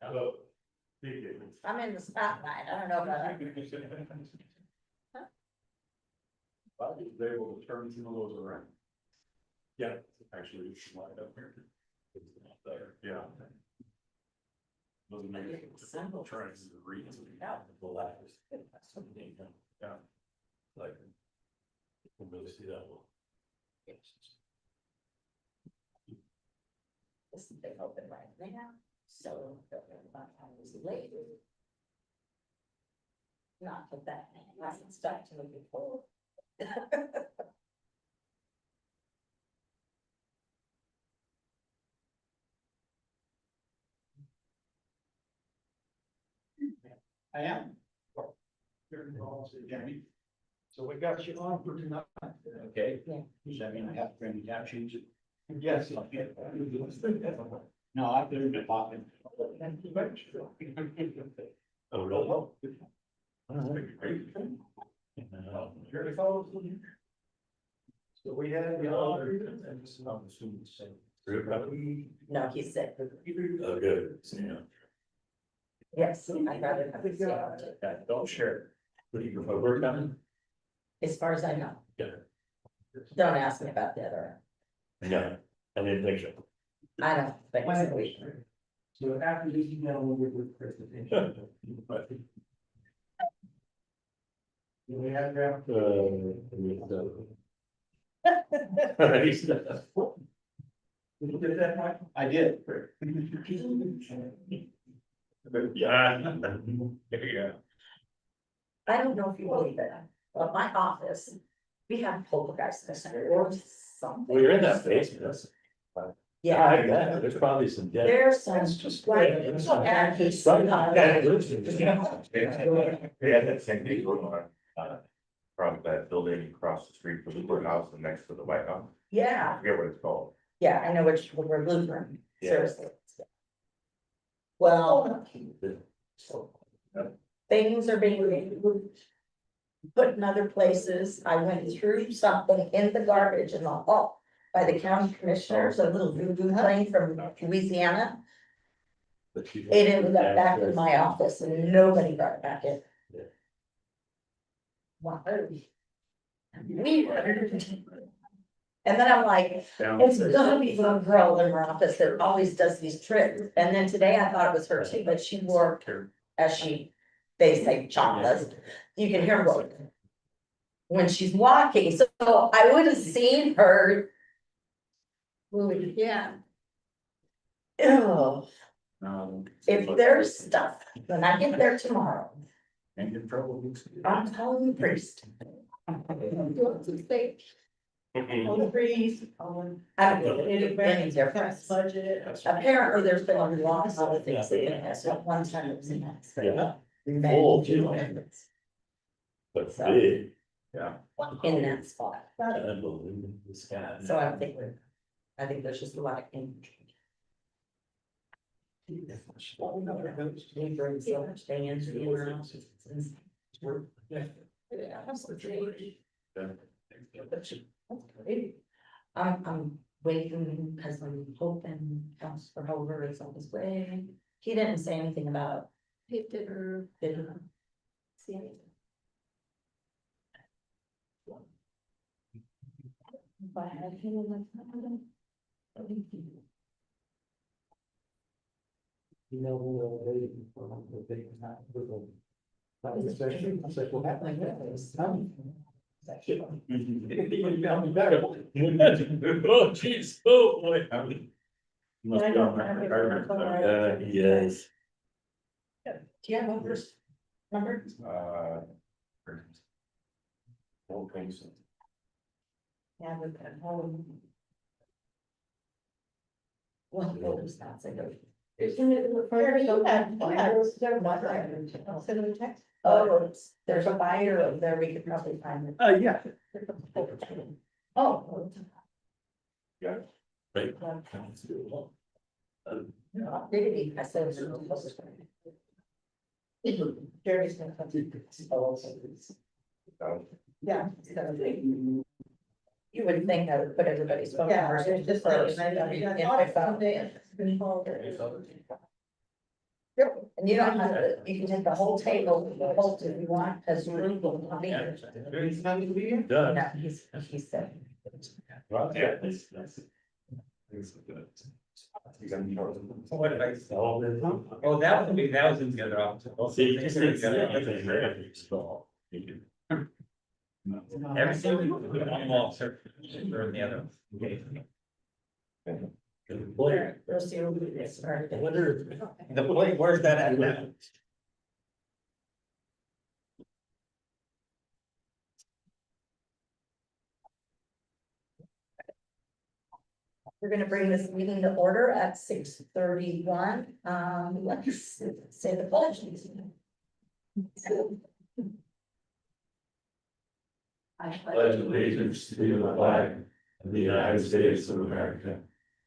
Hello. I'm in the spotlight, I don't know about that. I was able to turn some of those around. Yeah, actually, it's lined up here. It's not there, yeah. Doesn't make it. Trying to read. Yeah. The last. Yeah. Like. We'll really see that one. This is big open right now, so about how it was late. Not that that hasn't stopped to me before. I am. So we got you on for tonight. Okay. Yeah. Does that mean I have to bring the captions? Yes. No, I couldn't be talking. Oh, no. So we had the honor. No, he said, Oh, good. Yeah. yes, I'd rather have it stand. Don't share. What are you, we're coming? As far as I know. Yeah. Don't ask me about the other, No, I didn't think so. I don't think so. So after this, you know, we'll get with presentation. We have that. Did you get that, Mike? I did. Yeah. Yeah. I don't know if you believe it, but my office, we have poltergeists or something. Well, you're in that basement, that's. Yeah, I bet, there's probably some dead. there's some, like, and he's. Yeah, that same thing going on, from that building across the street from the courthouse and next to the White House. Yeah, I forget what it's called. yeah, I know which, we're Lutheran, Yeah. seriously. Well, things are being put in other places. I went through something in the garbage in the hall by the county commissioners, a little voodoo plane from Louisiana. It ended up back in my office and nobody brought it back in. Yeah. Wow. Weird. And then I'm like, it's gonna be the girl in her office that always does these tricks. And then today I thought it was her too, but she wore, as they say, chocolate. You can hear her go when she's walking. So I would have seen her. Yeah. Ew. If there's stuff, when I get there tomorrow, And in trouble. I'm calling the priest. On the breeze, I don't know, any difference. Budget. Apparently, there's been a lot of other things that it has, at one time it was in that. Yeah. Full. But So. big. Yeah. In that spot, Unbelievable, this guy. so I don't think I think there's just a lot of. We bring so much thing into the house. I'm waiting because I'm hoping Counselor Holder is on his way. He didn't say anything about. He didn't see anything. If I had him in the. You know, we're waiting for the big night. That was special. I said, well, that like that is coming. You found me better. Oh, jeez, oh, boy. Must be on my retirement. Yes. Do you have Holder's number? Whole thing, so. Yeah, with that home. Well, Holder's not saying. Oh, there's a buyer over there, we could probably find it. Yeah. Oh. Yeah. Right. I said. Jerry's gonna come to. Yeah. You would think I would put everybody's phone numbers in just like. Yep, and you don't have to, you can take the whole table, the whole if you want, as room will be here. Done. No, he said. Yeah, that's. What if I? Oh, that would be, that was in the other office. Everything, one wall, sir, or in the other. Where, we'll see who this started. The plate, where's that at now? We're gonna bring this meeting to order at 6:31. Let's say the pledge. I Pledge allegiance to the flag of the United States of America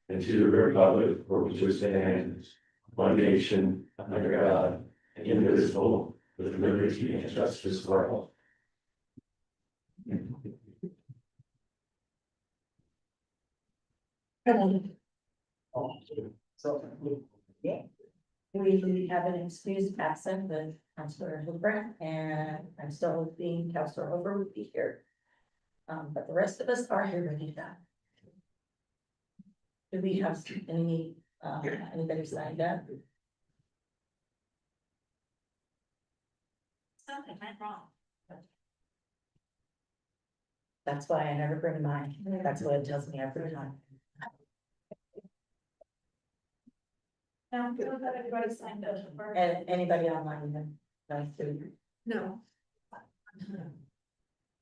and to the republic for which it stands, one nation, under God, indivisible, with liberty and justice for all. We have an excused absent with Councilor Hooper, and I'm still hoping Councilor Hooper would be here. But the rest of us are here ready to go. Do we have anybody signed up? Something went wrong. That's why I never bring mine. That's what it tells me every time. No, everybody signed up. And anybody online then? Nice to. No.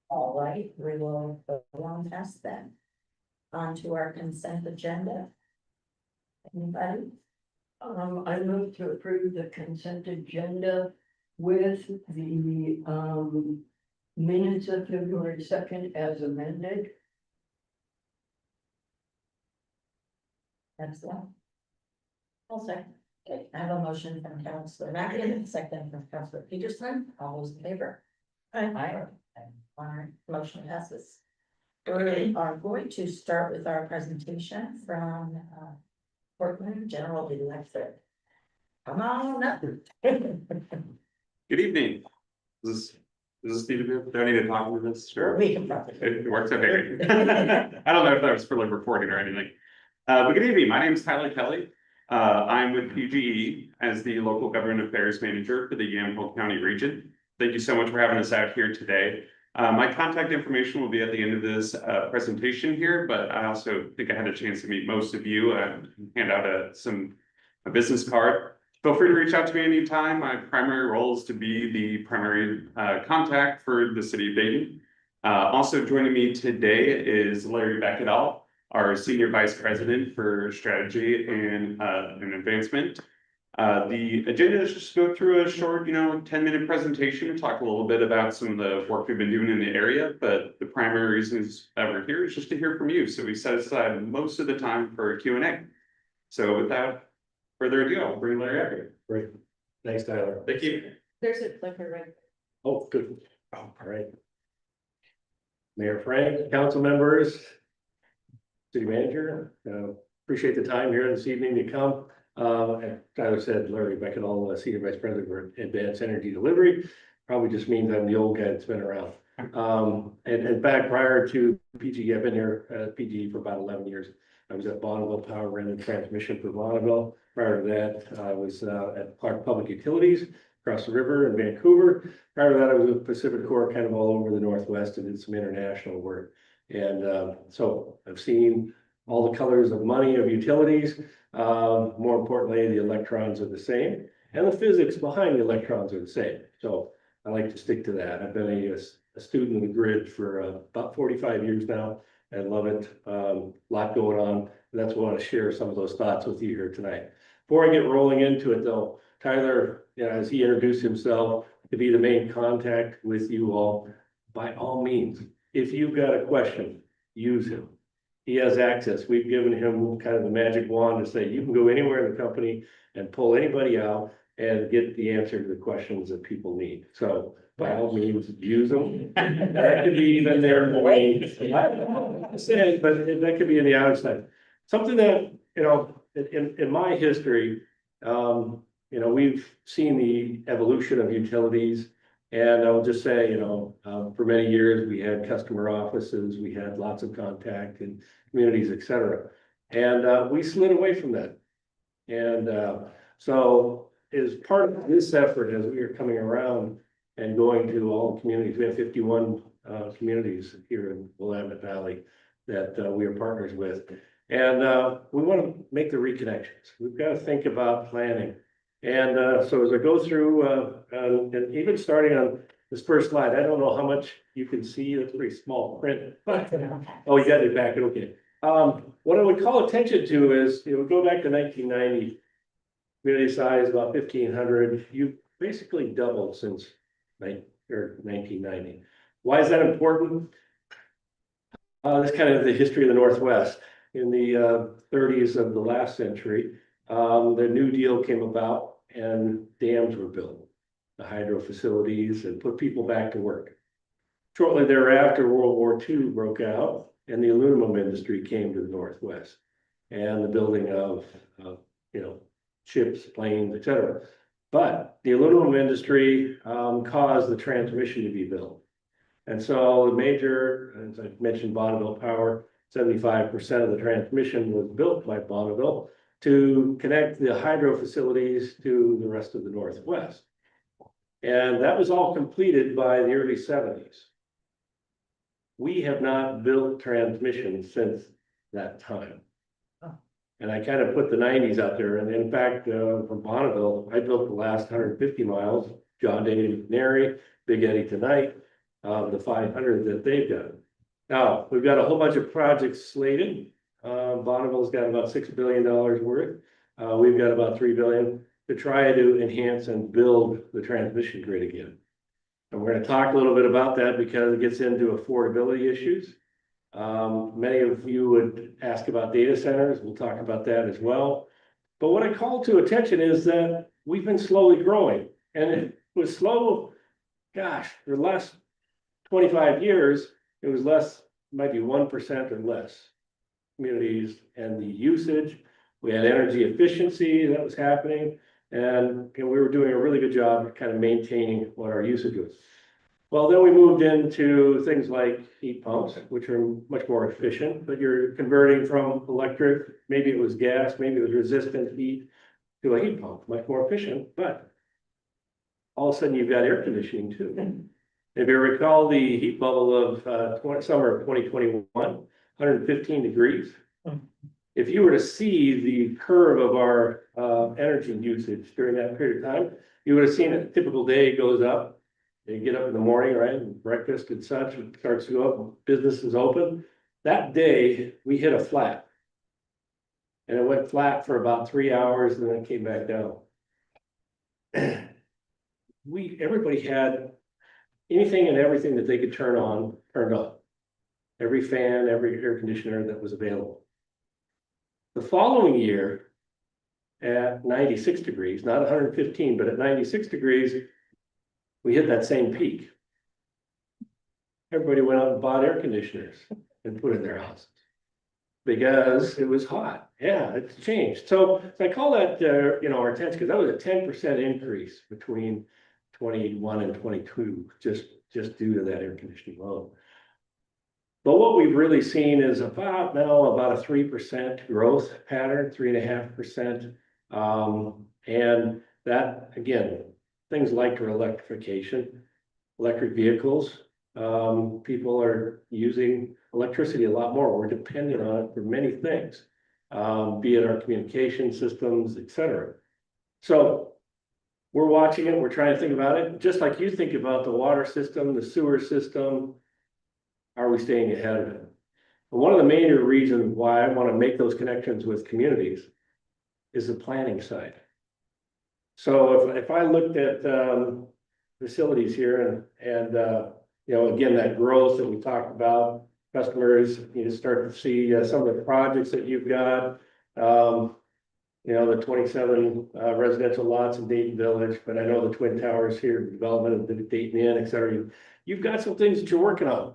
All right, we will go on past that. On to our consent agenda. Anybody? I move to approve the consent agenda with the minutes of February 2nd as amended. Excellent. I'll second. Okay, I have a motion from Councilor Mackin and a second from Councilor Peterson. All those in favor? Aye. All right, motion passes. We are going to start with our presentation from Portland General Electric. Come on up. Good evening. Is this need to be, do I need to talk to this? Sure. We can probably. It works, okay. I don't know if that was for like recording or anything. But good evening, my name is Tyler Kelly. I'm with PGE as the local government affairs manager for the Yamhill County region. Thank you so much for having us out here today. My contact information will be at the end of this presentation here, but I also think I had a chance to meet most of you and hand out a business card. Feel free to reach out to me anytime. My primary role is to be the primary contact for the city of Dayton. Also joining me today is Larry Beckett, our Senior Vice President for Strategy and Advancement. The agenda is just to go through a short, 10-minute presentation and talk a little bit about some of the work we've been doing in the area, but the primary reasons that we're here is just to hear from you. So we set aside most of the time for Q&A. So without further ado, I'll bring Larry up here. Great. Thanks, Tyler. Thank you. There's a clicker right. Oh, good. Oh, all right. Mayor Frank, council members, city manager, appreciate the time here this evening to come. And Tyler said, Larry Beckett, Senior Vice President for Advanced Energy Delivery, probably just means I'm the old guy that's been around. And in fact, prior to PGE, I've been here at PGE for about 11 years. I was at Bonneville Power and Transmission for Bonneville. Prior to that, I was at Clark Public Utilities across the river in Vancouver. Prior to that, I was with Pacific Corp kind of all over the Northwest and did some international work. And so I've seen all the colors of money of utilities. More importantly, the electrons are the same and the physics behind the electrons are the same. So I like to stick to that. I've been a student of the grid for about 45 years now. I love it. A lot going on. And that's why I want to share some of those thoughts with you here tonight. Before I get rolling into it though, Tyler, as he introduced himself to be the main contact with you all, by all means, if you've got a question, use him. He has access. We've given him kind of the magic wand to say, you can go anywhere in the company and pull anybody out and get the answer to the questions that people need. So by all means, use them. That could be even there in the way. But that could be in the outside. Something that, in my history, you know, we've seen the evolution of utilities. And I'll just say, you know, for many years, we had customer offices, we had lots of contact in communities, et cetera. And we slid away from that. And so as part of this effort, as we are coming around and going to all the communities, we have 51 communities here in Willamette Valley that we are partners with. And we want to make the reconnections. We've got to think about planning. And so as I go through, and even starting on this first slide, I don't know how much you can see, it's pretty small print. But, oh, you got it back, okay. What I would call attention to is, you know, go back to 1990, community size about 1,500. You basically doubled since 1990. Why is that important? That's kind of the history of the Northwest. In the 30s of the last century, the New Deal came about and dams were built, the hydro facilities, and put people back to work. Shortly thereafter, World War II broke out and the aluminum industry came to the Northwest, and the building of you know, ships, planes, et cetera. But the aluminum industry caused the transmission to be built. And so the major, as I mentioned, Bonneville Power, 75% of the transmission was built by Bonneville to connect the hydro facilities to the rest of the Northwest. And that was all completed by the early 70s. We have not built transmission since that time. And I kind of put the 90s out there. And in fact, from Bonneville, I built the last 150 miles, John Day to McNary, Big Eddy tonight, the 500 that they've done. Now, we've got a whole bunch of projects slated. Bonneville's got about $6 billion worth. We've got about $3 billion to try to enhance and build the transmission grid again. And we're going to talk a little bit about that because it gets into affordability issues. Many of you would ask about data centers. We'll talk about that as well. But what I call to attention is that we've been slowly growing, and it was slow. Gosh, for the last 25 years, it was less, might be 1% or less communities and the usage. We had energy efficiency that was happening, and we were doing a really good job of kind of maintaining what our usage was. Well, then we moved into things like heat pumps, which are much more efficient, but you're converting from electric, maybe it was gas, maybe it was resistant heat, to a heat pump, much more efficient, but all of a sudden you've got air conditioning too. If you recall the heat bubble of summer of 2021, 115 degrees. If you were to see the curve of our energy usage during that period of time, you would have seen a typical day goes up. You get up in the morning, right, and breakfast and such, it starts to go up, business is open. That day, we hit a flat. And it went flat for about 3 hours and then it came back down. Everybody had anything and everything that they could turn on, turned on. Every fan, every air conditioner that was available. The following year, at 96 degrees, not 115, but at 96 degrees, we hit that same peak. Everybody went out and bought air conditioners and put in their houses because it was hot. Yeah, it's changed. So I call that, you know, our attention, because that was a 10% increase between 21 and 22, just due to that air conditioning alone. But what we've really seen is about a 3% growth pattern, 3.5%. And that, again, things like electrification, electric vehicles, people are using electricity a lot more. We're dependent on it for many things, be it our communication systems, et cetera. So we're watching it, we're trying to think about it, just like you think about the water system, the sewer system. Are we staying ahead of it? And one of the major reasons why I want to make those connections with communities is the planning side. So if I looked at facilities here and you know, again, that growth that we talked about, customers, you start to see some of the projects that you've got. You know, the 27 residential lots in Dayton Village, but I know the Twin Towers here, development of the Dayton Inn, et cetera. You've got some things that you're working on.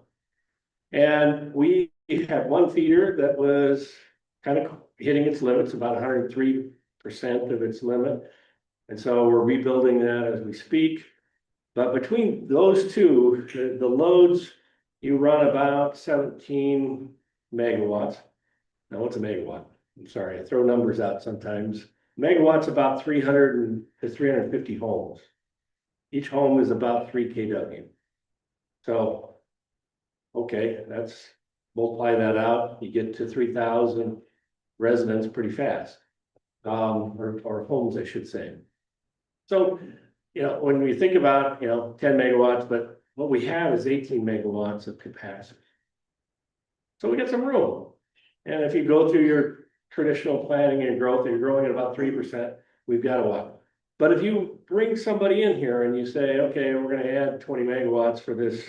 And we had one feeder that was kind of hitting its limits, about 103% of its limit. And so we're rebuilding that as we speak. But between those two, the loads, you run about 17 megawatts. Now, what's a megawatt? I'm sorry, I throw numbers out sometimes. Megawatts about 300 to 350 homes. Each home is about 3 kW. So, okay, that's multiply that out, you get to 3,000 residents pretty fast. Or homes, I should say. So, you know, when we think about, 10 megawatts, but what we have is 18 megawatts of capacity. So we got some room. And if you go through your traditional planning and growth, you're growing at about 3%, we've got a while. But if you bring somebody in here and you say, okay, we're gonna add 20 megawatts for this,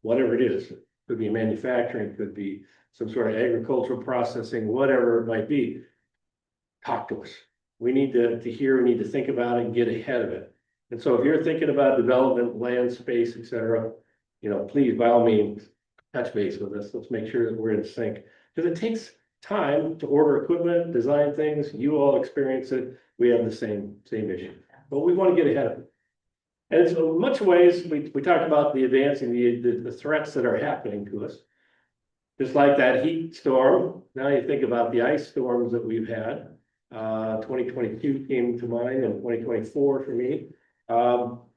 whatever it is, could be manufacturing, could be some sort of agricultural processing, whatever it might be. Talk to us. We need to hear, we need to think about it and get ahead of it. And so if you're thinking about development, land, space, et cetera, please, by all means, touch base with us. Let's make sure that we're in sync. Because it takes time to order equipment, design things. You all experience it. We have the same issue, but we want to get ahead of it. And so in much ways, we talked about the advancing, the threats that are happening to us. Just like that heat storm. Now you think about the ice storms that we've had. 2022 came to mind and 2024 for me. How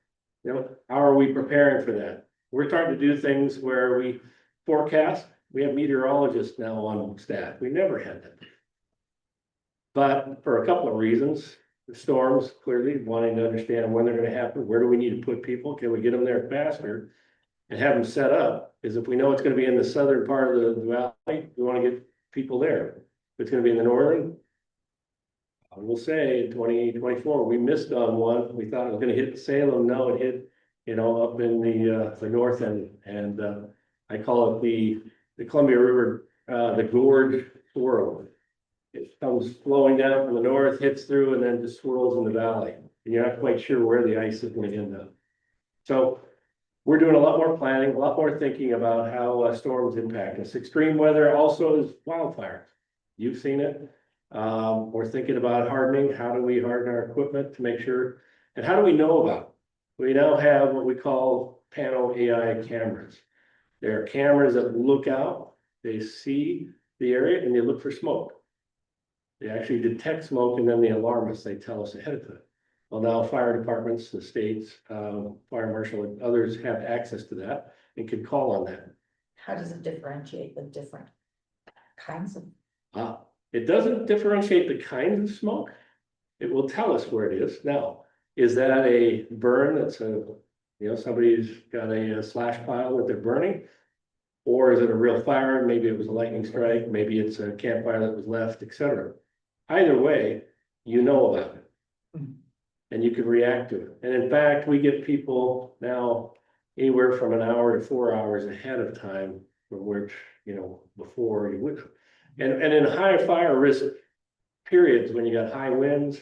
are we preparing for that? We're starting to do things where we forecast. We have meteorologists now on staff. We never had that. But for a couple of reasons, the storms, clearly wanting to understand when they're going to happen, where do we need to put people? Can we get them there faster and have them set up? Because if we know it's going to be in the southern part of the valley, we want to get people there. If it's going to be in the northern, I will say in 2024, we missed on one. We thought it was going to hit Salem. No, it hit, up in the north end. And I call it the Columbia River, the gorge swirl. It comes flowing down from the north, hits through, and then just swirls in the valley. And you're not quite sure where the ice is going to end up. So we're doing a lot more planning, a lot more thinking about how storms impact us. Extreme weather also is wildfires. You've seen it. We're thinking about hardening. How do we harden our equipment to make sure? And how do we know about it? We now have what we call panel AI cameras. There are cameras that look out, they see the area and they look for smoke. They actually detect smoke and then they alarm us, they tell us ahead of time. Well, now fire departments, the states, fire marshal and others have access to that and can call on that. How does it differentiate with different kinds of? It doesn't differentiate the kinds of smoke. It will tell us where it is. Now, is that a burn that's somebody's got a slash pile that they're burning? Or is it a real fire? Maybe it was a lightning strike, maybe it's a campfire that was left, etc. Either way, you know about it. And you can react to it. And in fact, we get people now anywhere from an hour to 4 hours ahead of time from which, before you would. And in high fire risk periods, when you got high winds,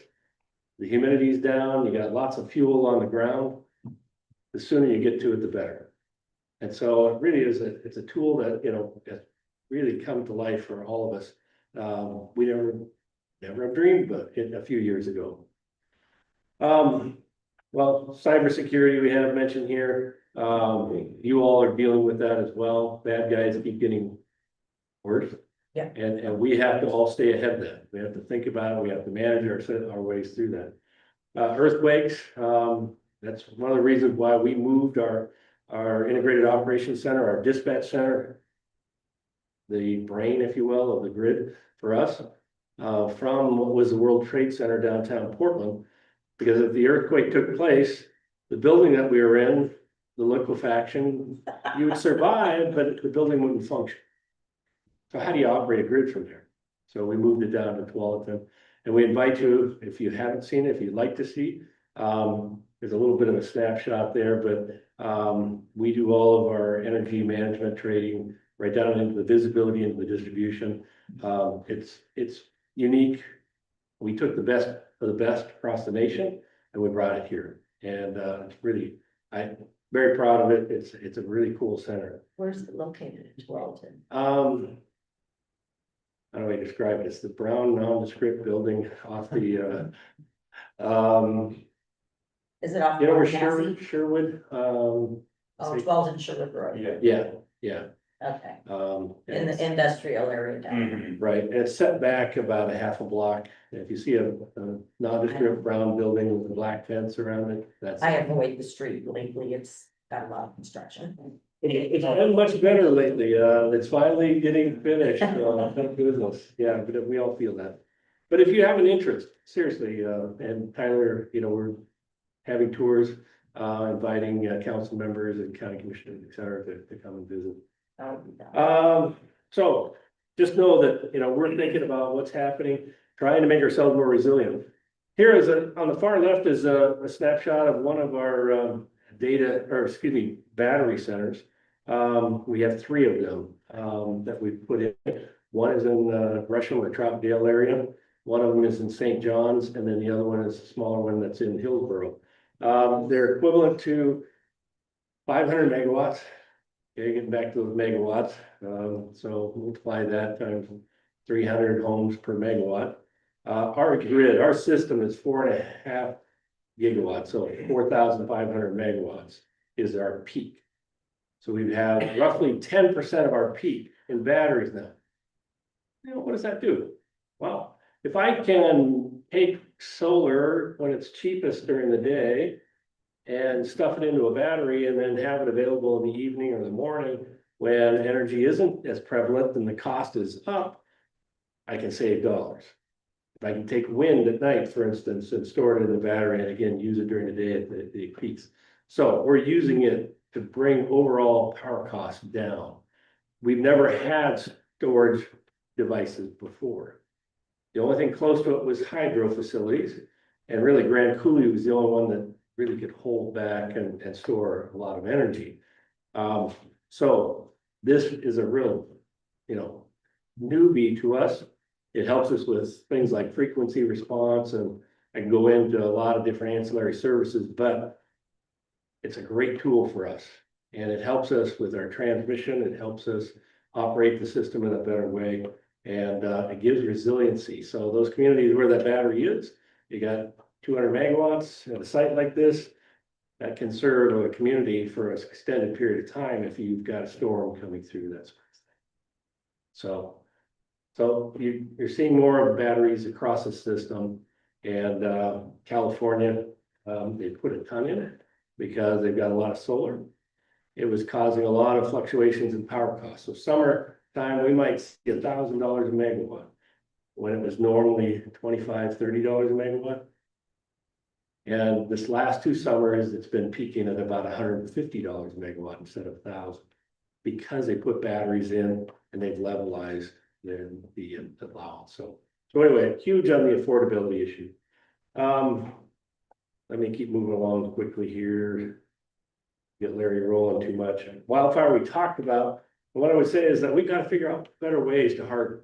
the humidity's down, you got lots of fuel on the ground, the sooner you get to it, the better. And so it really is it's a tool that, has really come to life for all of us. We never have dreamed about it a few years ago. Well, cybersecurity we have mentioned here. You all are dealing with that as well. Bad guys keep getting worse. Yeah. And we have to all stay ahead of that. We have to think about it. We have to manage our ways through that. Earthquakes, that's one of the reasons why we moved our integrated operations center, our dispatch center, the brain, if you will, of the grid for us, from what was the World Trade Center downtown Portland. Because if the earthquake took place, the building that we were in, the liquefaction, you would survive, but the building wouldn't function. So how do you operate a grid from there? So we moved it down to Tualatin, and we invite you, if you haven't seen it, if you'd like to see, there's a little bit of a snapshot there, but we do all of our energy management trading right down into the visibility, into the distribution. It's unique. We took the best of the best across the nation and we brought it here. And it's really, I'm very proud of it. It's a really cool center. Where's it located in Tualatin? How do I describe it? It's the brown nondescript building off the Is it off? You know where Massey? Sherwood, Oh, 12 in Sherwood Road. yeah, Okay, in and the industrial area down there. Mhm. right, and it's set back about a half a block. If you see a nondescript brown building with a black fence around it, that's. I avoid the street lately. It's got a lot of construction. It's been much better lately. It's finally getting finished. Thank goodness. Yeah, but we all feel that. But if you have an interest, seriously, and Tyler, we're having tours, inviting council members and county commissioners, et cetera, to come and visit. So just know that, we're thinking about what's happening, trying to make ourselves more resilient. Here is on the far left is a snapshot of one of our battery centers. We have 3 of them that we've put in. One is in Gresham or Troutdale area. One of them is in St. John's, and then the other one is a smaller one that's in Hillsborough. They're equivalent to 500 megawatts. Okay, getting back to those megawatts. So multiply that times 300 homes per megawatt. Our grid, our system is 4.5 gigawatts, so 4,500 megawatts is our peak. So we have roughly 10% of our peak in batteries now. What does that do? Well, if I can take solar when it's cheapest during the day and stuff it into a battery and then have it available in the evening or the morning when energy isn't as prevalent and the cost is up, I can save dollars. If I can take wind at night, for instance, and store it in the battery and again, use it during the day at the peaks. So we're using it to bring overall power costs down. We've never had storage devices before. The only thing close to it was hydro facilities. And really Grand Coulee was the only one that really could hold back and store a lot of energy. So this is a real, newbie to us. It helps us with things like frequency response, and I can go into a lot of different ancillary services, but it's a great tool for us. And it helps us with our transmission. It helps us operate the system in a better way. And it gives resiliency. So those communities where that battery is, you got 200 megawatts at a site like this, that can serve a community for an extended period of time if you've got a storm coming through, that sort of thing. So you're seeing more of batteries across the system, and California, they put a ton in it because they've got a lot of solar. It was causing a lot of fluctuations in power costs. So summertime, we might see $1,000 a megawatt when it was normally $25, $30 a megawatt. And this last 2 summers, it's been peaking at about $150 a megawatt instead of 1,000, because they put batteries in and they've levelized the allowance. So anyway, huge on the affordability issue. Let me keep moving along quickly here. Get Larry rolling too much. Wildfire we talked about. What I would say is that we've got to figure out better ways to harden.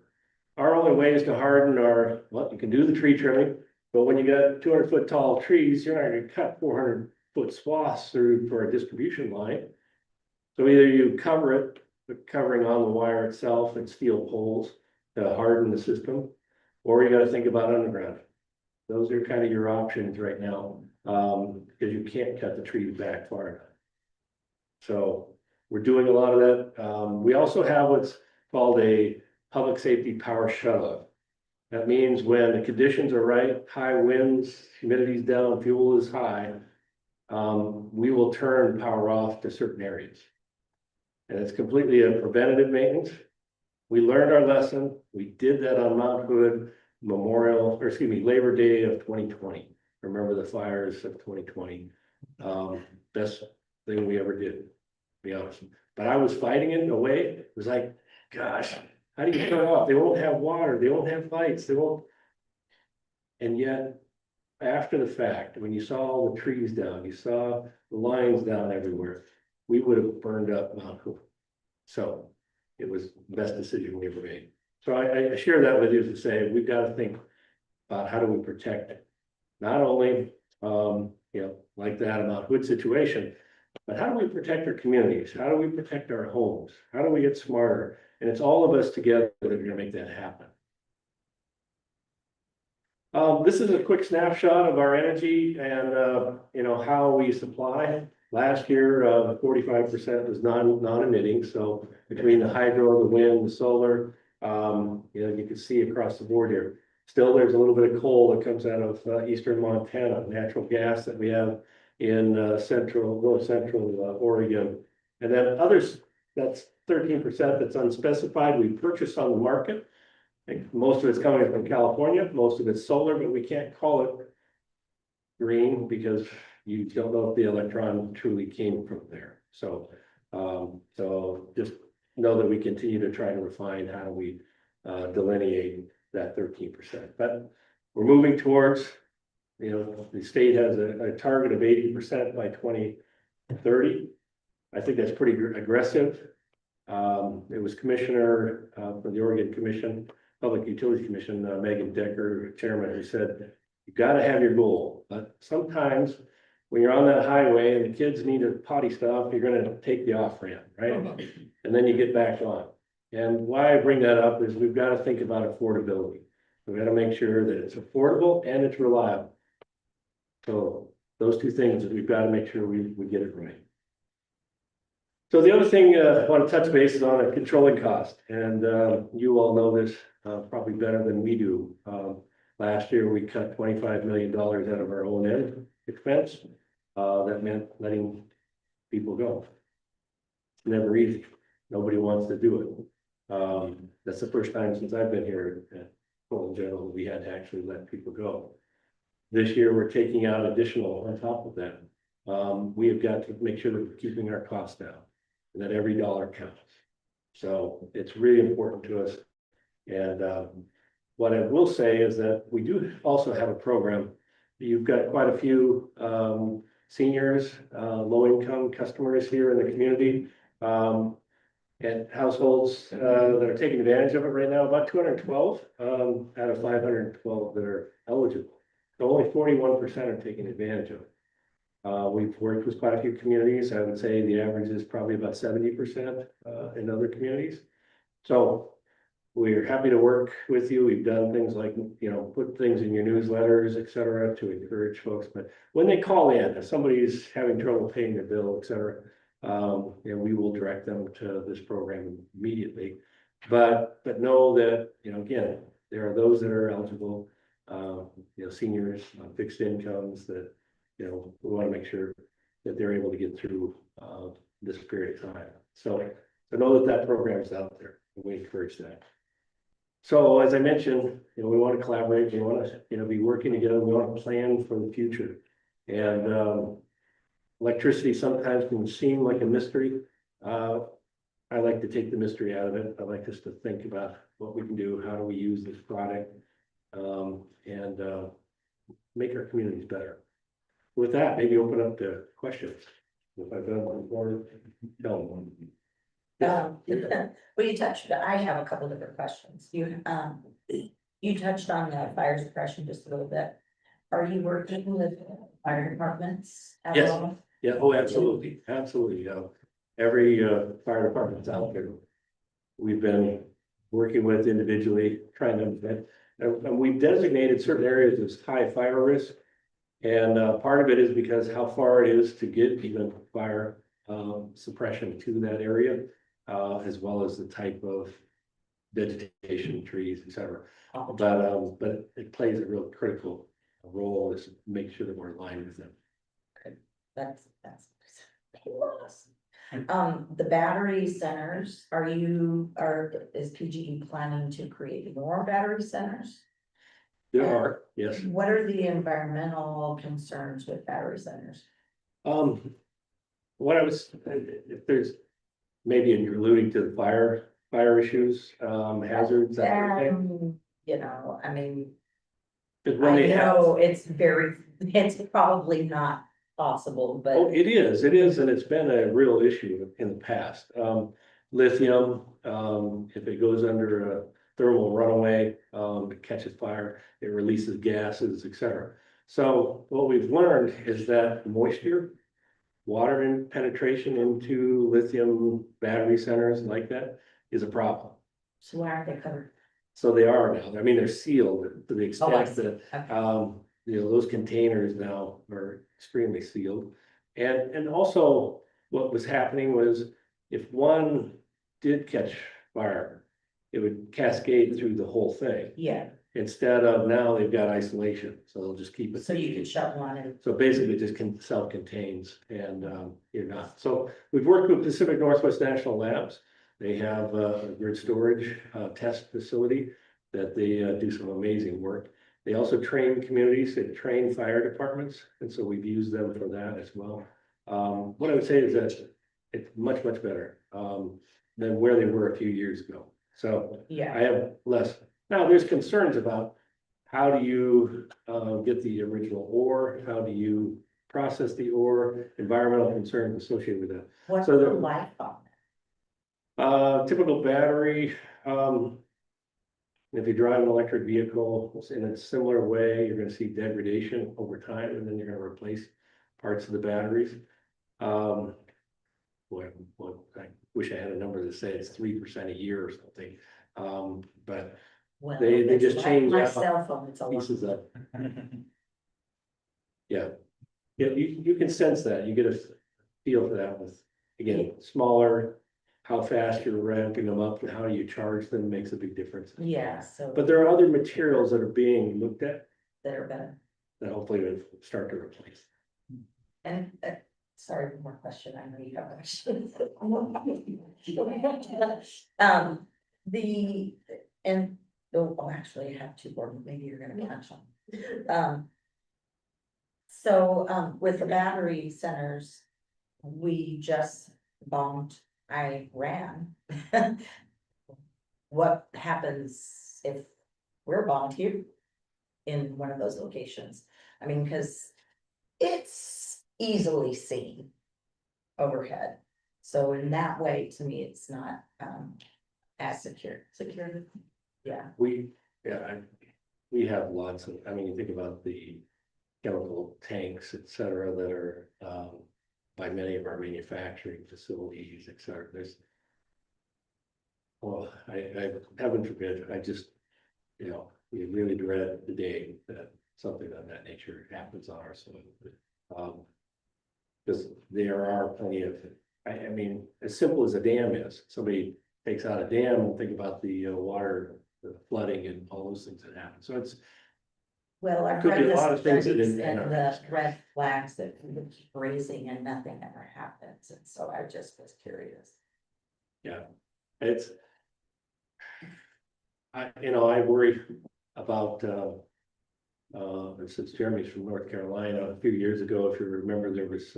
Our only ways to harden are, well, you can do the tree trimming, but when you got 200-foot tall trees, you're not going to cut 400-foot swaths through for a distribution line. So either you cover it, but covering on the wire itself and steel poles to harden the system, or you got to think about underground. Those are kind of your options right now, because you can't cut the trees back far enough. So we're doing a lot of that. We also have what's called a public safety power shutoff. That means when the conditions are right, high winds, humidity's down, fuel is high, we will turn power off to certain areas. And it's completely a preventative maintenance. We learned our lesson. We did that on Mount Hood Labor Day of 2020. Remember the fires of 2020. Best thing we ever did, to be honest. But I was fighting it in a way. It was like, gosh, how do you turn off? They won't have water. They won't have lights. They won't. And yet, after the fact, when you saw all the trees down, you saw the lines down everywhere, we would have burned up Mount Hood. So it was the best decision we ever made. So I share that with you to say we've got to think about how do we protect not only like that Mount Hood situation, but how do we protect our communities? How do we protect our homes? How do we get smarter? And it's all of us together that are going to make that happen. This is a quick snapshot of our energy and, how we supply. Last year, 45% was non-emitting, so between the hydro, the wind, the solar, you can see across the board here. Still, there's a little bit of coal that comes out of eastern Montana, natural gas that we have in north central Oregon. And then others, that's 13% that's unspecified, we purchase on the market. Most of it's coming from California, most of it's solar, but we can't call it green because you don't know if the electron truly came from there. So, so just know that we continue to try to refine how do we delineate that 13%. But we're moving towards, the state has a target of 80% by 2030. I think that's pretty aggressive. It was Commissioner for the Oregon Commission, Public Utilities Commission, Megan Decker, chairman, who said, you gotta have your goal, but sometimes when you're on that highway and the kids need to potty stop, you're gonna take the off ramp, right? And then you get back on. And why I bring that up is we've got to think about affordability. We've got to make sure that it's affordable and it's reliable. So those two things that we've got to make sure we get it right. So the other thing I want to touch base is on a controlling cost, and you all know this probably better than we do. Last year, we cut $25 million out of our O&M expense. That meant letting people go. It's never easy. Nobody wants to do it. That's the first time since I've been here at Fulton General we had to actually let people go. This year, we're taking out additional on top of that. We have got to make sure that we're keeping our costs down and that every dollar counts. So it's really important to us. And what I will say is that we do also have a program. You've got quite a few seniors, low-income customers here in the community, and households that are taking advantage of it right now. About 212 out of 512 that are eligible. So only 41% are taking advantage of it. We've worked with quite a few communities. I would say the average is probably about 70% in other communities. So we're happy to work with you. We've done things like, put things in your newsletters, et cetera, to encourage folks. But when they call in, if somebody's having trouble paying their bill, et cetera, we will direct them to this program immediately. But know that, again, there are those that are eligible, seniors on fixed incomes that, we want to make sure that they're able to get through this period of time. So know that program is out there, and we encourage that. So as I mentioned, we want to collaborate, we want to, be working together, we want to plan for the future. And electricity sometimes can seem like a mystery. I like to take the mystery out of it. I like us to think about what we can do, how do we use this product, and make our communities better. With that, maybe open up to questions. If I've done one before, tell them. Well, you touched, I have a couple different questions. You touched on the fire suppression just a little bit. Are you working with fire departments at Yes. all? Yeah, oh, absolutely, absolutely. Every fire department's out there. We've been working with individually, trying to, and we've designated certain areas as high fire risk. And part of it is because how far it is to get even fire suppression to that area, as well as the type of vegetation, trees, et cetera. But it plays a real critical role is to make sure that we're aligned with them. That's the battery centers, is PGE planning to create more battery centers? There are, yes. What are the environmental concerns with battery centers? What I was, if there's, maybe you're alluding to the fire issues, hazards, that sort of thing. I mean, Because when I they have, know it's probably not possible, oh, but it is, and it's been a real issue in the past. Lithium, if it goes under a thermal runaway, it catches fire, it releases gases, et cetera. So what we've learned is that moisture, water and penetration into lithium battery centers like that is a problem. so why aren't they covered? So they are now, I mean, they're sealed to the Oh, I extent see. that, Okay. those containers now are extremely sealed. And also what was happening was if one did catch fire, it would cascade through the whole thing. Yeah, Instead of now they've got isolation, so they'll just keep it. so you could shut one and, So basically it just self-contains and you're not. So we've worked with Pacific Northwest National Labs. They have a grid storage test facility that they do some amazing work. They also train communities, they train fire departments, and so we've used them for that as well. What I would say is that it's much, much better than where they were a few years ago. So yeah, I have less. Now, there's concerns about how do you get the original ore? How do you process the ore? Environmental concerns associated with that. what's So the the- life on Typical battery, if you drive an electric vehicle in a similar way, you're gonna see degradation over time, and then you're gonna replace parts of the batteries. Boy, I wish I had a number to say it's 3% a year or something. But Well, They if it's just like change my out cell phone, it's a lot. pieces of, yeah. Yeah, you can sense that, you get a feel for that with, again, smaller, how fast you're ramping them up and how you charge them makes a big difference. Yeah, so But there are other materials that are being looked at that are better. that hopefully will start to replace. And, sorry, one more question, I know you have questions. And, oh, actually, I have two more, maybe you're gonna catch them. So, with the battery centers, we just bombed Iran. What happens if we're bombed here in one of those locations? I mean, because it's easily seen overhead. So in that way, to me, it's not as secure. Yeah, We have lots of, I mean, you think about the chemical tanks, et cetera, that are by many of our manufacturing facilities, et cetera, there's. Well, I heaven forbid, I just, we really dread the day that something of that nature happens on our soil. Because there are plenty of, I mean, as simple as a dam is, somebody takes out a dam and think about the water, the flooding and all those things that happen. So it's, well, I've Could be read a lot of the things that studies didn't and enter. the red flags that people keep raising and nothing ever happens, and so I just was curious. it's. I worry about, since Jeremy's from North Carolina, a few years ago, if you remember, there was,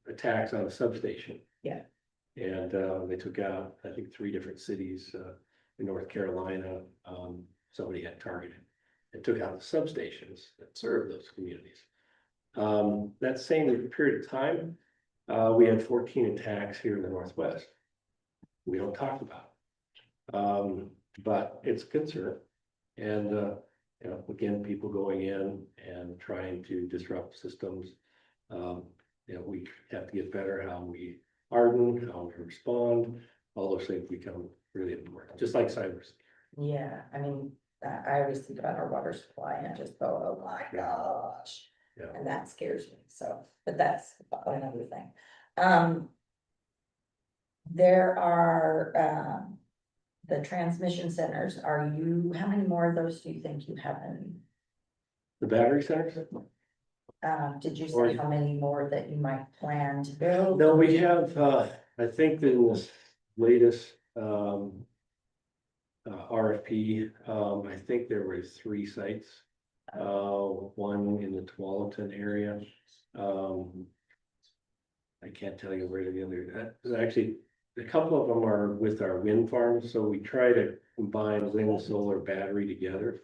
attacks on a substation. Yeah. And, they took out, I think, 3 different cities, in North Carolina, somebody had targeted. And took out the substations that serve those communities. That same period of time, we had 14 attacks here in the Northwest. We don't talk about it. But it's a concern. And, again, people going in and trying to disrupt systems. We have to get better how we harden, how we respond, all those things become really important, just like cybersecurity. Yeah, I mean, I always think about our water supply and I just go, oh my gosh. Yeah. And that scares me, so, but that's another thing. There are, the transmission centers, how many more of those do you think you have in? The battery centers? Did you Or- say how many more that you might plan to build? No, we have, I think in this latest, RFP, I think there were 3 sites. One in the Tualatin area. I can't tell you where the other, actually, a couple of them are with our wind farms, so we try to combine wind, solar, battery together.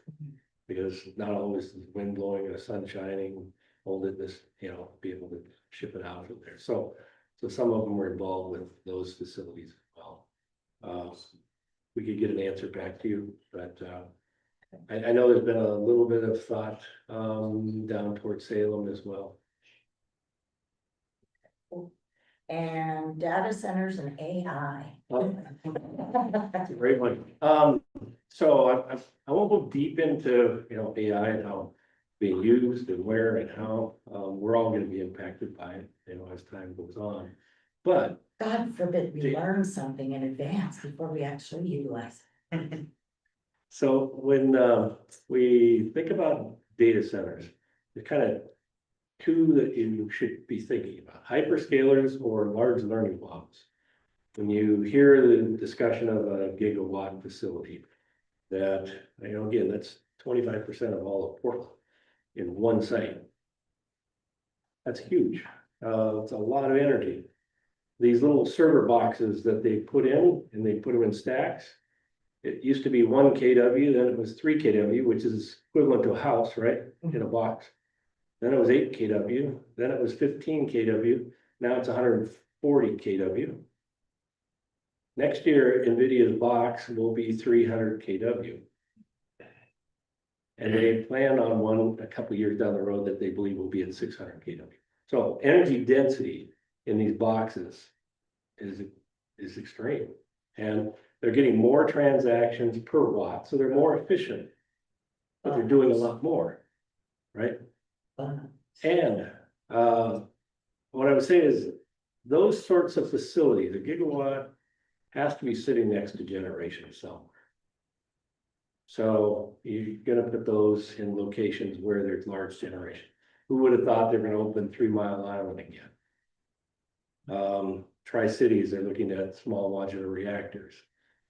Because not only is the wind blowing and the sun shining, hold it this, be able to ship it out from there. So some of them were involved with those facilities as well. We could get an answer back to you, but I know there's been a little bit of thought down towards Salem as well. and data centers and AI. That's a great one. So I won't go deep into, AI and how it's being used and where and how, we're all gonna be impacted by it, as time goes on. But God forbid we learn something in advance before we actually utilize it. so when, we think about data centers, there's kind of two that you should be thinking about, hyperscalers or large learning models. When you hear the discussion of a gigawatt facility, that, again, that's 25% of all of Portland in one site. That's huge. It's a lot of energy. These little server boxes that they put in, and they put them in stacks. It used to be 1 kW, then it was 3 kW, which is equivalent to a house, right, in a box. Then it was 8 kW, then it was 15 kW, now it's 140 kW. Next year, NVIDIA's box will be 300 kW. And they plan on one a couple years down the road that they believe will be at 600 kW. So energy density in these boxes is extreme. And they're getting more transactions per watt, so they're more efficient. But they're doing a lot more, right? And what I would say is those sorts of facilities, a gigawatt has to be sitting next to generation somewhere. So you're gonna put those in locations where there's large generation. Who would have thought they're gonna open 3 Mile Island again? Tri-Cities, they're looking at small modular reactors.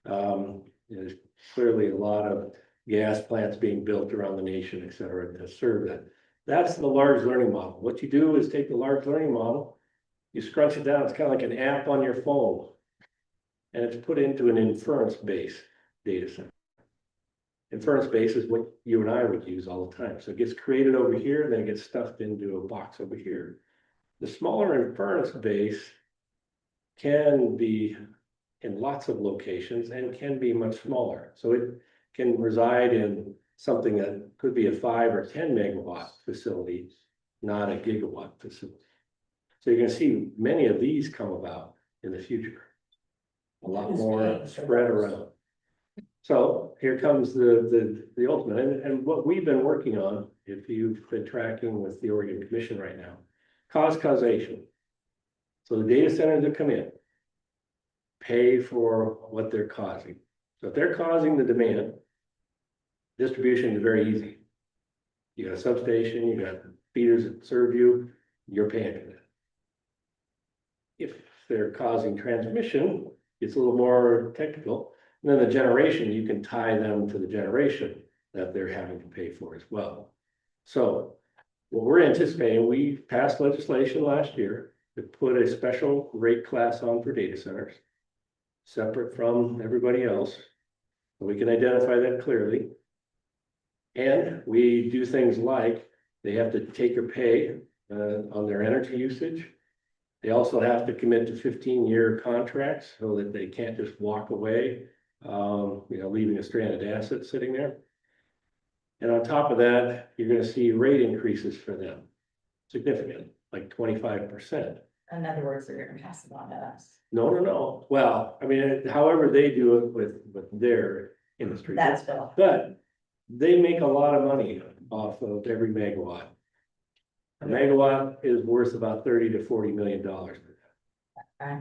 There's clearly a lot of gas plants being built around the nation, et cetera, to serve that. That's the large learning model. What you do is take the large learning model, you scrunch it down, it's kind of like an app on your phone. And it's put into an inference-based data center. Inference base is what you and I would use all the time. So it gets created over here, and then it gets stuffed into a box over here. The smaller inference base can be in lots of locations and can be much smaller. So it can reside in something that could be a 5 or 10 megawatt facility, not a gigawatt facility. So you're going to see many of these come about in the future. A lot more spread around. So here comes the ultimate, and what we've been working on, if you've been tracking with the Oregon Commission right now, causation. So the data centers that come in pay for what they're causing. So if they're causing the demand, distribution is very easy. You got a substation, you got feeders that serve you, you're paying for that. If they're causing transmission, it's a little more technical. And then the generation, you can tie them to the generation that they're having to pay for as well. So what we're anticipating, we passed legislation last year to put a special rate class on for data centers, separate from everybody else. So we can identify that clearly. And we do things like they have to take or pay on their energy usage. They also have to commit to 15-year contracts so that they can't just walk away, leaving a stranded asset sitting there. And on top of that, you're going to see rate increases for them, significant, like 25%. In other words, they're gonna pass it on to us. No. Well, I mean, however they do it with their industry. That's Bill. But they make a lot of money off of every megawatt. A megawatt is worth about $30 to $40 million.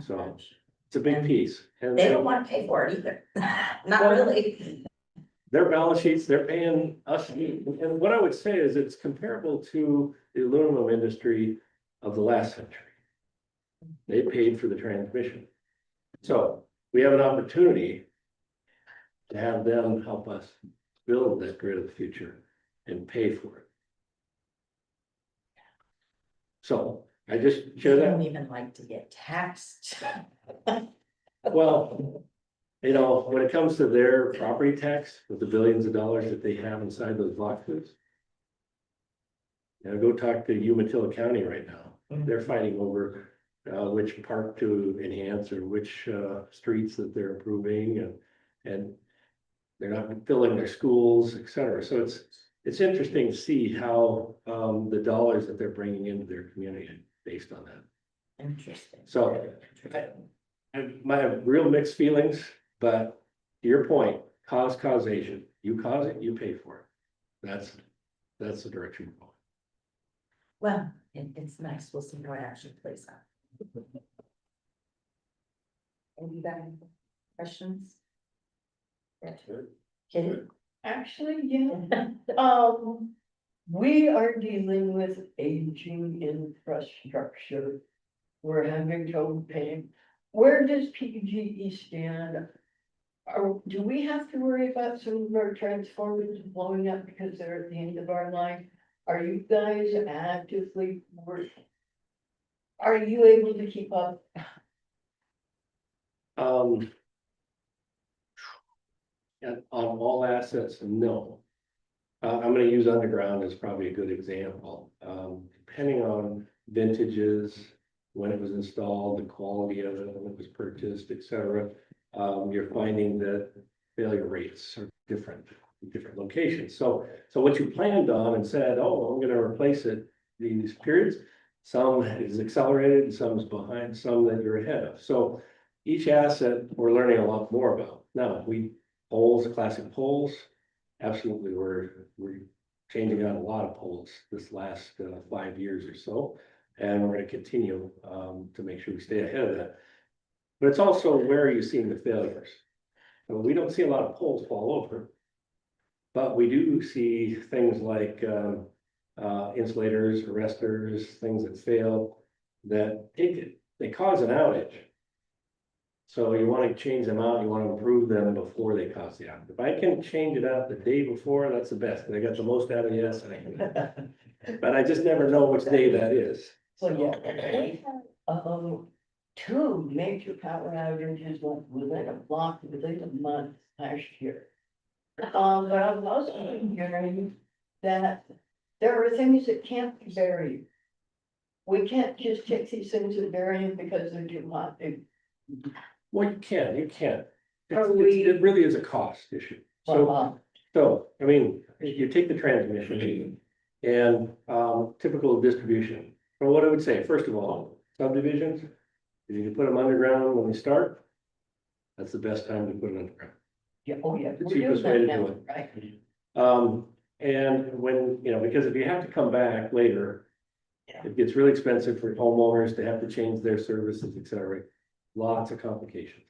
So it's a big piece. And They don't want to pay for it either. Not really. their balance sheets, they're paying us. And what I would say is it's comparable to the aluminum industry of the last century. They paid for the transmission. So we have an opportunity to have them help us build that grid of the future and pay for it. So I just They share don't that. even like to get taxed. Well, when it comes to their property tax with the billions of dollars that they have inside those boxes. Go talk to Umatilla County right now. They're fighting over which park to enhance or which streets that they're improving and they're not filling their schools, et cetera. So it's interesting to see how the dollars that they're bringing into their community based on that. Interesting. So I have real mixed feelings, but to your point, causation. You cause it, you pay for it. That's the direction we're going. Well, it's nice. We'll see how it actually plays out. Have you got any questions? Kitty? Actually, yeah, we are dealing with aging infrastructure. We're having trouble paying. Where does PGE stand? Do we have to worry about some of our transformers blowing up because they're at the end of our line? Are you guys actively working? Are you able to keep up? And on all assets, no. I'm gonna use underground as probably a good example. Depending on vintages, when it was installed, the quality of it, when it was purchased, et cetera. You're finding that failure rates are different in different locations. So what you planned on and said, oh, I'm gonna replace it, these periods, some is accelerated, some is behind, some that you're ahead of. So each asset, we're learning a lot more about. Now, poles, classic poles, absolutely, we're changing out a lot of poles this last 5 years or so. And we're gonna continue to make sure we stay ahead of that. But it's also where are you seeing the failures? So we don't see a lot of poles fall over. But we do see things like insulators, arresters, things that fail that they cause an outage. So you want to change them out, you want to improve them before they cause the outage. If I can change it out the day before, that's the best. I got the most out of yesterday. But I just never know which day that is. So yeah, we had, two major power outages like within a block, within a month last year. But I was also hearing that there are things that can't be buried. We can't just take these things and bury them because they're too hot. Well, you can. Are we- It really is a cost issue. So, I mean, you take the transmission and typical distribution. Well, what I would say, first of all, subdivisions, if you put them underground when they start, that's the best time to put it underground. Yeah, oh yeah. The we're doing cheapest way to that do now, it. Right. And when, because if you have to come back later, Yeah. it gets really expensive for homeowners to have to change their services, et cetera. Lots of complications.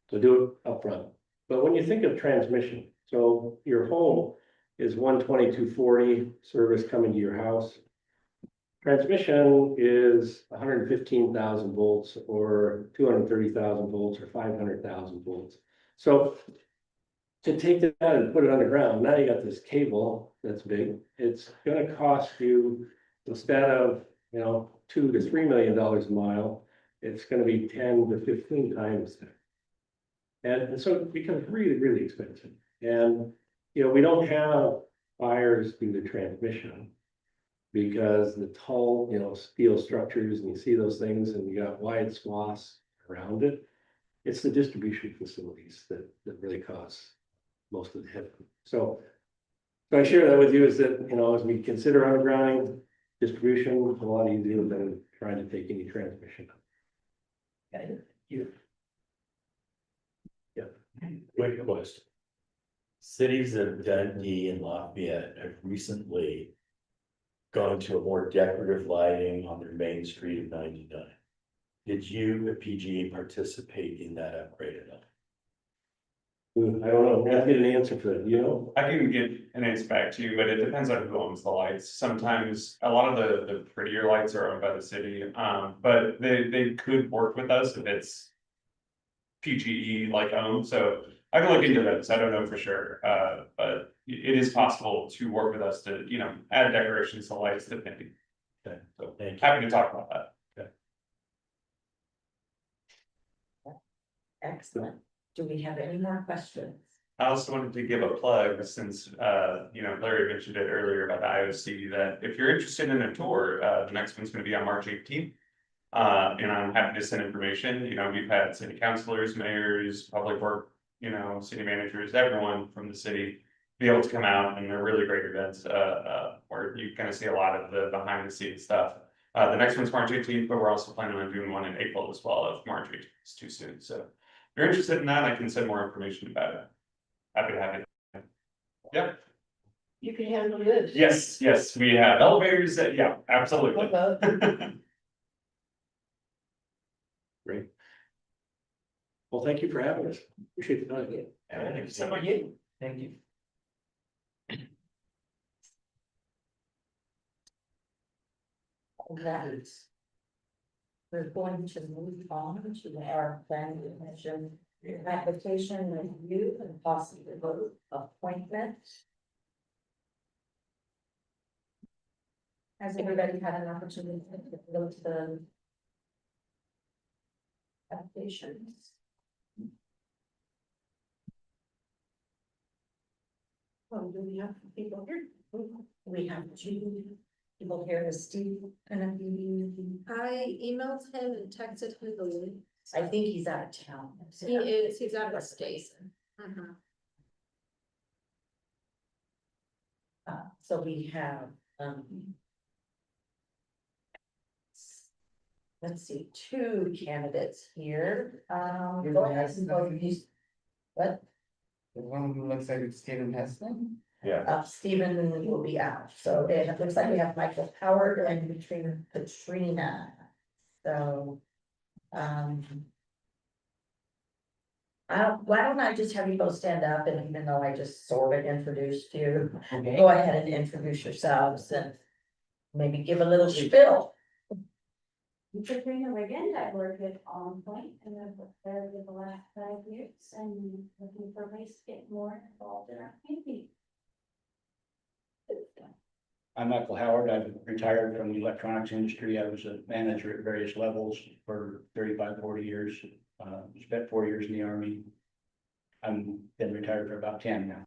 So do it upfront. But when you think of transmission, so your home is 12240 service coming to your house. Transmission is 115,000 volts or 230,000 volts or 500,000 volts. So to take that and put it underground, now you got this cable that's big. It's gonna cost you, instead of, $2 to $3 million a mile, it's gonna be 10 to 15 times that. And so it becomes really, really expensive. And, we don't have fires through the transmission. Because the tall, steel structures, and you see those things and you got wide swaths around it. It's the distribution facilities that really cause most of the hit. So I share that with you is that, as we consider undergrounding, distribution is a lot easier than trying to take any transmission. Okay, you. Quick question. Cities of Dundee and Lafayette have recently gone to a more decorative lighting on their main street of 99. Did you at PGE participate in that upgrade at all? I don't know, I get an answer for that, I can get an answer back to you, but it depends on who owns the lights. Sometimes a lot of the prettier lights are owned by the city, but they could work with us if it's PGE like owned, so I can look into this, I don't know for sure, but it is possible to work with us to, add decorations to lights depending. Okay, so thank you. Happy to talk about that. Excellent. Do we have any more questions? I also wanted to give a plug since, Larry mentioned it earlier about the IOC, that if you're interested in a tour, the next one's gonna be on March 18th. And I'm happy to send information, we've had city councilors, mayors, public work, city managers, everyone from the city be able to come out, and they're really great events, where you kind of see a lot of the behind the scenes stuff. The next one's March 18th, but we're also planning on doing one in April as well, if March 18th is too soon, so. If you're interested in that, I can send more information about it. Happy to have it. Yep, You can handle this. yes, we have elevators, yeah, absolutely. Great. Well, thank you for having us. Appreciate the time. Thank you so much. Thank you. That. We're going to move on to our planning commission application review and possible vote appointment. Has everybody had an opportunity to go to the applications? Well, do we have people here? We have two people here, is Steve gonna be? I emailed him and texted him the link. I think he's out of town. He's out of state. Mhm. So we have, let's see, two candidates here, go ahead and vote these. What, The one who looks like it's Stephen Heston. Yeah, Stephen will be out, so it looks like we have Michael Howard and Katrina. So, why don't I just have you both stand up, and even though I just sort of introduced you, go ahead and introduce yourselves and maybe give a little spiel. Katrina Riggin, I work with On Point and I've worked there for the last 5 years and looking for ways to get more involved in our community. I'm Michael Howard. I've retired from the electronics industry. I was a manager at various levels for 35, 40 years. Spent 4 years in the Army. I'm been retired for about 10 now.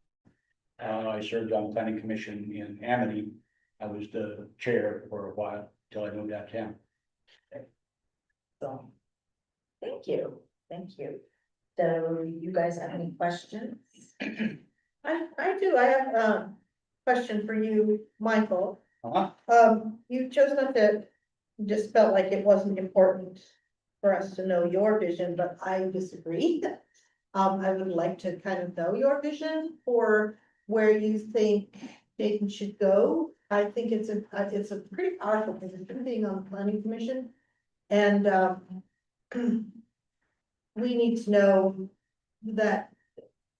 I served on the planning commission in Amity. I was the chair for a while until I moved out of town. So, thank you. So you guys have any questions? I do, I have a question for you, Michael. You chose not to, just felt like it wasn't important for us to know your vision, but I disagree. I would like to kind of know your vision for where you think Dayton should go. I think it's a pretty powerful position being on the planning commission. And we need to know that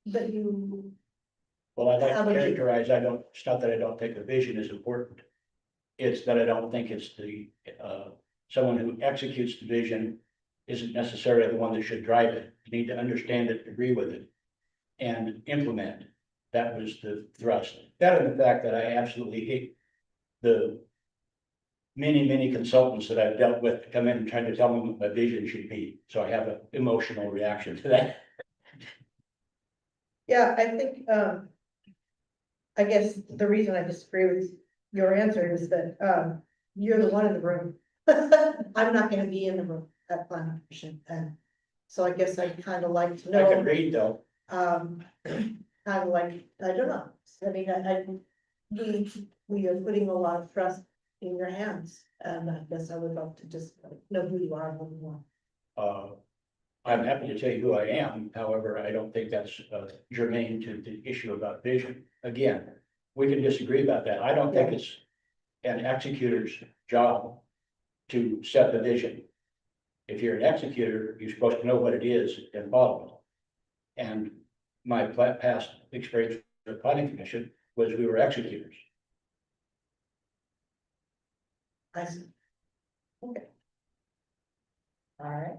you. Well, I'd like How to would you- characterize, it's not that I don't think the vision is important. It's that I don't think it's the, someone who executes the vision isn't necessarily the one that should drive it. You need to understand it, agree with it, and implement. That was the thrust. That and the fact that I absolutely hate the many consultants that I've dealt with to come in and try to tell me what my vision should be. So I have an emotional reaction to that. Yeah, I think, I guess the reason I disagree with your answer is that, you're the one in the room. I'm not gonna be in the room at planning commission, and so I guess I'd kind of like to I know. can read though. Kind of like, I don't know, I mean, we are putting a lot of trust in your hands, and I guess I would love to just know who you are a little more. I'm happy to tell you who I am. However, I don't think that's germane to the issue about vision. Again, we can disagree about that. I don't think it's an executor's job to set the vision. If you're an executor, you're supposed to know what it is and follow it. And my past experience with the planning commission was we were executors. I see. Okay. All right.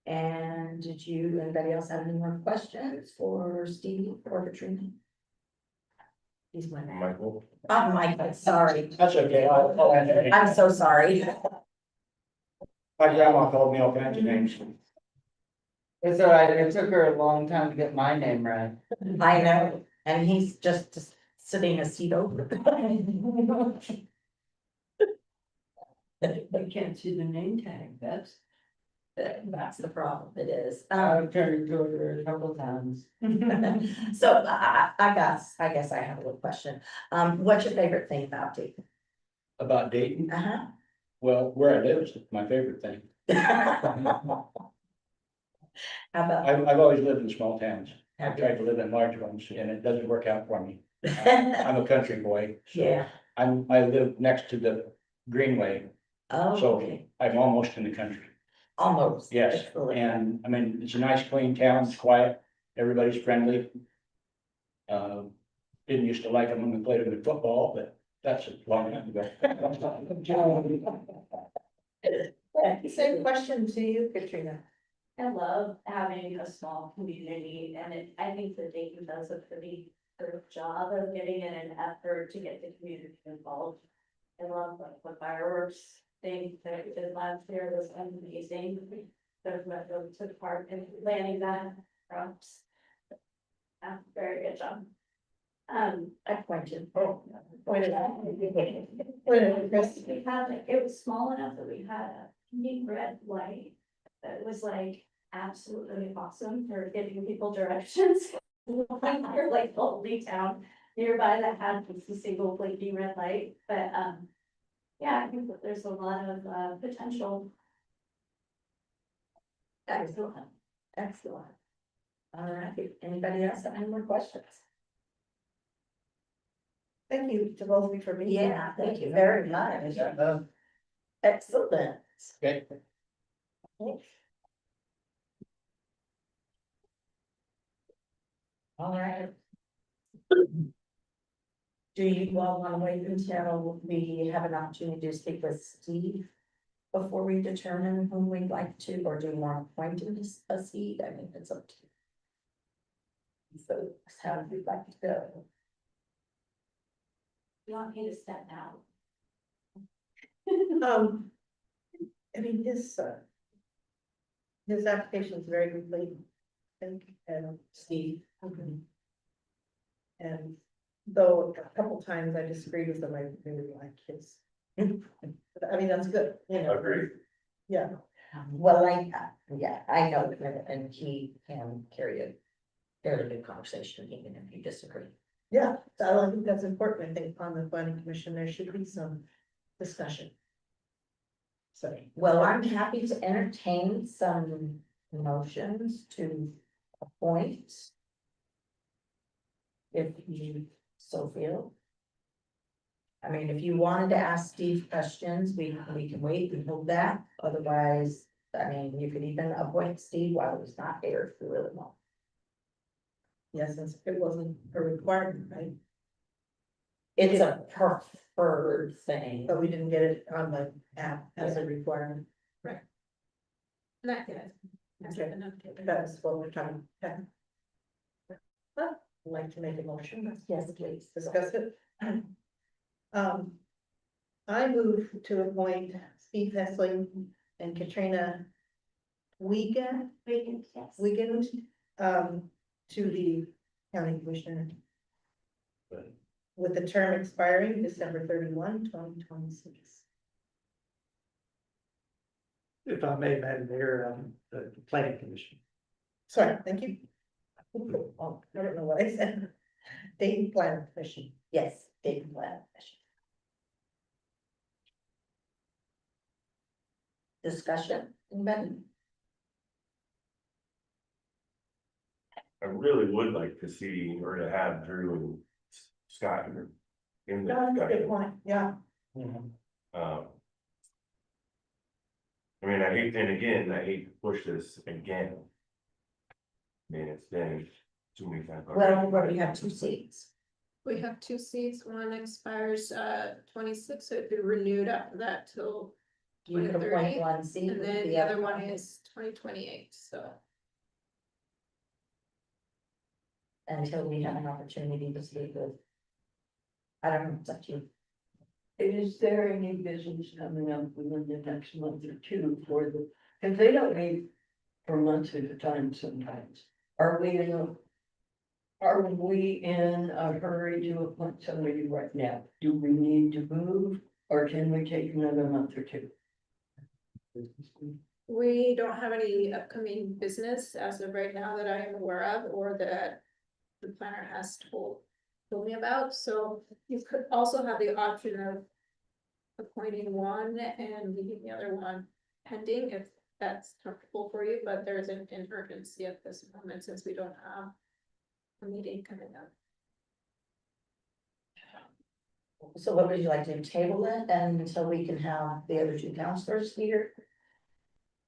And anybody else have any more questions for Steve or Katrina? He's my man. Michael. Oh, Michael, sorry. That's okay. I'll answer any. I'm so sorry. My grandma called me all kinds of names. It's all right, it took her a long time to get my name right. I know, and he's just sitting a seat over. You can't see the name tag, That's the problem, it is. I've turned to her a couple times. So I guess I have a little question. What's your favorite thing about Dayton? About Dayton, Uh-huh. well, where I live is my favorite thing. How about? I've always lived in small towns. I've Have tried to live in large ones and it doesn't work out for me. I'm a country boy. So Yeah. I live next to the Greenway, Oh, so okay, I'm almost in the country. almost. Yes, Excellent. and I mean, it's a nice clean town, it's quiet, everybody's friendly. Didn't used to like them when we played them in football, but that's a long time ago. Same question to you, Katrina. I love having a small community and I think that Dayton does a pretty good job of getting in an effort to get the community involved. I love like the fireworks thing that we did last year was amazing. There's what really took part in planning that, props. Very good job. I pointed. Wait a minute, Chris. We had, like, it was small enough that we had a neat red light that was like absolutely awesome for giving people directions. We're like the only town nearby that had just a single blinking red light, but yeah, I think that there's a lot of potential. Excellent, excellent. All right, anybody else have any more questions? Thank you to both of you for being here. Yeah, thank you very much. Excellent. Okay. All right. Do you all want to wait until we have an opportunity to speak with Steve before we determine whom we'd like to, or do you want to appoint him as a seat? I mean, it's up to you. So how would you like to go? You want me to step down? I mean, his application is very complete, I think, and Steve? and though a couple times I disagreed with him, I really like his. I mean, that's good, you know. Agreed. Yeah, Well, yeah, I know him and he can carry a fairly good conversation even if you disagree. yeah, so I think that's important. I think on the planning commission, there should be some discussion. So. Well, I'm happy to entertain some motions to appoint. If you so feel. I mean, if you wanted to ask Steve questions, we can wait and hold that. Otherwise, I mean, you could even appoint Steve while he's not here if you really want. Yes, it wasn't a requirement, right? It's a preferred thing. But we didn't get it on the app as a requirement. Not good. Okay, that's what we're talking about. Well, I'd like to make a motion, Yes, please. discuss it. I move to appoint Steve Hessling and Katrina Wiegand, Yes. to the county commissioner. With the term expiring December 31, 2026. If I may, Madam Mayor, the planning commission. Sorry, thank you. Oh, I don't know what I said. Dayton Planning Commission. Yes, Dayton Planning Commission. Discussion, anybody? I really would like to see or to have Drew and Scott in the No, that's a good discussion. point, yeah. I mean, I hate to push this again. I mean, it's been too many times. Well, we have 2 seats. We have 2 seats, one expires 26, so it'd be renewed after that till, You could appoint 2030, one seat. and then the other one is 2028, so. Until we have an opportunity to speak with. I don't know, it's up to you. Is there any business coming up within the next month or two for the, because they don't meet for months at a time sometimes. Are we in a hurry to appoint somebody right now? Do we need to move or can we take another month or two? We don't have any upcoming business as of right now that I am aware of, or that the planner has told me about, so you could also have the option of appointing one and leaving the other one pending, if that's comfortable for you, but there isn't an urgency at this moment since we don't have a meeting coming up. So what would you like to do, table it and until we can have the other two counselors here?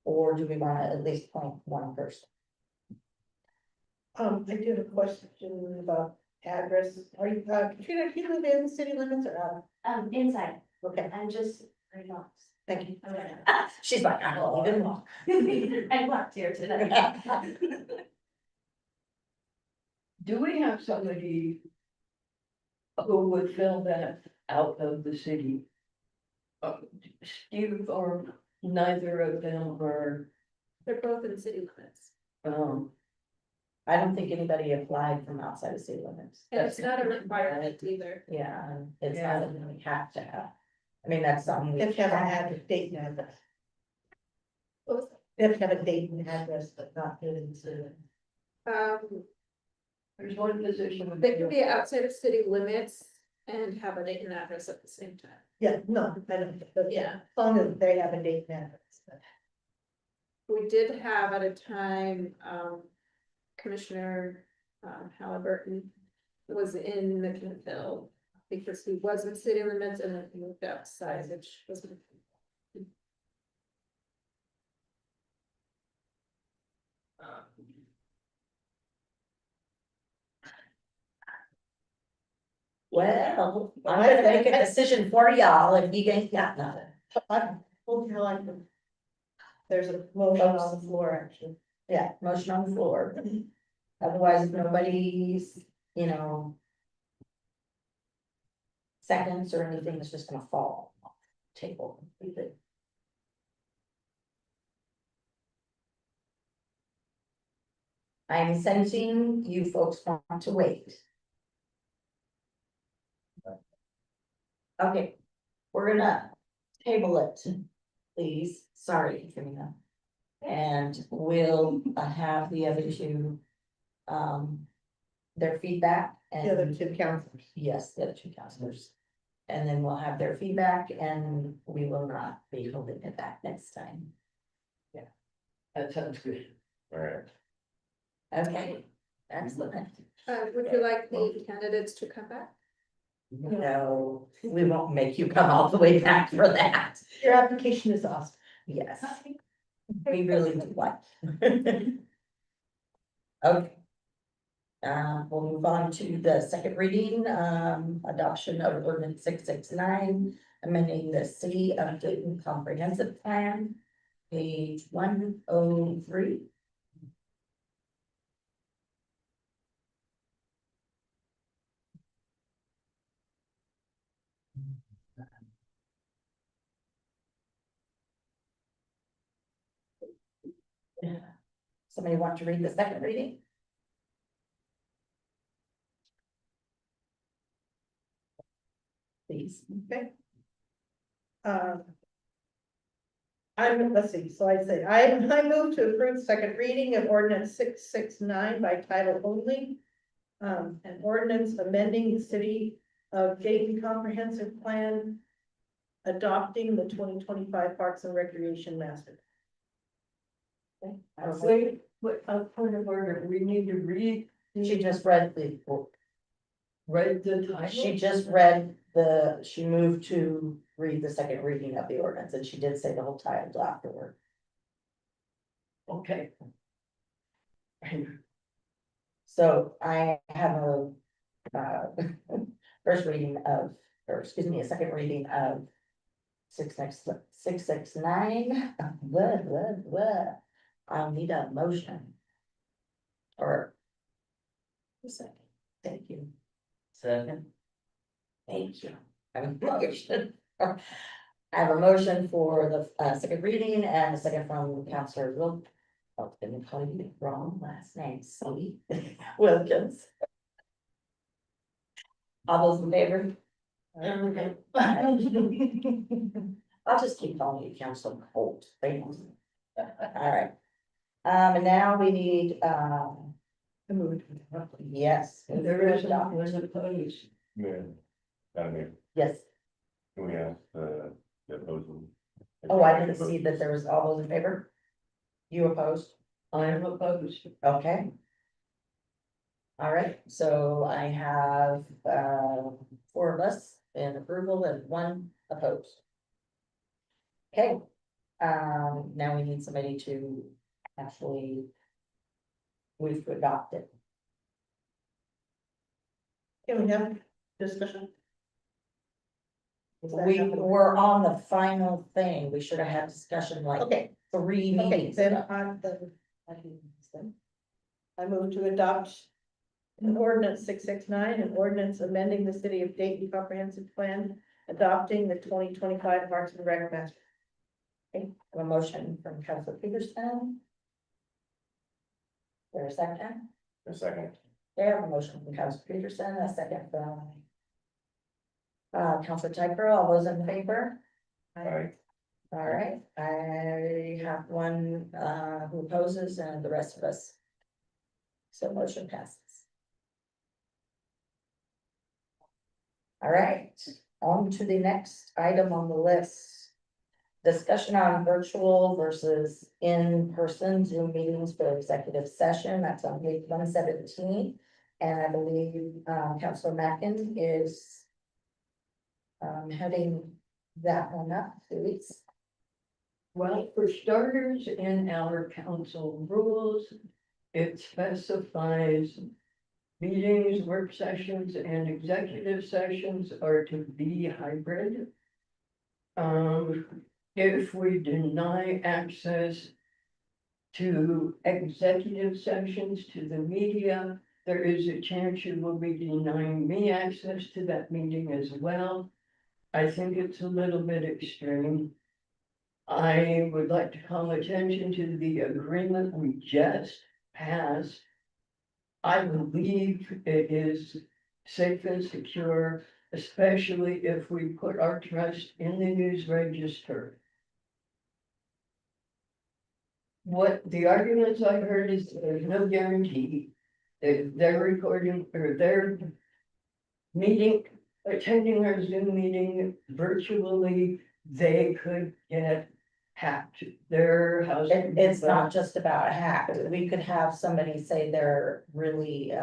Or do we wanna at least point one first? I do have a question about address. Are you, Katrina, do you live in city limits or out? Inside, Okay, I'm just relaxed. thank you. She's like, I don't even walk. I walked here today. Do we have somebody who would fill that out of the city? Steve or neither of them are, They're both in city limits. I don't think anybody applied from outside of city limits. And it's not a requirement either. Yeah, it's not something we have to have. I mean, that's something. we If you have a have. address, date and address. What was If you have a date and address, but not live in city limits. that? there's one position. They can be outside of city limits and have a date and address at the same time. Yeah, no, I don't, but Yeah. as long as they have a date and address. But We did have at a time, Commissioner Halliburton was in McMinnville because he was in city limits and then he moved outside, which was. Well, I'm gonna make a decision for y'all if you ain't got nothing. I told you like. There's a motion on the floor, actually. Yeah, motion on the floor. Otherwise, if nobody's, you know. Seconds or anything, it's just gonna fall off the table. Leave it. I'm sensing you folks want to wait. Okay, we're gonna table it, please. Sorry, Katrina. And we'll have the other two, their feedback The other and, two counselors. yes, the other two counselors. And then we'll have their feedback and we will not be holding it back next time. That sounds good. All right. Okay, excellent. Would you like the candidates to come back? No, we won't make you come all the way back for that. Your application is awesome. Yes. We really do like. Okay. We'll move on to the second reading, adoption of ordinance 669, amending the city of Dayton comprehensive plan, page 103. Somebody want to read the second reading? Please. Okay. Let's see, so I say, I move to approve second reading of ordinance 669 by title only. An ordinance amending the city of Dayton comprehensive plan. Adopting the 2025 Parks and Recreation Master. Wait, point of order, we need to read. She just read the, Read the title. she just read the, she moved to read the second reading of the ordinance, and she did say the whole title afterward. Okay. So I have a, first reading of, or excuse me, a second reading of 669, blah, blah, blah. I'll need a motion. Or. A second, thank you. Second. Thank you. I have a motion. I have a motion for the second reading and a second from Counselor Will. Oh, didn't call you the wrong last name, Sully Wilkins. All those in favor? Okay. I'll just keep calling you Counselor Holt. All right. And now we need, yes. There is not one opposed. Yeah. I mean, Yes. Can we ask the opposing? Oh, I didn't see that there was all those in favor. You opposed? I am opposed. Okay. All right, so I have, 4 of us in approval and 1 opposed. Okay, now we need somebody to actually move to adopt it. Can we have discussion? Is that We happening? were on the final thing, we should have had discussion like Okay, 3 okay, meetings then ago. I move to adopt an ordinance 669, an ordinance amending the city of Dayton comprehensive plan, adopting the 2025 Parks and Rec master. Okay, a motion from Councilor Peterson. There a second? A second. There, a motion from Councilor Peterson, a second from Councilor Typer, all those in favor? Aye. All right, I have 1 who opposes and the rest of us. So motion passes. All right, on to the next item on the list. Discussion on virtual versus in-person Zoom meetings for executive session, that's on page 117. And I believe Councilor Mackin is heading that one up, please. Well, for starters, in our council rules, it specifies meetings, work sessions, and executive sessions are to be hybrid. If we deny access to executive sessions to the media, there is a chance you will be denying me access to that meeting as well. I think it's a little bit extreme. I would like to call attention to the agreement we just passed. I believe it is safe and secure, especially if we put our trust in the news register. What the arguments I heard is there's no guarantee that their recording or their meeting, attending our Zoom meeting virtually, they could get hacked. Their house. It's not just about a hack, we could have somebody say they're really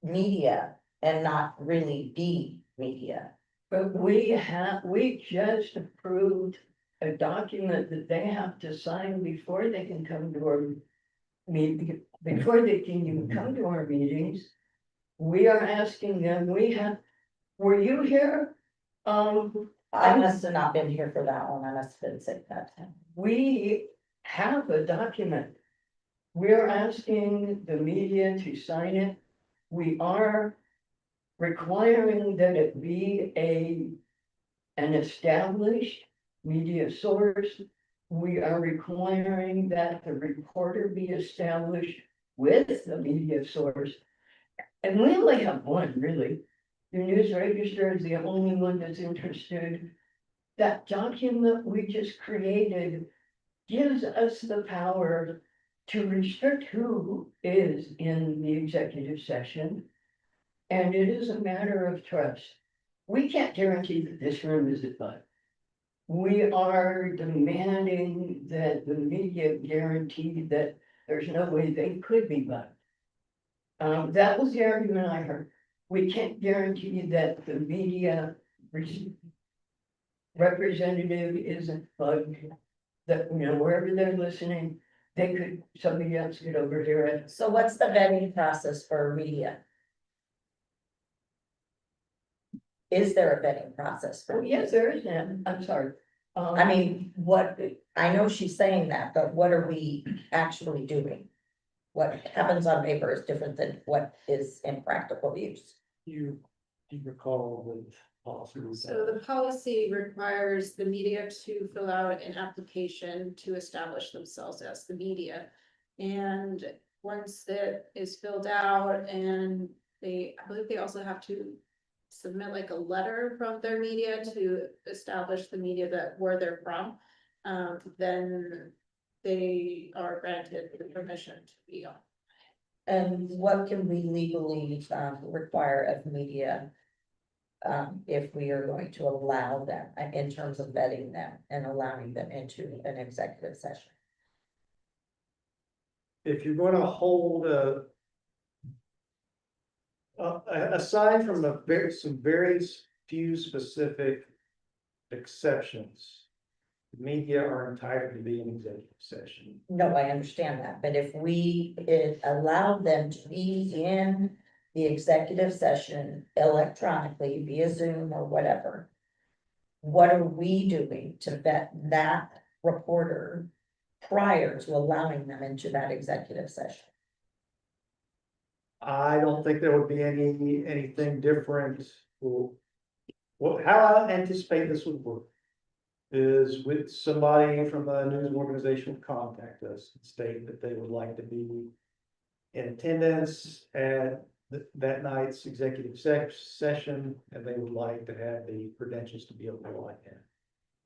media and not really be media. But we just approved a document that they have to sign before they can come to our meeting, before they can even come to our meetings. We are asking them, were you here? I must have not been here for that one, I must have been sick that time. We have a document. We're asking the media to sign it. We are requiring that it be an established media source. We are requiring that the reporter be established with the media source. And we only have one, really. The news register is the only one that's interested. That document we just created gives us the power to restrict who is in the executive session. And it is a matter of trust. We can't guarantee that this room is a bud. We are demanding that the media guarantee that there's no way they could be bugged. That was the argument I heard. We can't guarantee that the media representative isn't bugged. That, wherever they're listening, somebody else could overhear it. So what's the vetting process for media? Is there a vetting process Oh, for? yes, there is, Ann. I'm sorry. I mean, I know she's saying that, but what are we actually doing? What happens on paper is different than what is in practical use. Do you recall with policy? So the policy requires the media to fill out an application to establish themselves as the media. And once that is filled out and I believe they also have to submit like a letter from their media to establish the media where they're from, then they are granted the permission to be on. And what can we legally require of media if we are going to allow them, in terms of vetting them and allowing them into an executive session. If you're gonna hold aside from some very few specific exceptions, media are entitled to be in executive session. No, I understand that, but if we allowed them to be in the executive session electronically via Zoom or whatever, what are we doing to vet that reporter prior to allowing them into that executive session? I don't think there would be anything different. Well, how I anticipate this would work is with somebody from a news organization would contact us and state that they would like to be in attendance at that night's executive session, and they would like to have the credentials to be able to like that.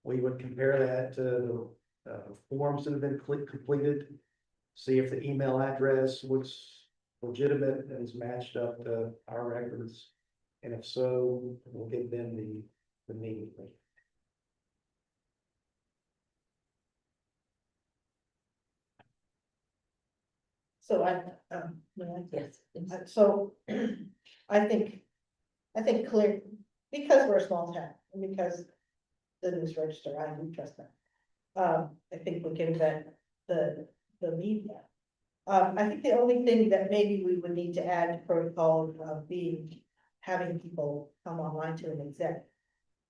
We would compare that to the forms that have been completed, see if the email address was legitimate and is matched up to our records. And if so, we'll give them the meeting link. So Yes. so I think clear, because we're a small town, and because the news register, I do trust them. I think we can vet the media. I think the only thing that maybe we would need to add to protocol of being, having people come online to an exec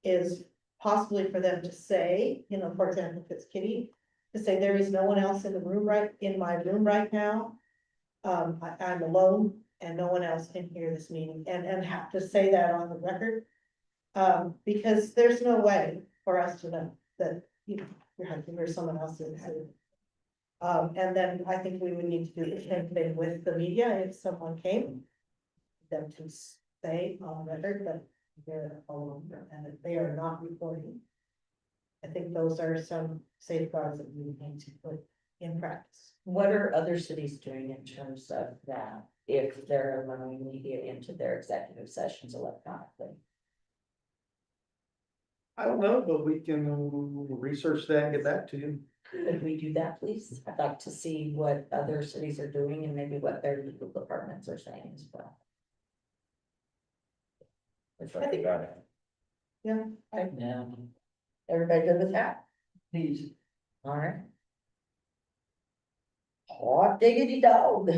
is possibly for them to say, you know, for example, if it's Kitty, to say there is no one else in my room right now. I'm alone and no one else can hear this meeting, and have to say that on the record. Because there's no way for us to know that, you know, you're having to hear someone else's. And then I think we would need to do the same thing with the media if someone came. Them to say on record that they're alone and that they are not reporting. I think those are some safeguards that we need to put in practice. What are other cities doing in terms of that, if they're allowing media into their executive sessions electronically? I don't know, but we can research that and get back to you. Could we do that, please? I'd like to see what other cities are doing and maybe what their legal departments are saying as well. I think- Yeah. Everybody good with that? Please. All right. Hot diggity dog.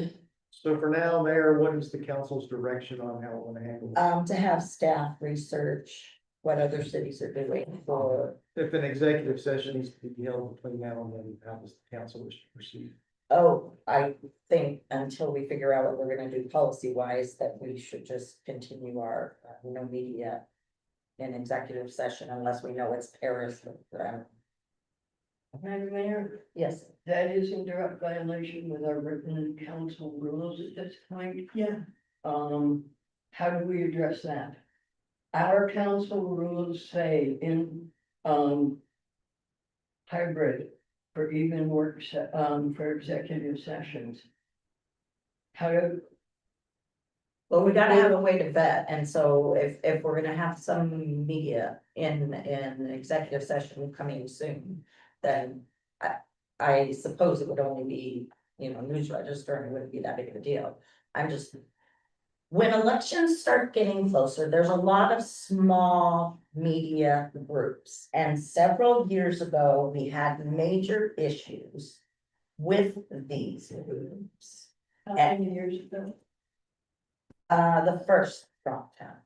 So for now, Mayor, what is the council's direction on how we're gonna handle it? To have staff research what other cities are doing for, If an executive session needs to be held between now and then, how does the council wish to proceed? I think until we figure out what we're gonna do policy wise, that we should just continue our no media in executive session unless we know it's Paris. Madam Mayor, Yes, that is in direct violation with our written council rules at this point. Yeah. How do we address that? Our council rules say in, hybrid for even work, for executive sessions. How do, well, we gotta have a way to vet, and so if we're gonna have some media in executive session coming soon, then I suppose it would only be, you know, news register, and it wouldn't be that big of a deal. I'm just, when elections start getting closer, there's a lot of small media groups, and several years ago, we had major issues with these groups. how many years ago? The first Trump town.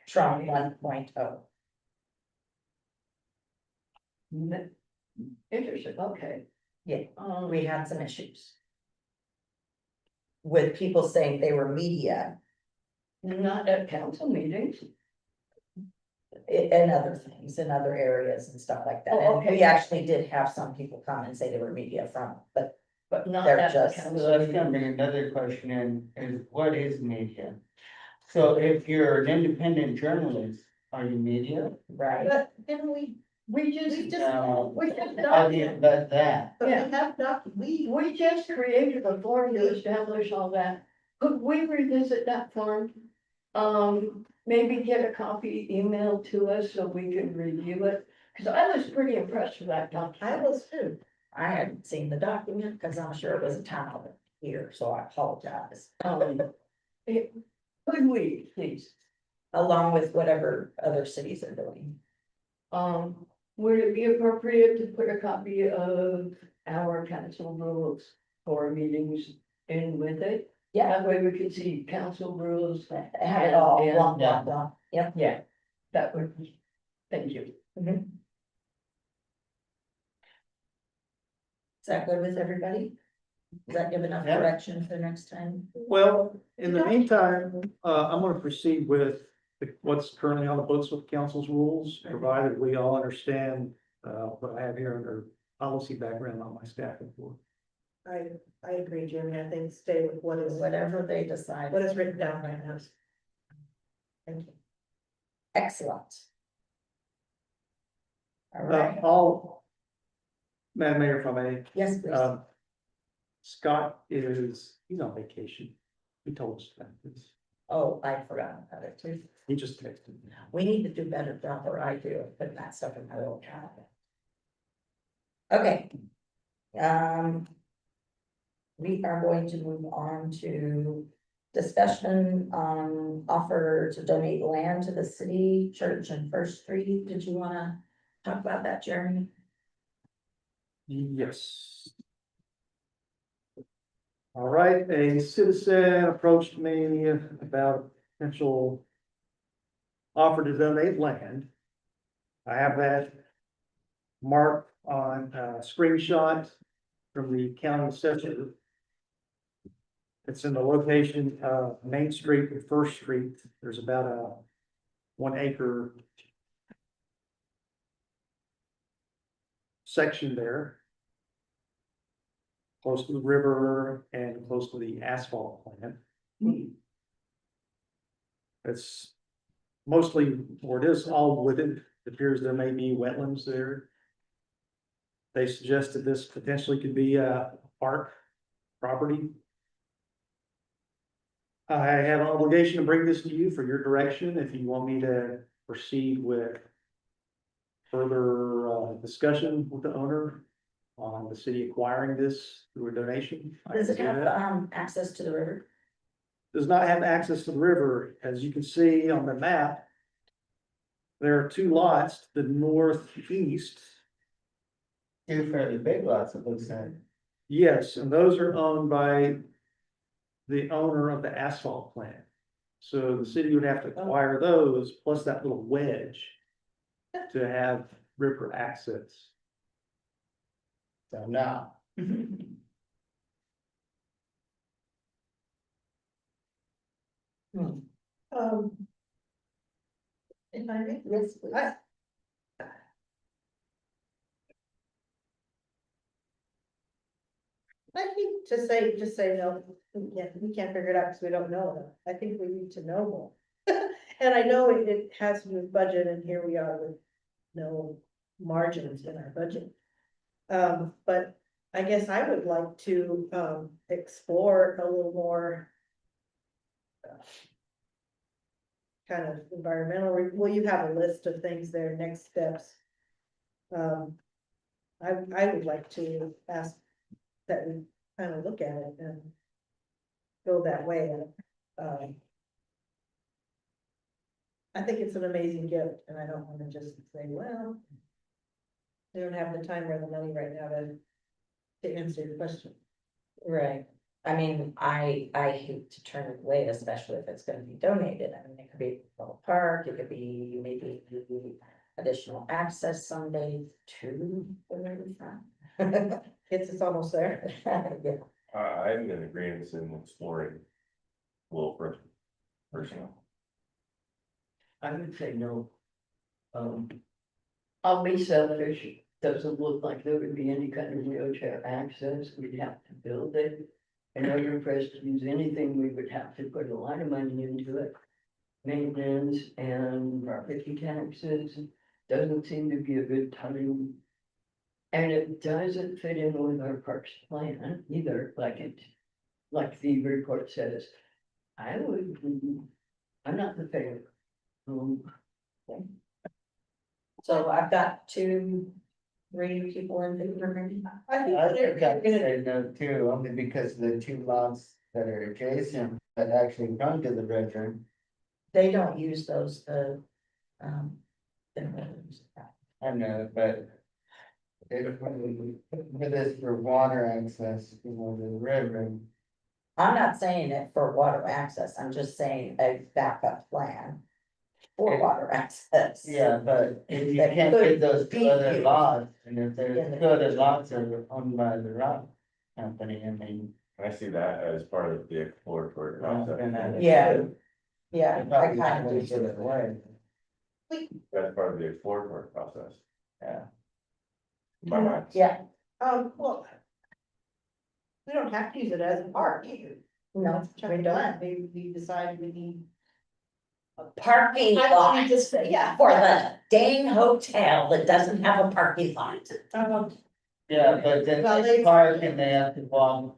Trump 1.0. Interesting, okay. Yeah, we had some issues. With people saying they were media Not at council meetings. and other things, in other areas and stuff like that. Oh, And okay. we actually did have some people come and say they were media from, but Not they're at the just. council. So that's gonna bring another question in, is what is media? So if you're an independent journalist, are you media? Right. But didn't we just, No. we just, How do you vet that? but we Yeah. have We just created a form to establish all that. Could we revisit that form? Maybe get a copy emailed to us so we can review it, cause I was pretty impressed with that I document. was too. I hadn't seen the document because I'm sure it was a town here, so I apologize. Could we, please? Along with whatever other cities are doing. Would it be appropriate to put a copy of our council rules for meetings in with it? Yeah, That way we could see council rules. have it all, and, blah, blah, blah. Yep. Yeah, that would be, thank you. Mhm. Is that good with everybody? Does that give enough Yeah. direction for next time? Well, in the meantime, I'm gonna proceed with what's currently on the books with council's rules, provided we all understand, what I have here under policy background on my staff report. I agree, Jimmy, I think stay with what is, Whatever they decide. what is written down right now. Thank you. Excellent. All right, Madam Mayor, if I may, yes, please. Scott he's on vacation. He told us that. Oh, I forgot about it too. He just texted me. We need to do better job, or I do, of putting that stuff in my little calendar. Okay. We are going to move on to discussion on offer to donate land to the city church and First Street. Did you wanna talk about that, Jeremy? Yes. All right, a citizen approached me about a potential offer to donate land. I have that marked on a screenshot from the county assessor. It's in the location of Main Street and First Street. There's about a 1 acre section there, close to the river and close to the asphalt plant. It's mostly, or it is all wooded. It appears there may be wetlands there. They suggested this potentially could be a park property. I have an obligation to bring this to you for your direction if you want me to proceed with further discussion with the owner on the city acquiring this through a donation. I Does it can do have, that. access to the river? Does not have access to the river. As you can see on the map, there are 2 lots to the northeast. 2 fairly big lots, it looks like. Yes, and those are owned by the owner of the asphalt plant. So the city would have to acquire those plus that little wedge to have river access. So now, If I may, Yes, please. I think just say no, we can't figure it out because we don't know enough. I think we need to know more. And I know it has to do with budget, and here we are with no margins in our budget. But I guess I would like to, explore a little more. Kind of environmental, well, you have a list of things there, next steps. I would like to ask that we kind of look at it and go that way. I think it's an amazing gift, and I don't want to just say, well, they don't have the time or the money right now to answer your question. Right. I mean, I hate to turn it away, especially if it's gonna be donated. I mean, it could be a little park, it could be maybe additional access someday to the riverfront. It's almost there. Yeah. I'm in agreement in exploring. A little further, personally. I would say no. I'll be selfish, doesn't look like there would be any kind of wheelchair access, we'd have to build it. In order for us to use anything, we would have to put a lot of money into it. Maintenance and property taxes, doesn't seem to be a good time. And it doesn't fit in with our parks plan either, like the report says. I I'm not in favor. So I've got 3 people in favor, maybe. I think I that think they're I'd gonna, say no too, only because the 2 lots that are adjacent that actually run to the river. They don't use those, um. they don't really use that. I know, but. If for this for water access, the river. I'm not saying it for water access, I'm just saying a backup plan for water access. Yeah, but if you That can't could get those be 2 other used. lots, and if Yeah. there's 2 other lots that are owned by the rock company, I mean. I see that as part of the exploratory process. Yeah. Yeah, they I probably kind wanna of get it away. That's part of the exploratory process. Yeah. In my mind. Yeah, well. We don't have to use it as a park either. no, we don't. Maybe we decide we need. Parking I don't lot need to say, yeah. for the dang hotel that doesn't have a parking lot. Yeah, but then Valet they park parking. and they have to walk,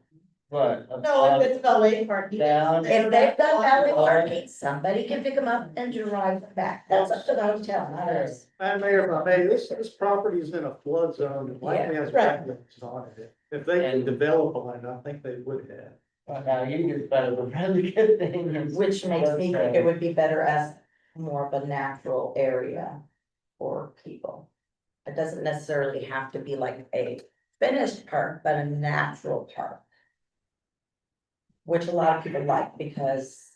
what? No, if it's valet parking. Down. If they've got valet parking, somebody can pick them up and drive them back. That's up to the hotel, not us. Madam Mayor, if I may, this property is in a flood zone, and likely has right. wetlands on it. If they could develop on it, I think they would have. Well, now you just better a really good thing. Which makes me think it would be better as more of a natural area for people. It doesn't necessarily have to be like a finished park, but a natural park. Which a lot of people like because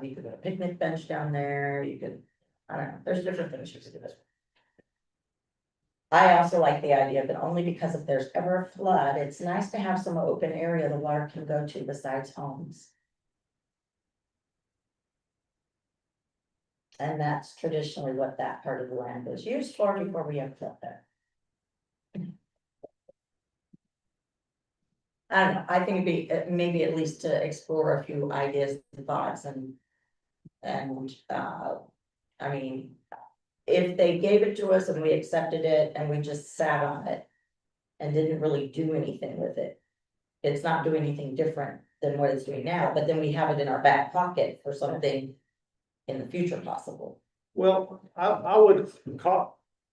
you could put a picnic bench down there, you could, I don't know, there's different things you could do this. I also like the idea that only because if there's ever a flood, it's nice to have some open area the water can go to besides homes. And that's traditionally what that part of the land was used for before we have flood there. I don't know, I think it'd be, maybe at least to explore a few ideas and thoughts and. I mean, if they gave it to us and we accepted it and we just sat on it. And didn't really do anything with it. It's not doing anything different than what it's doing now, but then we have it in our back pocket for something. In the future possible. Well, I would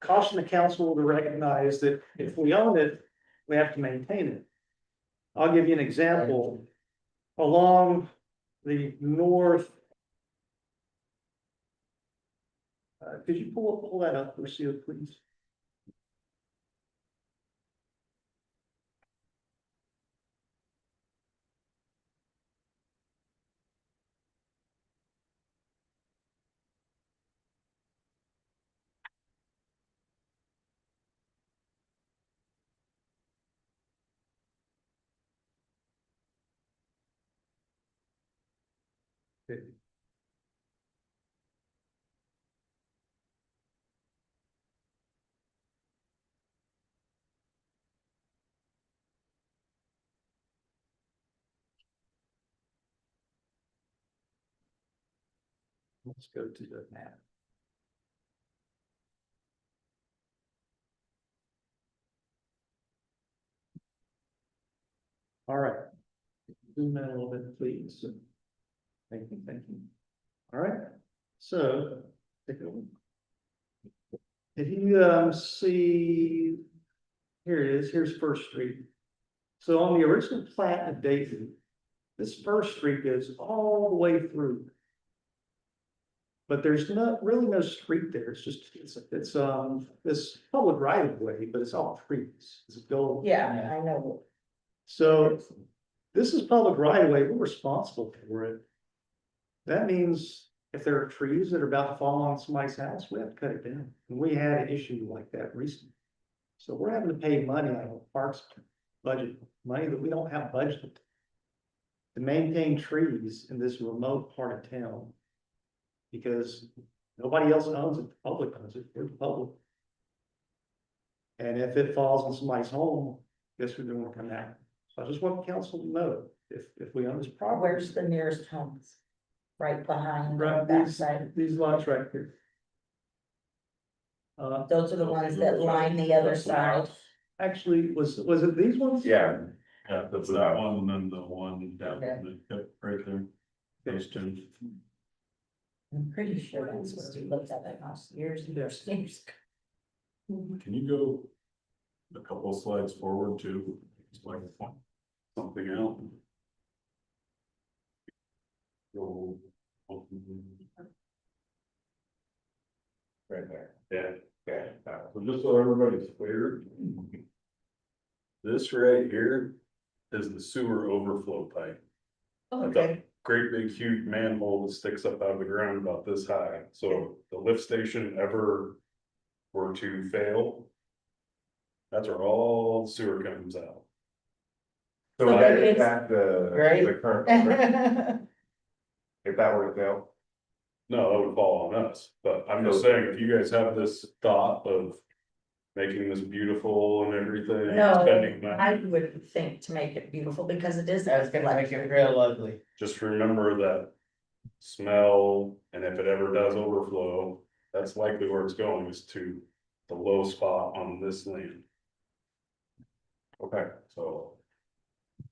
caution the council to recognize that if we own it, we have to maintain it. I'll give you an example. Along the north. Could you pull that up, Lucia, please? Okay. Let's go to the map. All right. Zoom in a little bit, please. Thank you, thank you. All right, so take a look. If you see, here it is, here's First Street. So on the original plat of Dayton, this First Street goes all the way through. But there's really no street there, it's just, it's this public right of way, but it's all trees, it's gold. Yeah, I know. So this is public right of way, we're responsible for it. That means if there are trees that are about to fall on somebody's house, we have to cut it down. And we had an issue like that recently. So we're having to pay money out of the parks budget, money that we don't have budgeted to maintain trees in this remote part of town. Because nobody else owns it, the public owns it, we're the public. And if it falls on somebody's home, guess who's gonna come out? So I just want the council to know, if we own this property. Where's the nearest homes? Right behind the Right, backside. these lots right here. Those are the ones that line the other side. Actually, was it these ones? Yeah. Yeah, that's that one, and then the one down, Okay. right there, those two. I'm pretty sure that's what we looked at that house years and years ago. Can you go a couple slides forward too? It's like Something else. go. Right there. Yeah, Okay. so just so everybody's clear. This right here is the sewer overflow pipe. Okay, Great big huge manhole that sticks up out of the ground about this high, so the lift station ever were to fail. That's where all the sewer comes out. So So that that is is- that the Right. current, culvert? If that were to fail, No, that would fall on us, but I'm just saying, if you guys have this thought of making this beautiful and everything, No, spending money, I would think to make it beautiful because it is. That's gonna make it real ugly. just remember that smell, and if it ever does overflow, that's likely where it's going, is to the low spot on this land, okay, so.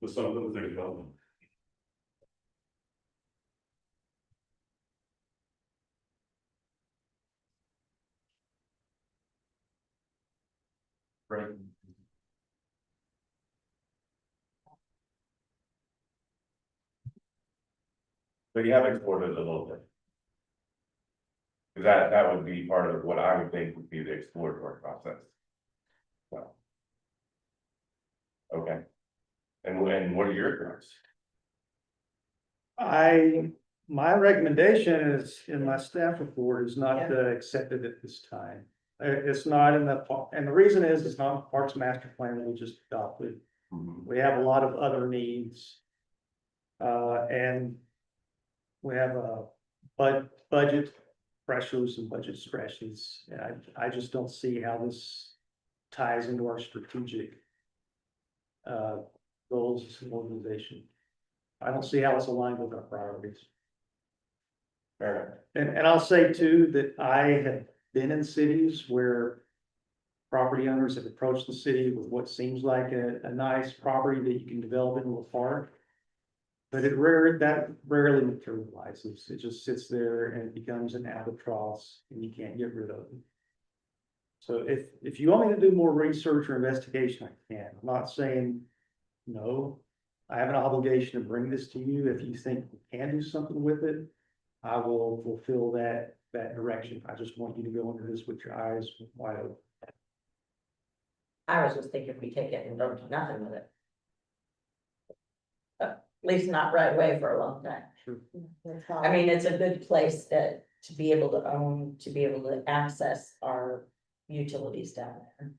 Just something to think about. right. So you have explored it a little bit. 'Cause that would be part of what I would think would be the exploratory process. So. Okay. And what are your thoughts? My recommendation is in my staff report is not to accept it at this time. It's not in and the reason is it's not in the Parks Master Plan that we just adopted. We have a lot of other needs. And we have budget pressures and budget stresses. And I just don't see how this ties into our strategic goals as an organization. I don't see how it's aligned with our priorities. Fair And I'll say too, that I have been in cities where property owners have approached the city with what seems like a nice property that you can develop into a park. But that rarely materializes. It just sits there and it becomes an albatross and you can't get rid of it. So if you want me to do more research or investigation, I can. I'm not saying no. I have an obligation to bring this to you. If you think we can do something with it, I will fulfill that direction. I just want you to go into this with your eyes wide open. I was just thinking if we take it and don't do nothing with it. At least not right away for a long time. I mean, it's a good place to be able to own, to be able to access our utilities down there.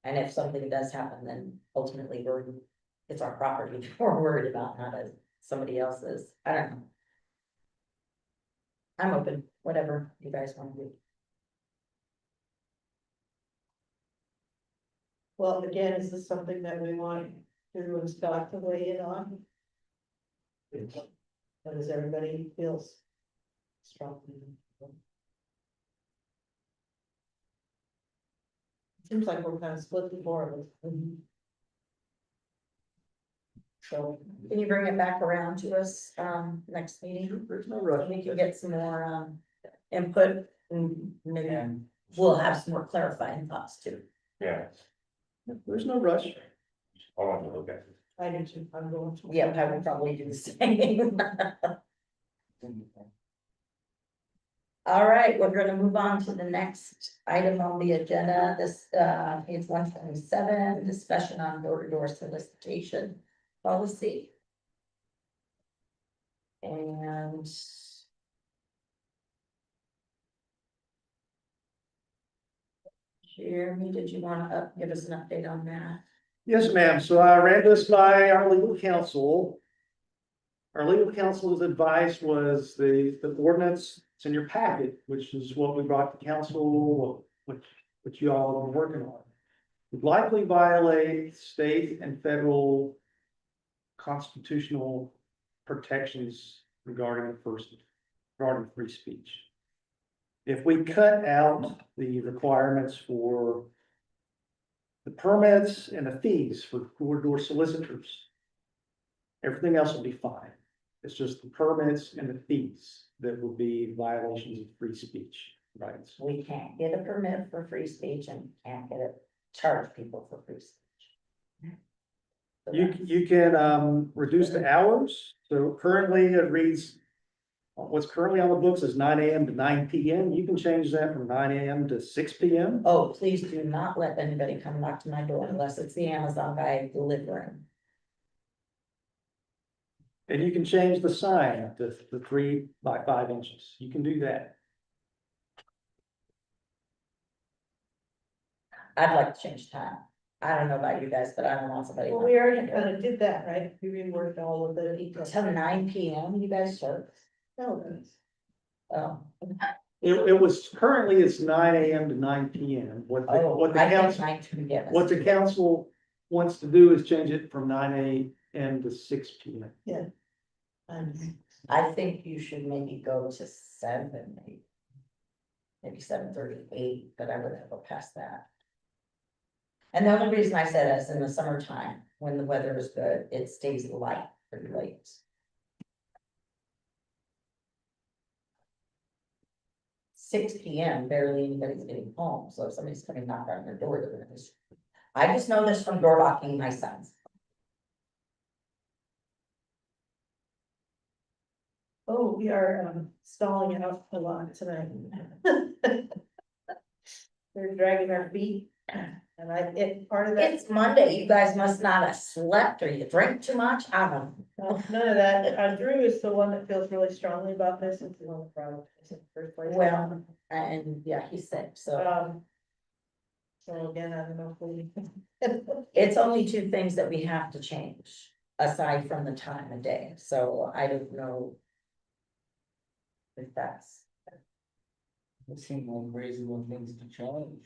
And if something does happen, then ultimately it's our property we're worried about, not as somebody else's. I don't know. I'm open, whatever you guys want to do. well, again, is this something that we want everyone Scott to weigh in on? Or does everybody feels strongly? Seems like we're kind of split before of us. So can you bring it back around to us, next meeting? There's no rush. We can get some more, input and maybe we'll have some more clarifying thoughts too. Yeah, There's no rush. I'll have to look at it. I do too, I'm going to. Yeah, I would probably do the same. All right, we're gonna move on to the next item on the agenda. This, is 127, discussion on door-to-door solicitation policy. And Jeremy, did you wanna give us an update on that? Yes, ma'am. So I ran this by our legal counsel. Our legal counsel's advice was the ordinance, it's in your packet, which is what we brought to council, what you all have been working on. Would likely violate state and federal constitutional protections regarding free speech. If we cut out the requirements for the permits and the fees for door-to-door solicitors, everything else will be fine. It's just the permits and the fees that would be violations of free speech rights. We can't get a permit for free speech and can't get it, charge people for free speech. So You can reduce the hours, so currently it reads. What's currently on the books is 9 AM to 9 PM, you can change that from 9 AM to 6 PM. Oh, please do not let anybody come knock to my door unless it's the Amazon guy delivering. And you can change the sign to the 3 by 5 inches, you can do that. I'd like to change time. I don't know about you guys, but I don't want somebody. Well, we already kind of did that, right? We reworked all of the details. Till 9 PM, you guys start. No, that's- Oh, It was, currently it's 9 AM to 9 PM, what the I think council, 9 to begin. what the council wants to do is change it from 9 AM to 6 PM. I think you should maybe go to 7, maybe 7:38, but I wouldn't go past that. And the only reason I said is in the summertime, when the weather is good, it stays light pretty late. 6 PM, barely anybody's getting home, so if somebody's coming knock on your door, they're gonna just. I just know this from door knocking my sons. Oh, we are stalling out a lot tonight. We're dragging our feet, and part of that. It's Monday, you guys must not have slept or you drink too much, I don't know. None of that, Drew is the one that feels really strongly about this, it's the one that brought it in the first place. Well, and yeah, he's sick, so So again, I don't know if we. it's only 2 things that we have to change, aside from the time of day, so I don't know. If that's, It seemed like reasonable things to change.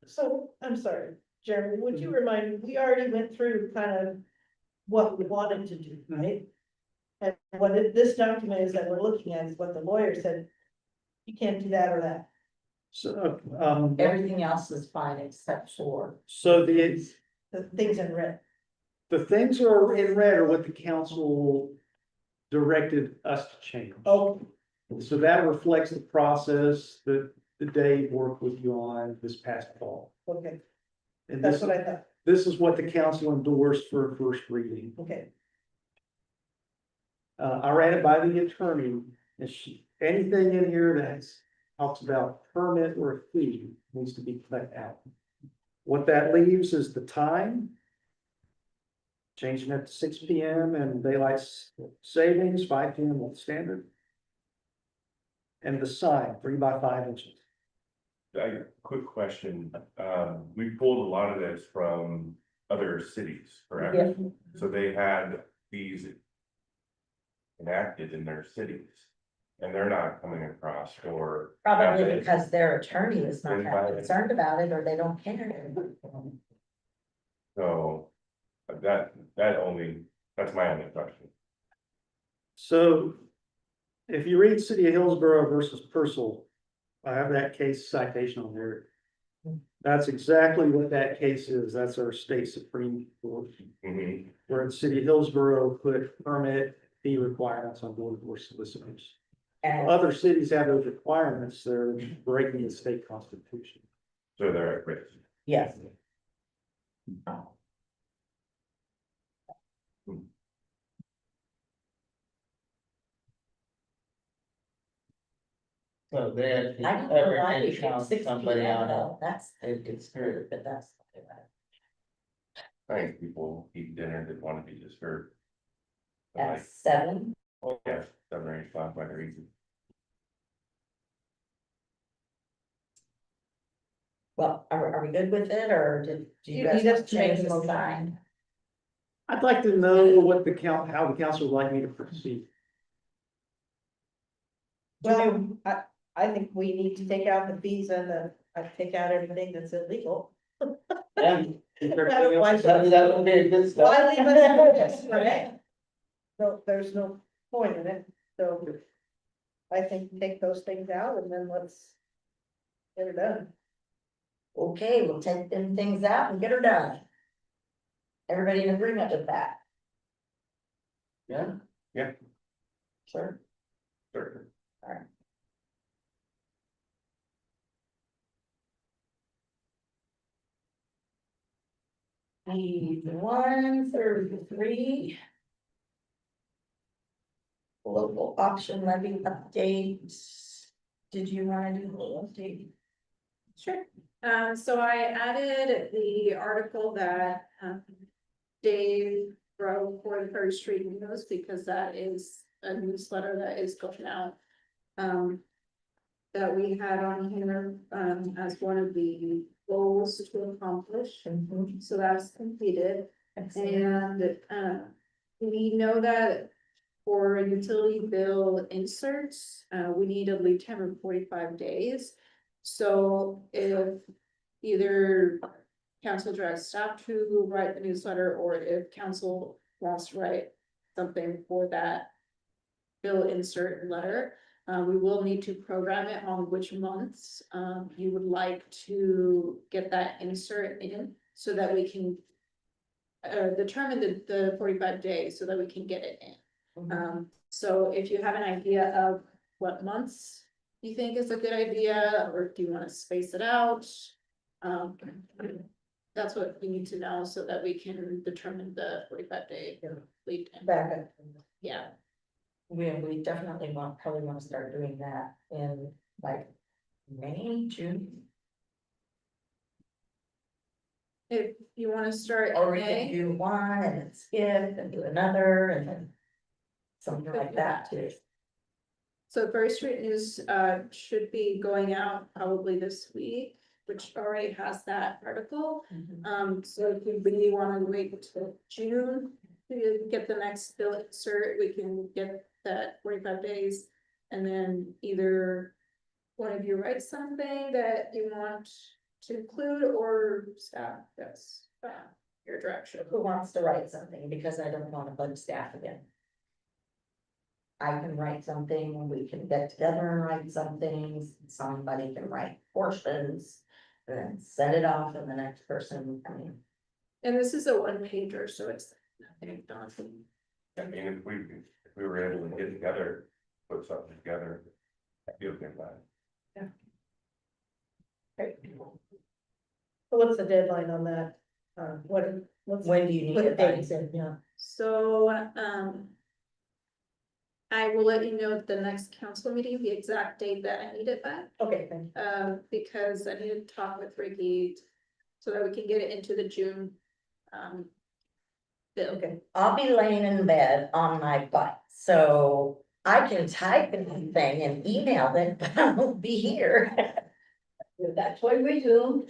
So, I'm sorry, Jeremy, would you remind me, we already went through kind of what we wanted to do, right? And this document is that we're looking at is what the lawyer said, you can't do that or that, So, everything else is fine except for. so the things in red. the things are in red are what the council directed us to change. Oh, So that reflects the process that Dave worked with you on this past fall. okay, And that's this, what I thought, this is what the council endorsed for first reading. okay. I ran it by the attorney, and anything in here that talks about permit or a fee needs to be cut out. What that leaves is the time. Changing it to 6 PM and daylight savings, 5 PM on standard. And the sign, 3 by 5 inches. Quick question, we pulled a lot of this from other cities, correct? Yeah. So they had these enacted in their cities, and they're not coming across or. Probably because their attorney is not that concerned about it, or they don't care. So, that's my only question. So if you read City of Hillsborough versus Purcell, I have that case citation on there. That's exactly what that case is. That's our state Supreme Court. Mhm. Where the City of Hillsborough put permit fee requirements on board of solicitors. And Other cities have those requirements, they're breaking the state constitution. So they're at risk. yes. So they had I don't know why ever we did get count 6 somebody PM out though, of. that's, it's screwed, but that's. I think people eat dinner that want to be disturbed. But At like, 7, yeah, 7 or 8 o'clock, like reason. well, are we good with it, or do you You guys need us want to to make change a the motion. sign? I'd like to know what how the council would like me to proceed. Well, I think we need to take out the fees and take out everything that's illegal. And Otherwise- that would be a good stuff. Why leave it as this, right? No, there's no point in it, so. I think take those things out and then let's get it done. Okay, we'll take them things out and get her done. Everybody in agreement with that? Yeah. Yeah. Sure. Sure. The 133. Local option levy updates. Did you wanna do the update? Sure. So I added the article that, Dave wrote for the Ferry Street News, because that is a newsletter that is going out. That we had on here, as one of the goals to accomplish, so that's completed. And, we know that for utility bill inserts, we need at least 145 days. So if either council directs staff to write the newsletter, or if council wants to write something for that bill insert letter, we will need to program it on which months, you would like to get that insert in, so that we can determine the 45 days, so that we can get it in. So if you have an idea of what months you think is a good idea, or do you wanna space it out? That's what we need to know, so that we can determine the 45-day lead time. Back. Yeah, We definitely probably wanna start doing that in like May, June. if you wanna start Or in we can May, do one and then skip and do another and then. Something like that too. so Ferry Street News, should be going out probably this week, which already has that article. So if you really wanna wait until June to get the next bill insert, we can get that 45 days. And then either one of you write something that you want to include, or staff, that's your direction. Who wants to write something, because I don't wanna bug staff again. I can write something, we can get together and write some things, somebody can write portions. And then send it off and the next person, I mean, And this is a one pager, so it's nothing daunting. I mean, if we were able to get together, put something together, I feel good about it. So what's the deadline on that? What's? when do you need Put it by? dates in, yeah. So, I will let you know at the next council meeting, the exact date that I need it by, Okay, thank you. because I need to talk with Ricky so that we can get it into the June, bill. Okay. I'll be laying in bed on my butt, so I can type anything and email it, but I won't be here. That's why we Zoom.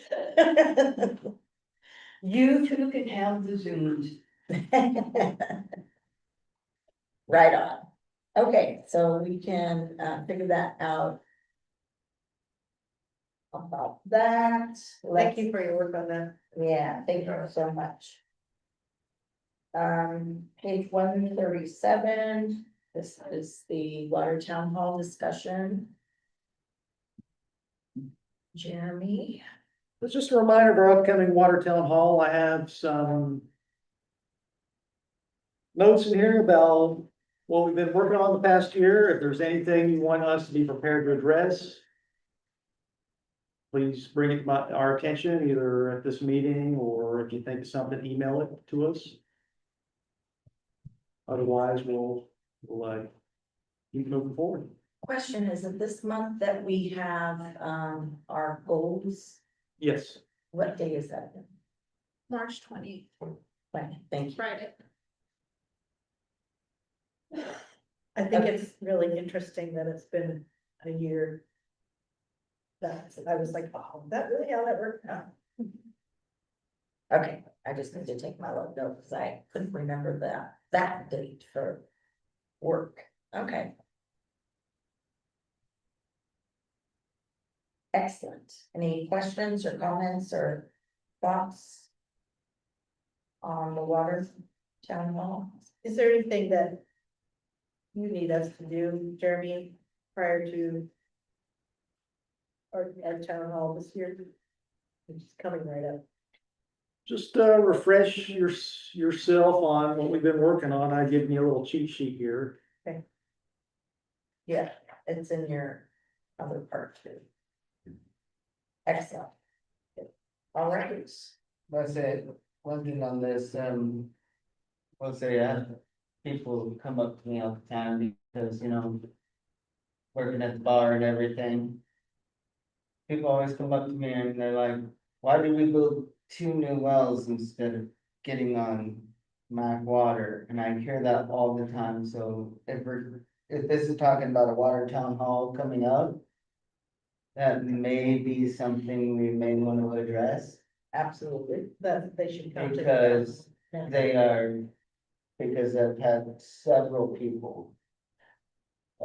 You two can have the Zooms. Right on. Okay, so we can figure that out. About that. Thank you for your work on that. Yeah, thank you so much. Page 137, this is the Water Town Hall discussion. Jeremy, It's just a reminder of our upcoming Water Town Hall. I have some notes in here about what we've been working on the past year. If there's anything you want us to be prepared to address, please bring it to our attention, either at this meeting, or if you think of something, email it to us. Otherwise, we'll keep moving forward. question, is it this month that we have our goals? Yes. What day is that? March 20th, Thank you. Friday. I think it's really interesting that it's been a year. I was like, oh, is that really how that worked out? Okay, I just need to take my little note because I couldn't remember that date for work. Okay. Excellent. Any questions or comments or thoughts on the water town hall? Is there anything that you need us to do, Jeremy, prior to our town hall this year? It's coming right up. Just refresh yourself on what we've been working on. I've given you a little cheat sheet here. Yeah, it's in your other part too. Excellent. All right. That's it, one thing on this, let's say, people come up to me all the time because, working at the bar and everything. People always come up to me and they're like, why did we build 2 new wells instead of getting on Mac water? And I hear that all the time, so if this is talking about a water town hall coming up, that may be something we may want to address. Absolutely. That they should come to. Because because I've had several people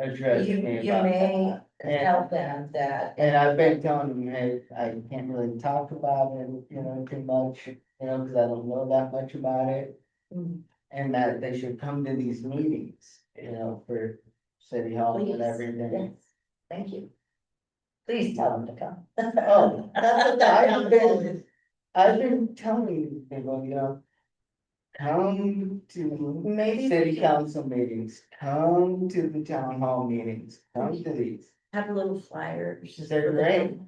address You, me you about may that. tell them that. And I've been telling them, hey, I can't really talk about it, too much, because I don't know that much about it. Mhm. And that they should come to these meetings, for city hall and Please, everything. yes, thank you. Please tell them to come. Oh, That's what that I've town hall is. been, I've been telling people, come to Maybe city council meetings, come to the town hall meetings, come to these. have little flyers. They're great.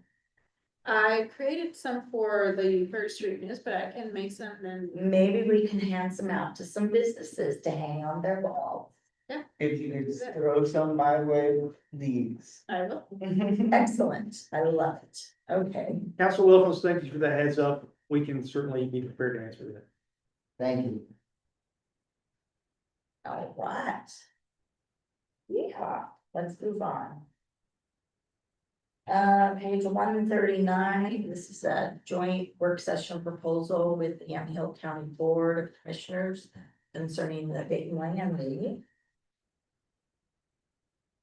I created some for the First Street News, but I can make some and Maybe we can hand some out to some businesses to hang on their walls. If you could just throw some my way, please. I will. Excellent, I love it. Okay, Council Wilkins, thank you for that heads up. We can certainly be prepared to answer that. Thank you. all right. Yeah, let's move on. Page 139, this is a joint work session proposal with the Yamhill County Board of Commissioners concerning the Dayton land lease.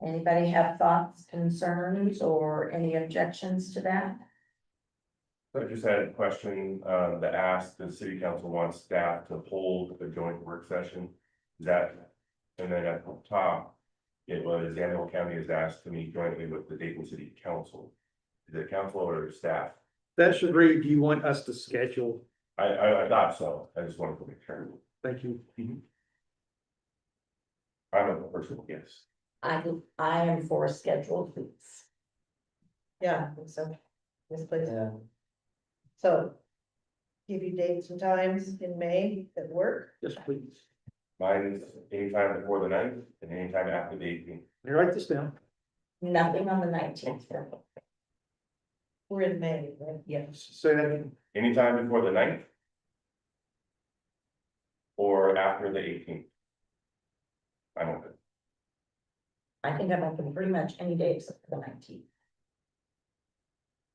Anybody have thoughts, concerns, or any objections to that? So I just had a question, that asked, the city council wants staff to hold a joint work session. Is that, and then at the top, it was Yamhill County is asked to meet jointly with the Dayton City Council. Is it council or staff? That should read, do you want us to schedule? I thought so, I just wanted to make sure. Thank you. I'm a personal yes. I am for scheduled weeks. Yeah, I think so. This place, Yeah. so. Give you dates and times in May that work. Yes, please. Mine's anytime before the 9th and anytime after the 18th. Let me write this down. Nothing on the 19th. We're in May, right? Yes. Say that again. Anytime before the 9th. Or after the 18th. I'm open. I think I'm open pretty much any day except for the 19th.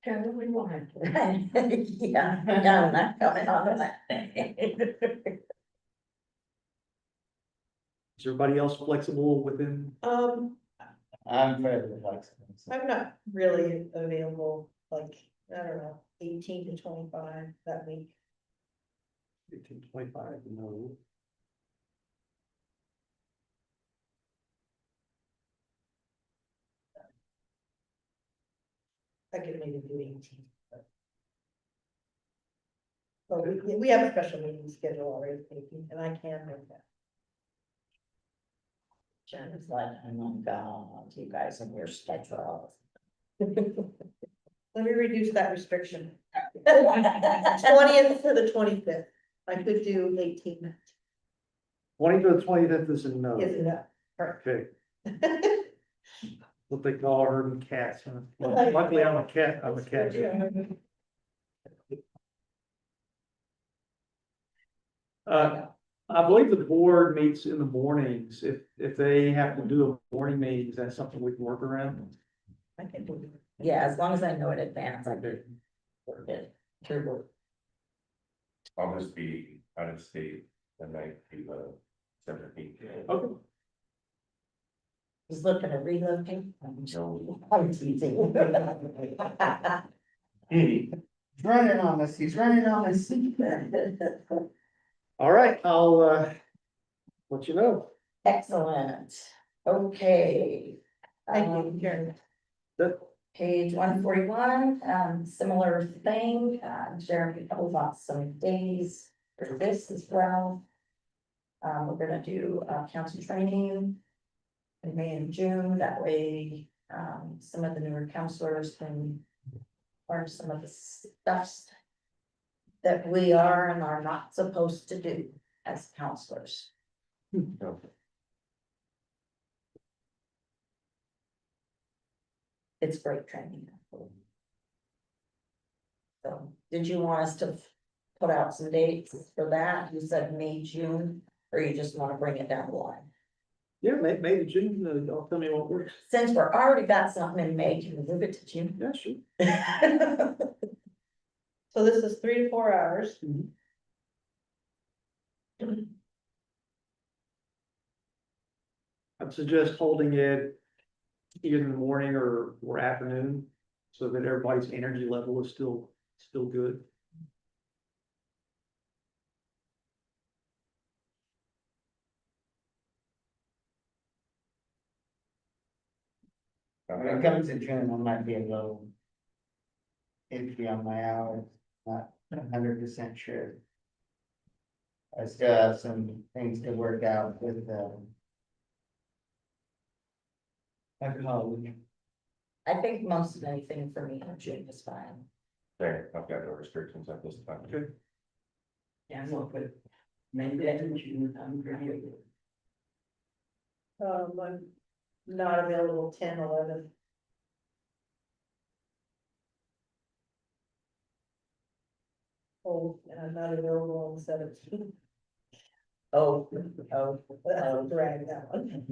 Whatever we want. Yeah, no, I'm not coming on that. Is everybody else flexible within? I'm fairly flexible. So. I'm not really available, like, I don't know, 18 to 25 that week. 1825, no. I could maybe do 18. But we have a special meeting scheduled already, and I can make that. Jen is like, I'm not going to you guys and your schedule. Let me reduce that restriction. 20th to the 25th. I could do 18. 20 to the 25th is a no. Is enough. Okay. What they call herding cats, huh? Well, luckily I'm a cat, I'm a cat. I believe the board meets in the mornings. If they have to do a morning meeting, is that something we can work around? I can do it. Yeah, as long as I know in advance, I could work it through. I'll just be out of state the 9th to the 17th. Okay. He's looking to relocate. I'm teasing. He's running on us, he's running on us. All right, I'll let you know. Excellent. Okay. Thank you, Karen. That, Page 141, similar thing, Jeremy pulled off some days for this as well. We're gonna do, council training in May and June, that way, some of the newer counselors can learn some of the stuff that we are and are not supposed to do as counselors. It's great training. So, did you want us to put out some dates for that? You said May, June, or you just wanna bring it down the line? Yeah, maybe June, y'all tell me what works. Since we're already got something in May, can we move it to June? Yeah, sure. So this is 3 to 4 hours. I'd suggest holding it either in the morning or afternoon, so that everybody's energy level is still good. When it comes to June, I might be a little iffy on my hours, not 100% sure. I still have some things to work out with, my college. I think most of anything for me in June is fine. There, I've got no restrictions at this time. Okay. Yeah, we'll put maybe in June, I'm pretty. I'm not available 10, 11. Oh, and I'm not available on the 17th. Oh, That's drag that one.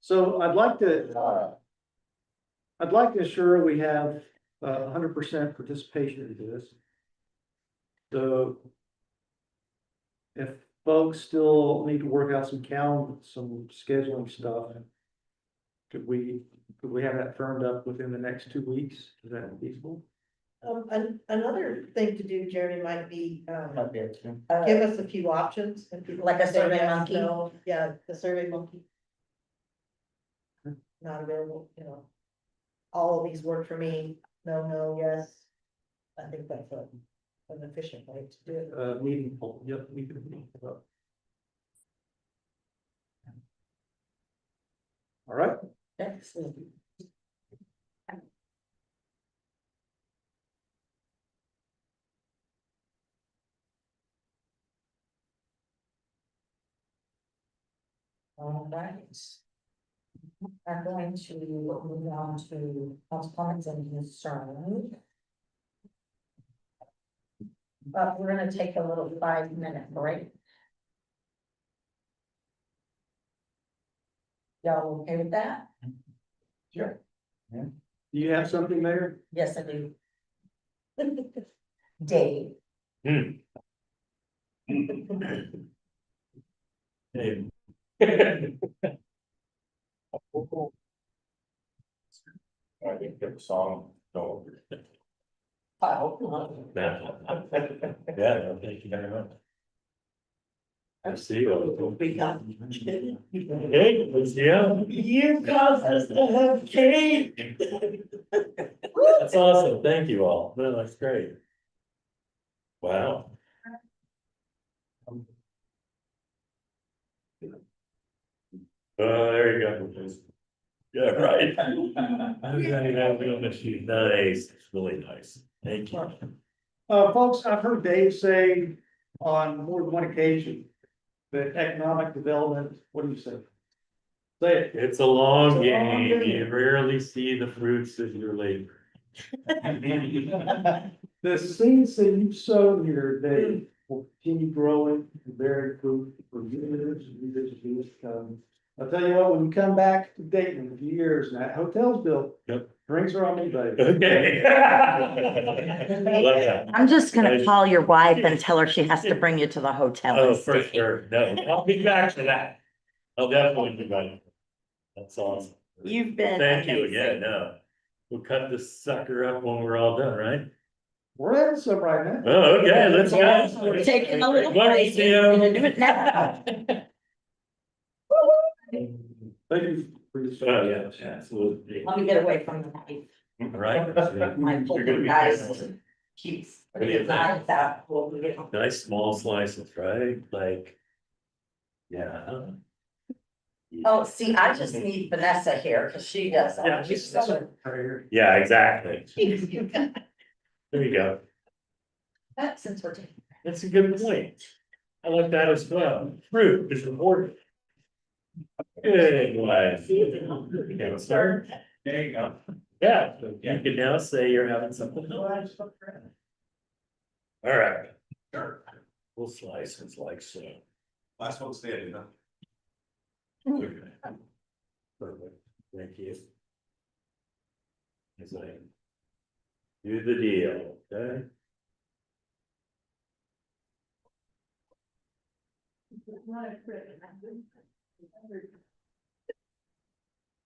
So I'd like to ensure we have 100% participation in this. So if folks still need to work out some some scheduling stuff, could we have that firmed up within the next 2 weeks? Is that feasible? Another thing to do, Jeremy, might be, Might be able to. give us a few options and people. Like a say Survey yes, Monkey? no. Yeah, the Survey Monkey. Not available, you know. All of these work for me, no, yes. I think that's an efficient way to do it. Meeting, yep, we could. All right. excellent. All right. I'm going to move on to council comments and concerns. But we're gonna take a little 5-minute break. Y'all okay with that? Sure. Do you have something there? Yes, I do. Dave. I think the song, no. I hope not. Yeah, thank you very much. I see you. We got. Hey, let's see you. You caused us to have cake. That's awesome. Thank you all. No, that's great. Wow. There you go. Yeah, right. I'm gonna miss you. Nice. It's really nice. Thank you. Folks, I've heard Dave say on more than one occasion that economic development, what do you say? Say it. It's a long It's a long game. game. You rarely see the fruits of your labor. The seeds that you sow here, Dave, will continue growing and bearing fruit for years and years and years to come. I'll tell you what, when you come back to Dayton in a few years and that hotel's built. Yep. Drinks are on me, baby. Okay. Love that. I'm just gonna call your wife and tell her she has to bring you to the hotel. Oh, and for stay. sure. No, I'll be back for that. I'll definitely be back. That's awesome. You've been. Thank you amazing. again. No. We'll cut this sucker up when we're all done, right? We're having some right now. Oh, okay, let's go. We're taking a little Love to break. see We're you. gonna do it now. Thank you for your. Yeah, absolutely. Let me get away from the knife. Right. My You're poor gonna be guys careful. keeps. What do you think? knives out. Well, we get- Nice small slices, right? Like. Yeah. Oh, see, I just need Vanessa here, cause she does. all- Yeah, she's just- so- Yeah, exactly. There you go. But since we're taking. That's a good point. I like that as well. Fruit is important. Good, wife. Counselor. There you go. Yeah, you can now say you're having something. All right. We'll slice it like so. Last one standing, huh? Okay. Perfect, thank you. As I do the deal, okay?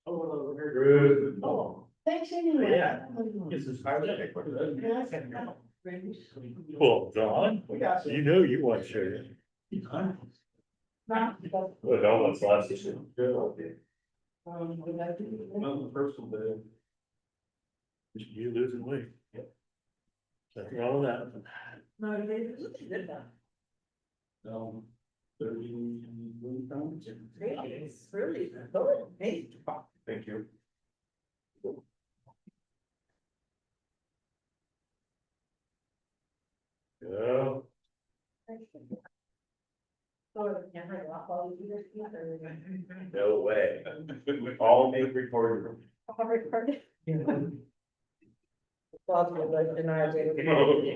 Rude. Oh, Thanks anyway. yeah. Well, Don, you know you want sugar. Well, Don wants lots of sugar. Well, the first one, but. You losing weight. Nothing wrong with that. No. 31 pounds. It's really good. Hey. Thank you. Yeah. No way. All being recorded.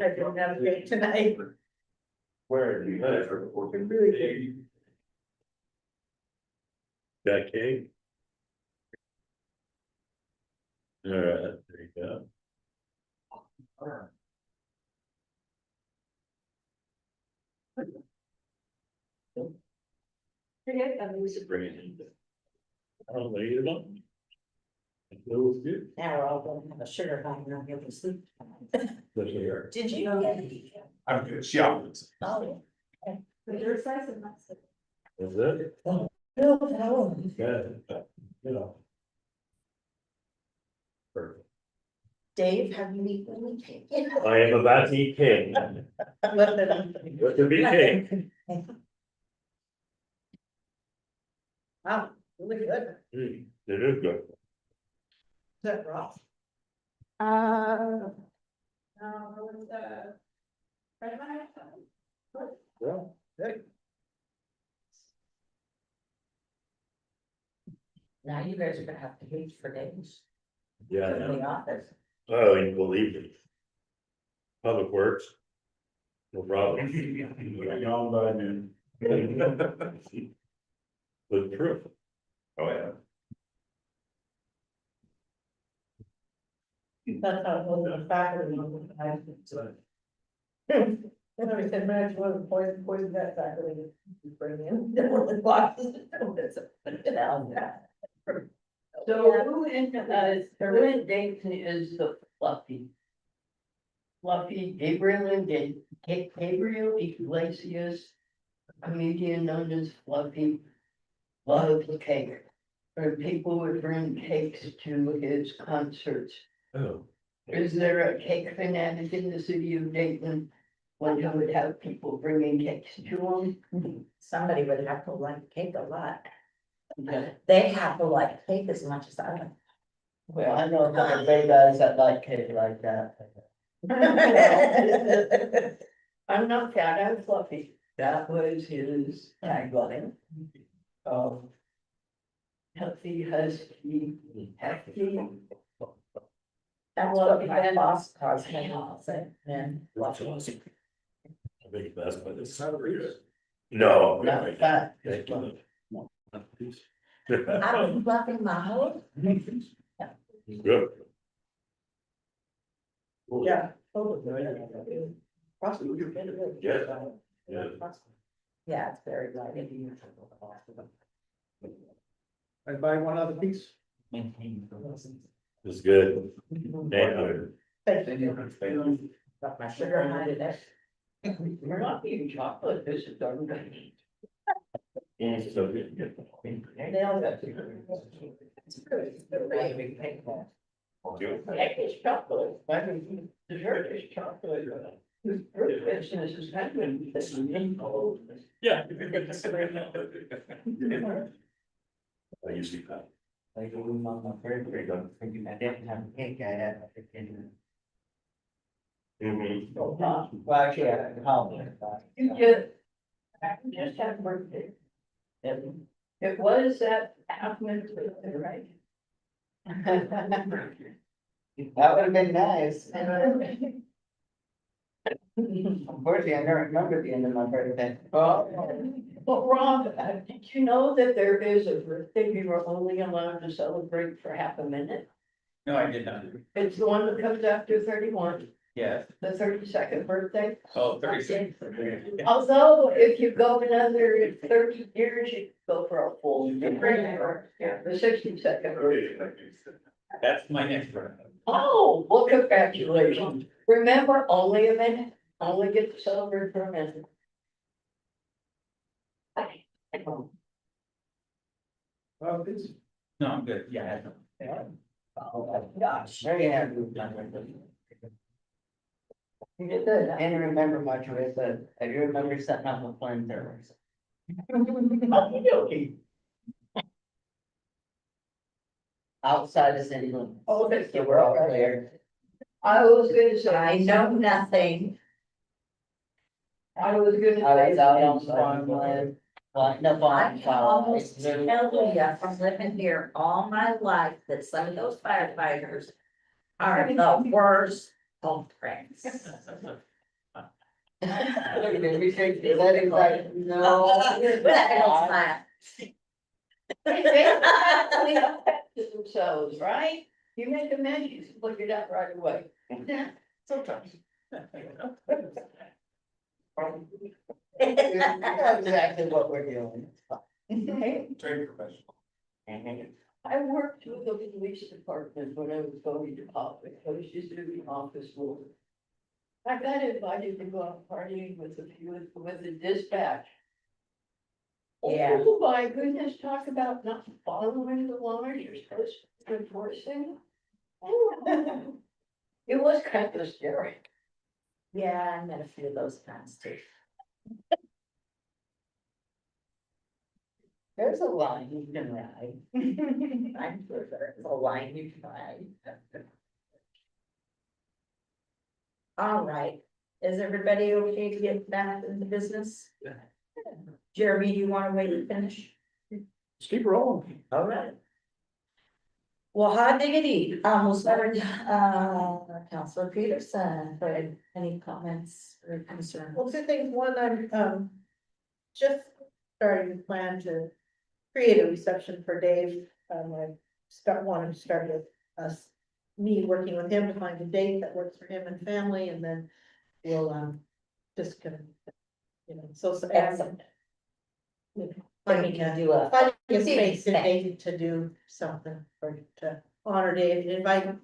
I didn't navigate tonight. Where do you live? Really Got cake? All right, there you go. Bring it in. Oh, there you go. It was good. Now we're all gonna have a sugar high and I'll be able to sleep. Look here. Did you know that? I'm good, yeah. Oh. Your size and that's it. Is it? No, Good. You know. Perfect. Dave, have you eaten any cake? I am about to eat cake. What could be cake? Wow, really good. It is good. Is that raw? What was the? Red wine? Yeah. Now you guys are gonna have to wait for days. Yeah, I In know. the office. Oh, you believe it. Public Works. No problem. Gone by noon. But true. Oh, yeah. That's how it was in the faculty. And I said, man, one of the poison that faculty you bring in, there were the boxes. So who in Dayton is the Fluffy? Fluffy, Gabriel Iglesias, comedian known as Fluffy, loves cake. Or people would bring cakes to his concerts. Oh. Is there a cake fanatic in the city of Dayton? One who would have people bringing cakes to them? Somebody would have to like cake a lot. Yeah. They have to like cake as much as I Well, I know a couple of big guys that like cake like that. like. I'm not fat, I'm fluffy. That was his tagline. Healthy, husky, hefty. That's what my boss calls me, I'll say, man. That's awesome. I think that's by the salary. No. Not fat. Thank you. I'm loving my whole. Good. Yeah. Totally. Possibly. Yeah. Yeah. Yeah, it's very light. I buy one other piece. It's good. Thank you. Thank you. Got my sugar high today. We're not eating chocolate, this is darn good. And so good. They all got to. It's chocolate, I mean, dessert is chocolate. Fruit business is happening. Yeah. I usually cut. Like, on my birthday, I didn't have a cake, I had a chicken. Mm-hmm. Well, actually, I called You just had a birthday. it. It was that half minute birthday, right? That would have been nice. Unfortunately, I don't remember the end of my birthday. Well, Rob, did you know that there is a birthday you were only allowed to celebrate for half a minute? No, I did not. It's the one that comes after 31, Yes. the 32nd birthday. Oh, 36. Although if you go another 30 years, you go for a full. Yeah, the 62nd birthday. That's my next one. Oh, well, congratulations. Remember, only a minute, only get to celebrate for a minute. Well, it's, No, I'm good. Yeah. Oh, my gosh. Very happy with my birthday. You did good. I didn't remember much of it, but I do remember setting up a flamethrower. Okey-dokey. Outside of city limits. Oh, that's So we're all clear. I was gonna say. I know nothing. I was gonna say. I was out on farmland. Well, no, I can almost farm. tell you from living here all my life that some of those firefighters are the worst culprits. We should be letting that know. With that little smile. They actually affect themselves, right? You make a mess, you look it up right away. Sometimes. That's exactly what we're doing. Trained professional. I worked with the police department when I was going to office, I was just doing office work. I got invited to go out partying with the dispatch. Yeah. Oh, my goodness, talk about not following the laws you're supposed to be enforcing. It was kind of scary. Yeah, I met a few of those kinds too. There's a line you can ride. I'm sure there's a line you can ride. All right, is everybody okay to get back into business? Jeremy, do you want to wait and finish? just keep rolling. All right. Well, hot diggity, we'll start with, Counselor Peterson, for any comments or concerns? Well, two things. One, I'm, just starting to plan to create a reception for Dave. Wanted to start with us, me working with him to find a date that works for him and family, and then we'll, just kind of, Excellent. Then we can do a. finding a See, space in okay. Dayton to do something or to honor Dave and invite him.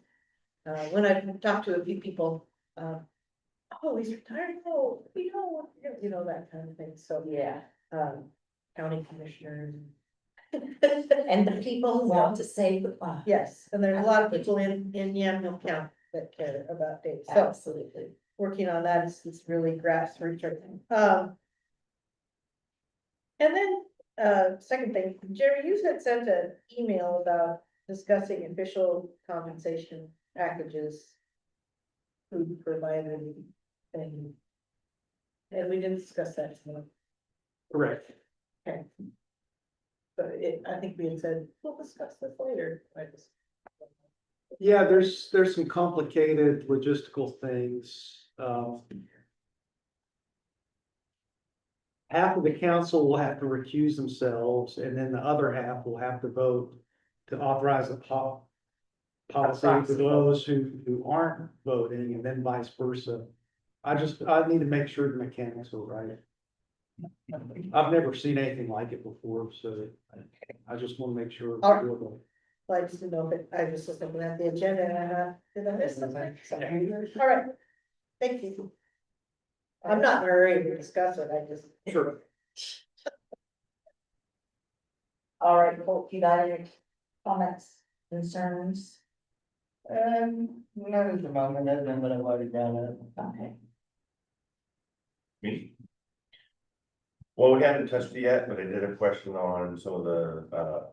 When I talked to a few people, oh, he's retired, oh, that kind of thing, so, Yeah, county commissioners. and the people who want to say goodbye. Yes, and there's a lot of people in Yamhill County that care about Dave, so Absolutely. working on that is really grassroots. And then, second thing, Jerry, you had sent an email about discussing official compensation packages. Food provided thing. And we didn't discuss that tonight. Correct. Okay. But I think we had said, we'll discuss this later. Yeah, there's some complicated logistical things. Half of the council will have to recuse themselves, and then the other half will have to vote to authorize a policy for those who aren't voting, and then vice versa. I need to make sure the mechanics are right. I've never seen anything like it before, so I just want to make sure. All right. Well, I just didn't know if I was just looking at the agenda and did I miss something? All right, thank you. I'm not in a hurry to discuss it, I just. Sure. All right, Colt, you got any comments, concerns? Not at the moment, other than what I've already brought up. Okay. Me? Well, we haven't touched it yet, but I did a question on some of the,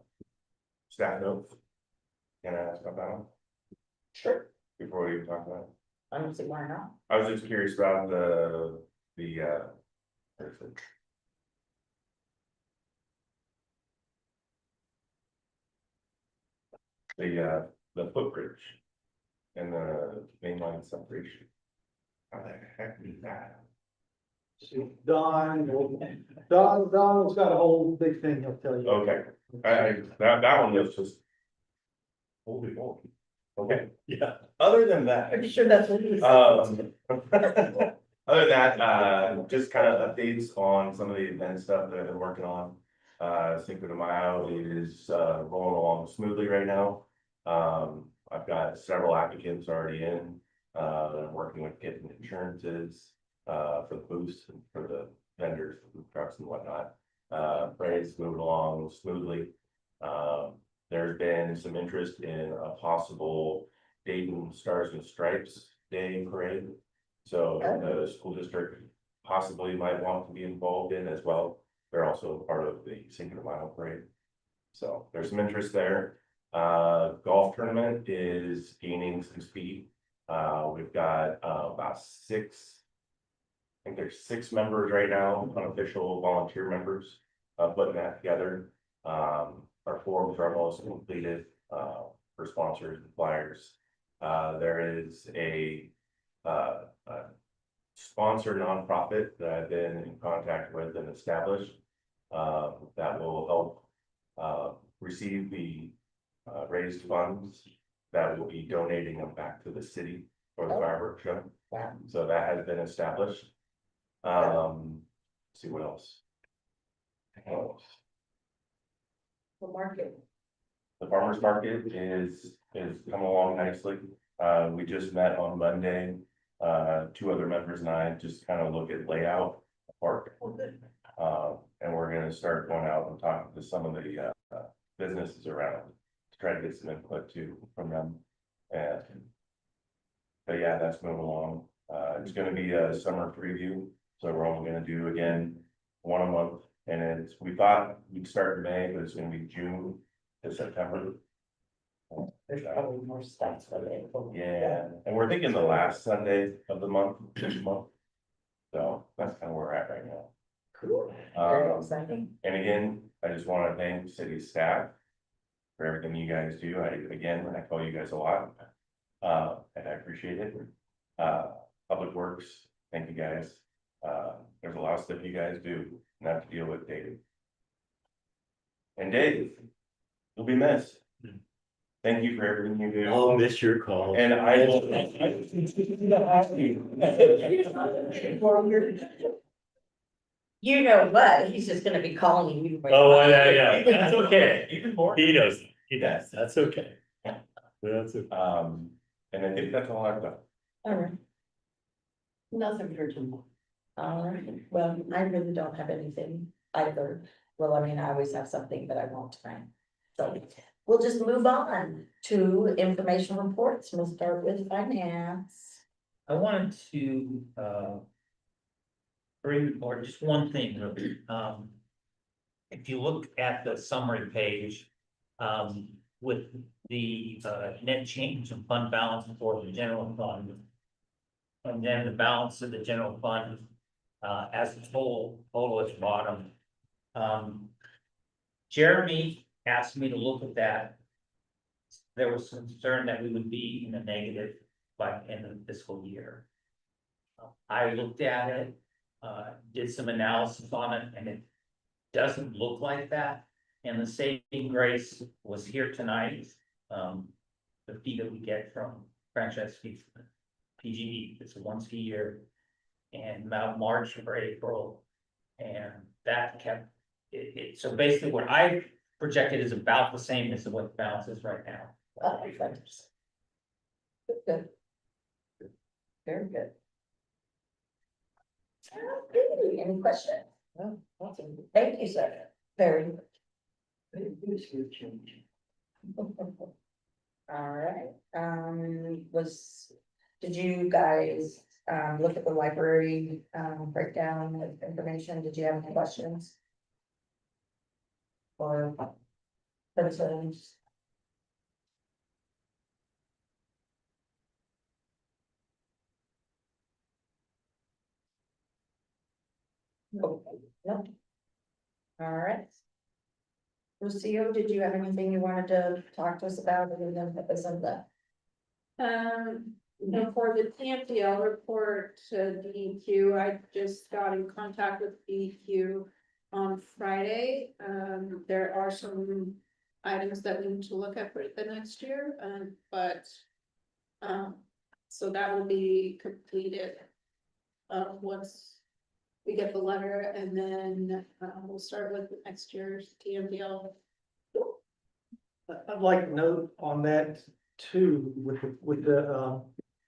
staff notes. Can I ask about them Sure. before we even talk about it? I don't see why not. I was just curious about where's it? The footbridge and the mainline separation. How the heck is that? Don's got a whole big thing he'll tell you. Okay, that one was just. Holy moly. Okay, Yeah. other than that. Pretty sure that's what he said. Other than that, just kind of updates on some of the event stuff that I've been working on. Cinco de Mayo is rolling along smoothly right now. I've got several applicants already in. I'm working with getting insurances for the booths and for the vendors, food trucks and whatnot. Parade's moving along smoothly. There's been some interest in a possible Dayton Stars and Stripes Day parade. So the school district possibly might want to be involved in as well. They're also part of the Cinco de Mayo parade. So there's some interest there. Golf tournament is gaining some speed. We've got about six. I think there's 6 members right now, unofficial volunteer members, putting that together. Our forms are almost completed for sponsors and flyers. There is a sponsor nonprofit that I've been in contact with and established that will help receive the raised funds that will be donating them back to the city for the fireworks show. Wow. So that has been established. See what else. The market. The farmer's market is coming along nicely. We just met on Monday. 2 other members and I just kind of look at layout of park. And we're gonna start going out and talking to some of the businesses around to try to get some input too from them. But yeah, that's moving along. It's gonna be a summer preview, so we're only gonna do again 1 a month. And we thought we'd start in May, but it's gonna be June to September. There's probably more stuff for it. Yeah, and we're thinking the last Sunday of the month, this month. So that's kind of where we're at right now. Cool. Very exciting. And again, I just want to thank city staff for everything you guys do. I call you guys a lot. And I appreciate it. Public Works, thank you guys. There's a lot of stuff you guys do, not to deal with Dave. And Dave, you'll be missed. Thank you for everything you do. I'll miss your call. And I will. You know what? He's just gonna be calling you. Oh, yeah, that's okay. Even more. He knows, he does, that's okay. That's okay. And I think that's all I've done. All right. Nothing urgent. All right, well, I really don't have anything either. Well, I mean, I always have something, but I won't tonight. So we'll just move on to information reports. We'll start with finance. I wanted to, bring, or just one thing, really. If you look at the summary page, with the, net change in fund balance for the general fund. And then the balance of the general fund, as a total at the bottom. Jeremy asked me to look at that. There was concern that we would be in a negative by the end of the fiscal year. I looked at it, did some analysis on it, and it doesn't look like that. And the saving grace was here tonight. The fee that we get from franchise fees, PGE, it's a once a year. And about March or April, and that kept it. So basically what I projected is about the same as what the balance is right now. Good. Very good. Okay, any questions? No, awesome. Thank you, sir. Very good. This would change. All right, did you guys, look at the library, breakdown of information? Did you have any questions? Or concerns? No. Nope. All right. Lucio, did you have anything you wanted to talk to us about other than the? For the TMDL report to DEQ, I just got in contact with DEQ on Friday. There are some items that we need to look at for the next year, but so that will be completed once we get the letter, and then we'll start with next year's TMDL. I'd like to note on that too, with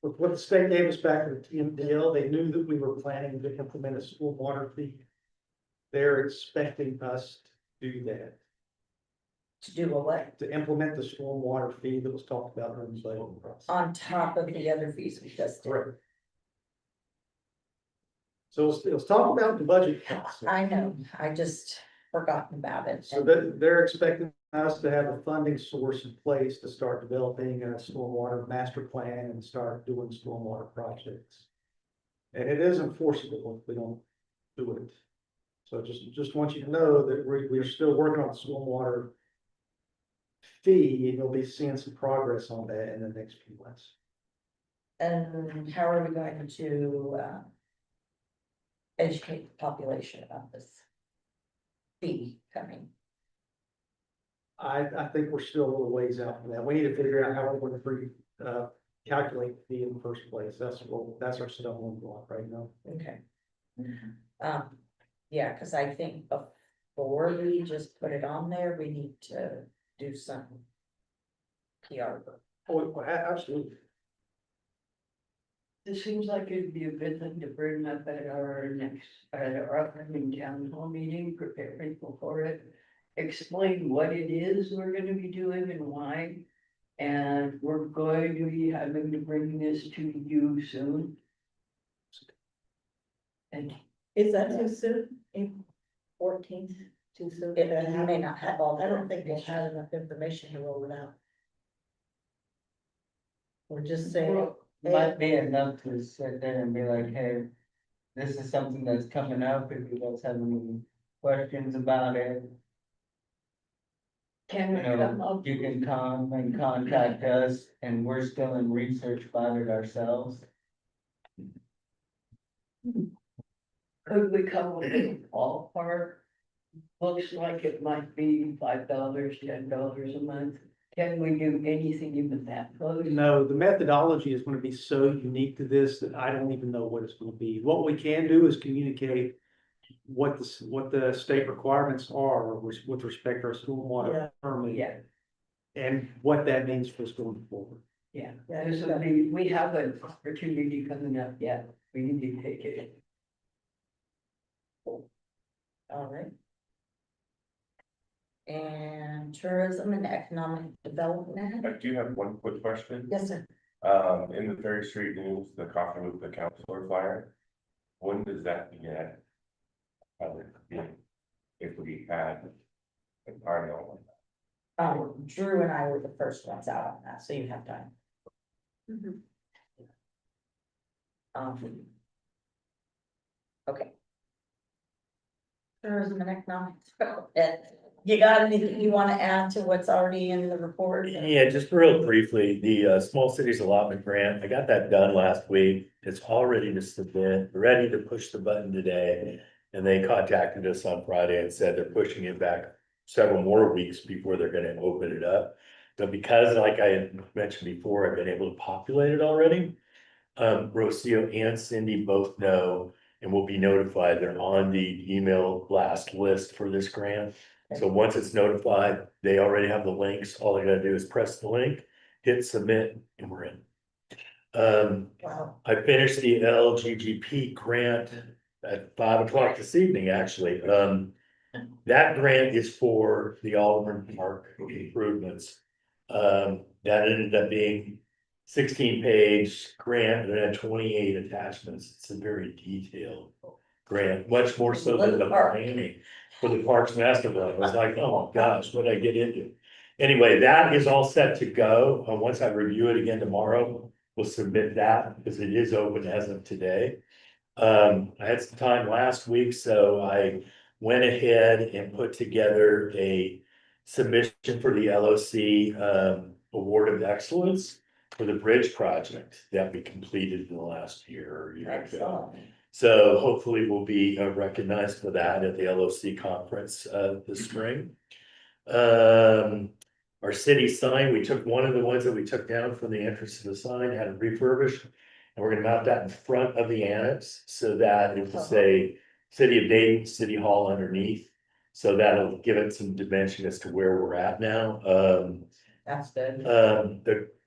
with what the state gave us back with the TMDL, they knew that we were planning to implement a school water fee. They're expecting us to do that, To do what? to implement the stormwater fee that was talked about in the budget process. On top of the other fees we just did. Correct. So it was talked about in the budget council. I know, I just forgotten about it. So that they're expecting us to have a funding source in place to start developing a stormwater master plan and start doing stormwater projects. And it is enforceable if we don't do it. So just want you to know that we're still working on the stormwater fee, and you'll be seeing some progress on that in the next few months. And how are we going to, educate the population about this fee coming? I think we're still a little ways out from that. We need to figure out how we're going to calculate the fee in the first place. That's our stumbling block right now. Okay. Yeah, cause I think before we just put it on there, we need to do some PR work. Oh, absolutely. It seems like it'd be a good thing to bring up at our upcoming town hall meeting, prepare people for it. Explain what it is we're gonna be doing and why. And we're going to be having to bring this to you soon. And Is that too soon? 14th, too soon? You may not have all. I don't think we'll have enough information to roll it out. We're just saying, Might be enough to sit there and be like, hey, this is something that's coming up, if you guys have any questions about it. can we You come know, up? you can come and contact us, and we're still in research about it ourselves. Could we come with a ballpark? Looks like it might be $5, $10 a month. Can we do anything even that close? No, the methodology is going to be so unique to this that I don't even know what it's going to be. What we can do is communicate what the state requirements are with respect to our stormwater permit. Yeah, And what that means for us going forward. yeah. This will be, we have an opportunity coming up yet. We need to take it. All right. And tourism and economic development. I do have one quick question. Yes, sir. In the Ferry Street News, the coffee with the counselor flyer, when does that begin? If we had, I know. Drew and I were the first ones out on that, so you have time. Okay. Tourism and economic development. You got anything you wanna add to what's already in the report? Yeah, just real briefly, the small cities allotment grant, I got that done last week. It's all ready to submit, ready to push the button today. And they contacted us on Friday and said they're pushing it back several more weeks before they're gonna open it up. But because, like I had mentioned before, I've been able to populate it already. Rocio and Cindy both know and will be notified. They're on the email blast list for this grant. So once it's notified, they already have the links. All they gotta do is press the link, hit submit, and we're in. Wow. I finished the LGGP grant at 5 o'clock this evening, actually. That grant is for the Alderman Park improvements. That ended up being 16-page grant that had 28 attachments. It's a very detailed grant, much more so than the planning for the Parks Master Plan. I was like, oh my gosh, what did I get into? Anyway, that is all set to go. Once I review it again tomorrow, we'll submit that because it is open as of today. I had some time last week, so I went ahead and put together a submission for the LOC Award of Excellence for the bridge project that we completed in the last year or year ago. Excellent. So hopefully we'll be recognized for that at the LOC conference this spring. Our city sign, we took one of the ones that we took down from the entrance to the sign, had it refurbished. And we're gonna mount that in front of the annex so that it will say City of Dayton, City Hall underneath. So that'll give it some dimension as to where we're at now. That's good.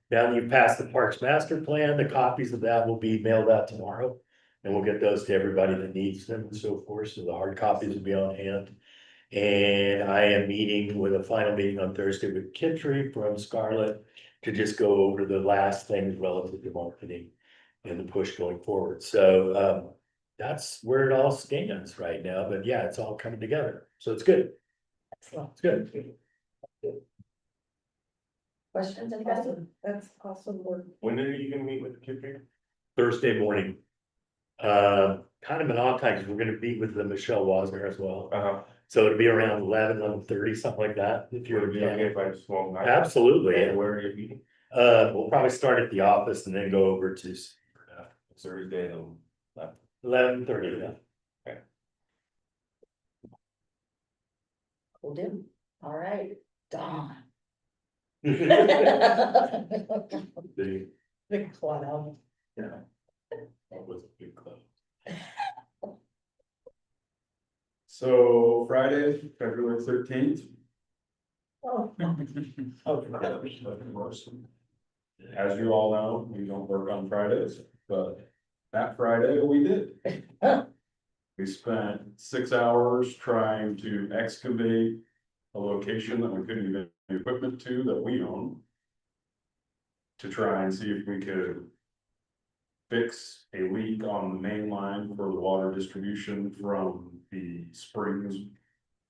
Now that you've passed the Parks Master Plan, the copies of that will be mailed out tomorrow. And we'll get those to everybody that needs them and so forth. So the hard copies will be on hand. And I am meeting with a final meeting on Thursday with Kitry from Scarlett to just go over the last things relative to marketing and the push going forward. So that's where it all stands right now. But yeah, it's all coming together. So it's good. Excellent. It's good. Questions and That's awesome work. When are you gonna meet with the kid here? Thursday morning. Kind of an odd time because we're gonna meet with the Michelle Wasner as well. So it'll be around 11:30, something like that. If you're If I just won't. Absolutely. And where are you meeting? We'll probably start at the office and then go over to Thursday, 11:30. Yeah. Will do. All right, Dawn. The- Big cloud. Yeah. That was a big club. So Friday, February 13th. Oh. As you all know, we don't work on Fridays, but that Friday we did. We spent 6 hours trying to excavate a location that we couldn't get equipment to that we own. To try and see if we could fix a leak on the main line for the water distribution from the Springs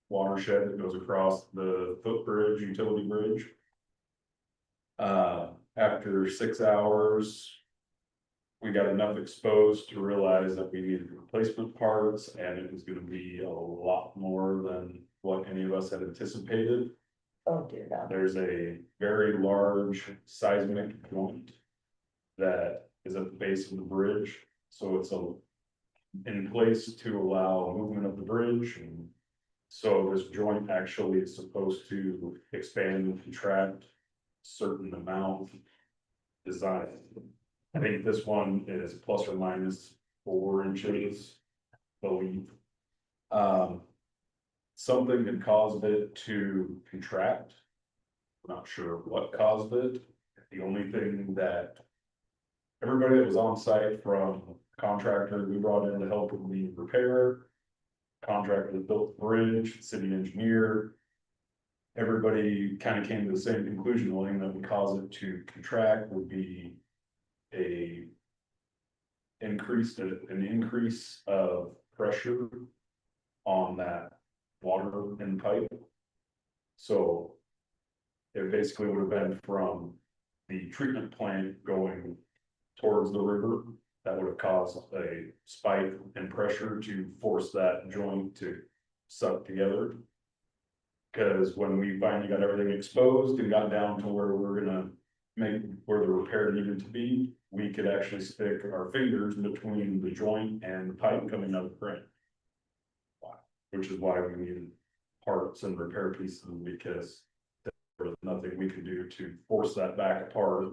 watershed that goes across the footbridge, utility bridge. After 6 hours, we got enough exposed to realize that we needed replacement parts and it was gonna be a lot more than what any of us had anticipated. Oh, dear God. There's a very large seismic joint that is at the base of the bridge, so it's in place to allow movement of the bridge. And so this joint actually is supposed to expand and contract a certain amount design. I think this one is plus or minus 4 inches, I believe. Something that caused it to contract. Not sure what caused it. The only thing that everybody that was on site, from contractor we brought in to help with the repair, contractor that built the bridge, city engineer, everybody kind of came to the same conclusion. The only thing that would cause it to contract would be an increase of pressure on that water in pipe. So it basically would have been from the treatment plant going towards the river. That would have caused a spike in pressure to force that joint to suck together. Because when we finally got everything exposed and got down to where we were gonna make where the repair needed to be, we could actually stick our fingers between the joint and the pipe coming out of the frame. Which is why we needed parts and repair pieces, because there was nothing we could do to force that back apart.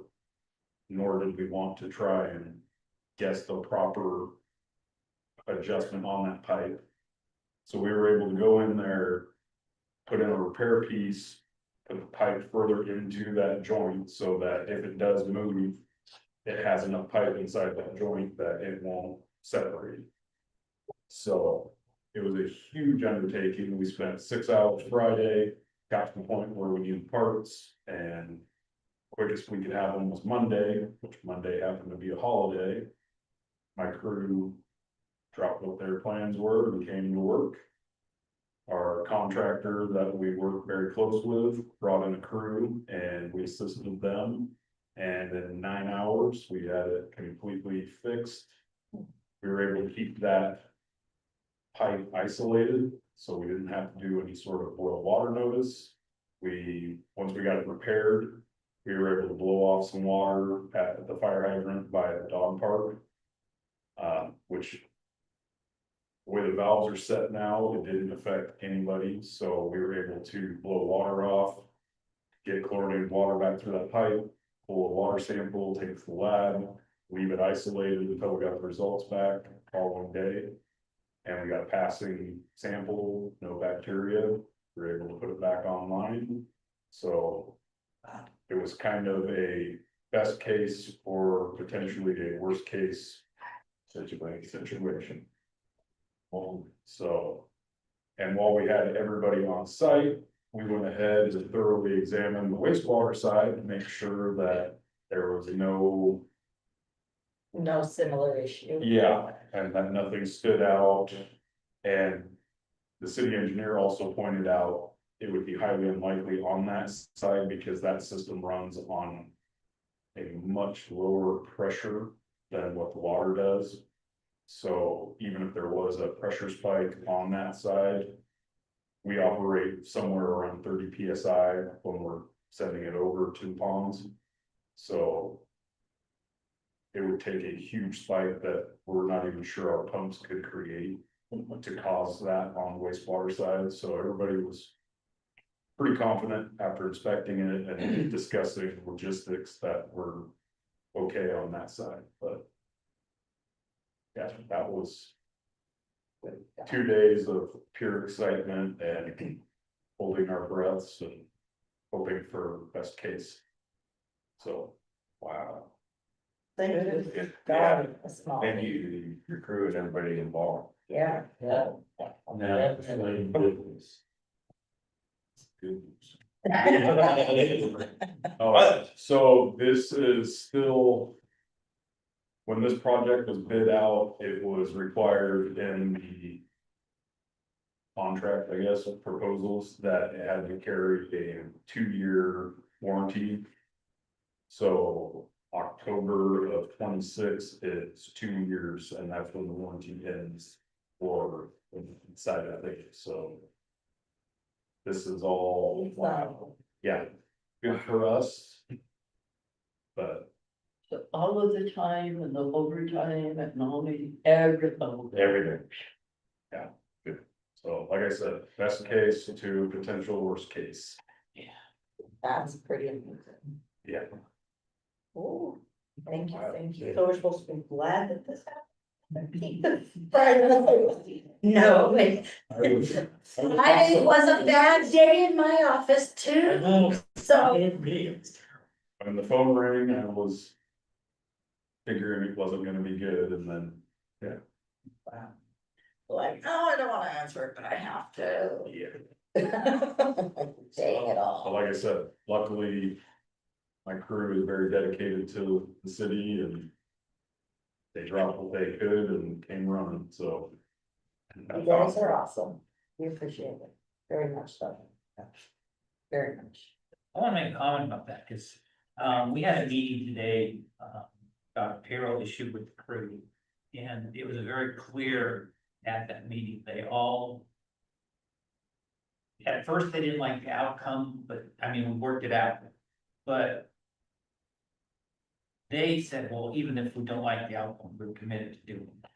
Nor did we want to try and guess the proper adjustment on that pipe. So we were able to go in there, put in a repair piece, put the pipe further into that joint so that if it does move, it has enough pipe inside that joint that it won't separate. So it was a huge undertaking. We spent 6 hours Friday, got to the point where we needed parts and. Quickest we could have them was Monday, which Monday happened to be a holiday. My crew dropped what their plans were and came to work. Our contractor that we work very close with brought in a crew and we assisted them. And in 9 hours, we had it completely fixed. We were able to keep that pipe isolated, so we didn't have to do any sort of boil water notice. Once we got it repaired, we were able to blow off some water at the fire hydrant by the dog park. Which the way the valves are set now, it didn't affect anybody, so we were able to blow water off. Get chlorinated water back through that pipe, pull a water sample, take it to the lab, leave it isolated until we got the results back the following day. And we got a passing sample, no bacteria, we were able to put it back online. So it was kind of a best case or potentially a worst case situation. So, and while we had everybody on site, we went ahead and thoroughly examined the wastewater side to make sure that there was no similar issue. Yeah, and that nothing stood out. And the city engineer also pointed out it would be highly unlikely on that side because that system runs on a much lower pressure than what the water does. So even if there was a pressure spike on that side, we operate somewhere around 30 PSI when we're sending it over to ponds. So it would take a huge spike that we're not even sure our pumps could create to cause that on the wastewater side. So everybody was pretty confident after inspecting it and discussing logistics that were okay on that side, but yeah, that was 2 days of pure excitement and holding our breaths and hoping for best case. So, wow. Thank you. Yeah. A small. Thank you, your crew and everybody involved. Yeah. Yeah. Now, explain business. Good news. So this is still. When this project was bid out, it was required in the. Contract, I guess, of proposals that it had to carry a 2-year warranty. So October of 26 is 2 years, and that's when the warranty ends for inside of it, so. This is all, wow, yeah, good for us. But So all of the time and the overtime and all the everything. everything. Yeah, good. So like I said, best case to potential worst case. That's pretty amazing. Yeah. Oh, thank you. So we're supposed to be glad that this happened. No, Friday was a bad day in my office too, so. When the phone rang, I was figuring it wasn't gonna be good, and then, yeah. Like, oh, I don't wanna answer it, but I have to. Yeah. Dang it So all. like I said, luckily, my crew is very dedicated to the city and they dropped what they could and came running, so. You guys are awesome. We appreciate it very much so. Very much. I wanna make a comment about that, cause, we had a meeting today, about a payroll issue with the crew. And it was very clear at that meeting, they all. At first, they didn't like the outcome, but, I mean, we worked it out, but. They said, well, even if we don't like the outcome, we're committed to doing it.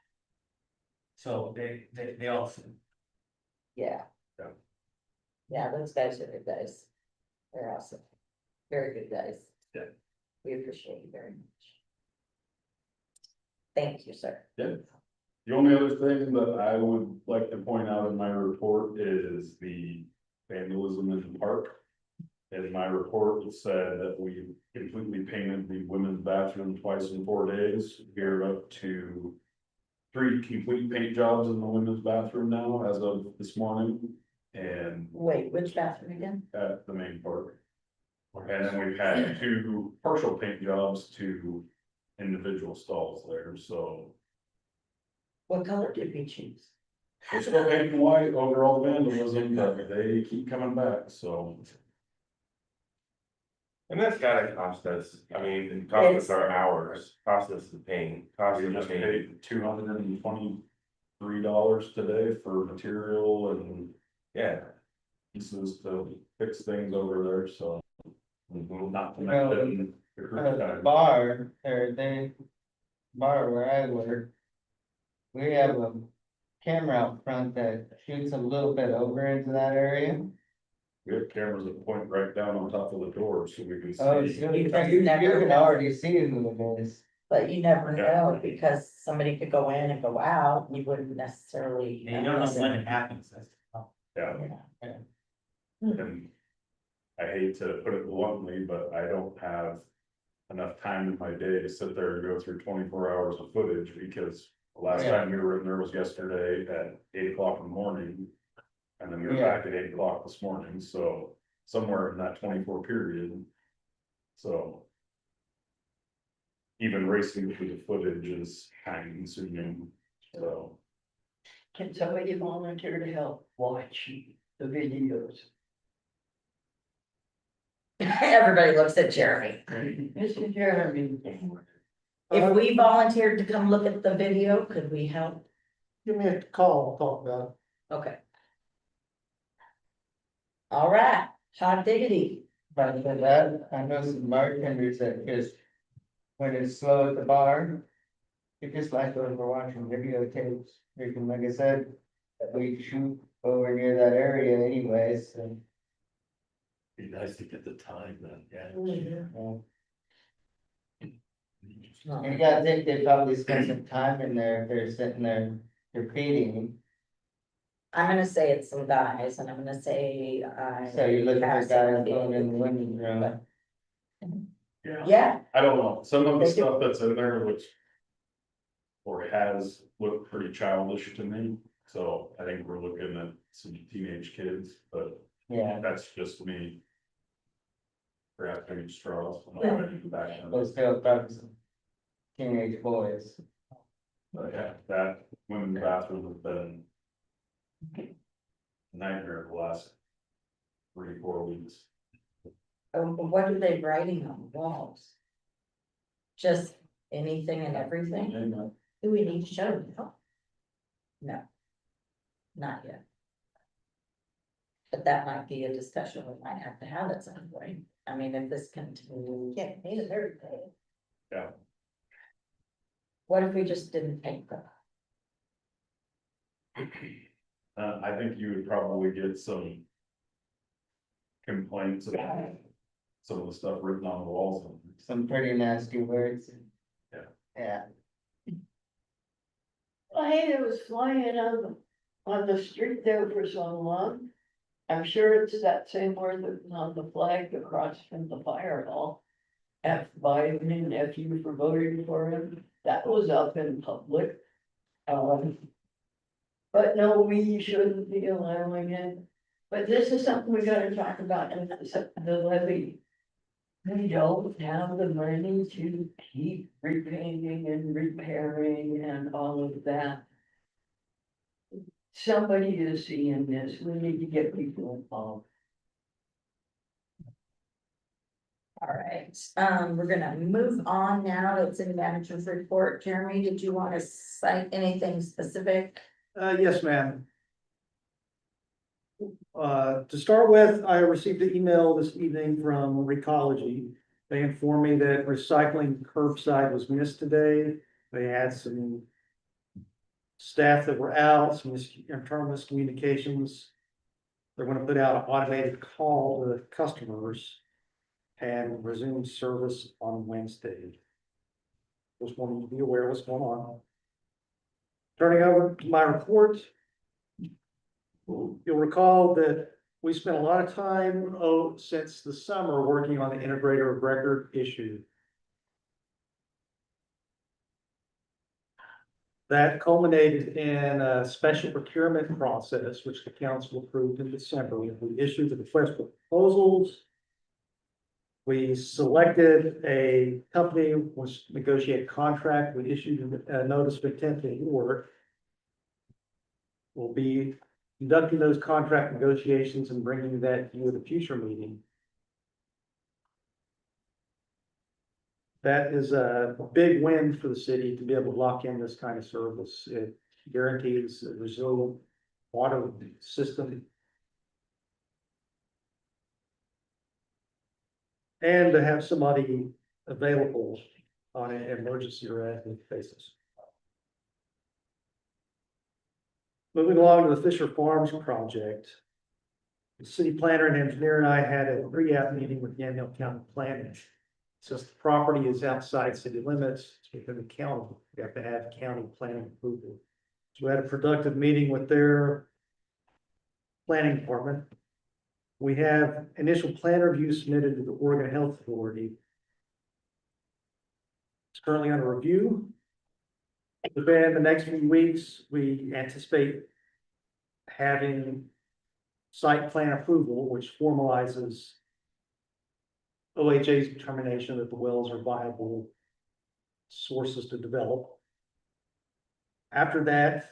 So they all said, Yeah. Yeah. Yeah, those guys are good guys. They're awesome. Very good guys. Yeah. We appreciate you very much. Thank you, sir. Yeah. The only other thing that I would like to point out in my report is the vandalism in the park. In my report, it said that we completely painted the women's bathroom twice in 4 days, geared up to 3 complete paint jobs in the women's bathroom now as of this morning. And Wait, which bathroom again? at the main part. And then we've had 2 partial paint jobs to individual stalls there, so. What color did we choose? We're still painting white over all the vandalism, but they keep coming back, so. And that's gotta cost us, I mean, it cost us our hours, cost us the paint, cost We us, just I mean, paid $223 today for material and yeah. pieces to fix things over there, so. Not to Well, mention the crew time. Bar, or they, bar where I work. We have a camera out front that shoots a little bit over into that area. We have cameras that point right down on top of the door, so we can Oh, see. so you can already see who it is. But you never Yeah. know, because somebody could go in and go out, you wouldn't necessarily. And you don't know when it happens. Yeah, Yeah. and I hate to put it bluntly, but I don't have enough time in my day to sit there and go through 24 hours of footage, because the last Yeah. time we were in there was yesterday at 8 o'clock in the morning. And then we were Yeah. back at 8 o'clock this morning, so somewhere in that 24 period. So. Even racing through the footage is time consuming, so. Can somebody volunteer to help watch the videos? Everybody looks at Jeremy. Mr. Jeremy, If we volunteered to come look at the video, could we help? Give me a call, talk about Okay. All right, hot diggity. But for that, I know some bartenders that just, when it's slow at the bar. It just like over watching videotapes, you can, like I said, we shoot over near that area anyways, so. Be nice to get the time then, yeah. And you gotta think they probably spend some time in there, if they're sitting there repeating, I'm gonna say it's some guys, and I'm gonna say, so you're looking for Pass guys it. going in the women's room. Yeah, I don't know, some of the They do. stuff that's in there looks. Or has looked pretty childish to me, so I think we're looking at some teenage kids, but Yeah, that's just me. Grasping at straws. I'm not ready to go back on but this. still probably some teenage boys. But yeah, that women's bathroom has been. a Nightmare the last 3-4 weeks. what are they writing on the walls? Just anything and everything? And, Do we need to show them? No. Not yet. But that might be a discussion we might have to have at some point. I mean, if this continues. Can't paint it every day. Yeah. What if we just didn't paint them? I think you would probably get some. Complaints about some of the stuff written on the walls. Some pretty nasty words. Yeah. Yeah, I hate it was flying on the street there for so long. I'm sure it's that same word that was on the flag across from the fire hall. F Biden and F you for voting for him, that was up in public. But no, we shouldn't be allowing it, but this is something we gotta talk about in the levy. We don't have the money to keep repainting and repairing and all of that. Somebody is seeing this, we need to get people involved. All right, we're gonna move on now to city manager's report. Jeremy, did you want to cite anything specific? Yes, ma'am. To start with, I received an email this evening from Recology. They informed me that recycling curbside was missed today. They had some staff that were out, some internal miscommunications. They're gonna put out an automated call to customers and resume service on Wednesday. Just wanted you to be aware of what's going on. Turning over to my report. You'll recall that we spent a lot of time, since the summer, working on the integrator of record issue. That culminated in a special procurement process, which the council approved in December. We issued the request for proposals. We selected a company, was negotiate contract. We issued a notice of intent to award. We'll be conducting those contract negotiations and bringing that to you at a future meeting. That is a big win for the city to be able to lock in this kind of service. It guarantees a resilient water system. And to have somebody available on an emergency or ad basis. Moving along to the Fisher Farms project. The city planner and engineer and I had a pre-app meeting with Yamhill County Planning. Since the property is outside city limits, it's within the county, you have to have county planning approval. So we had a productive meeting with their planning department. We have initial plan review submitted to the Oregon Health Authority. It's currently under review. Within the next few weeks, we anticipate having site plan approval, which formalizes OHA's determination that the wells are viable sources to develop. After that,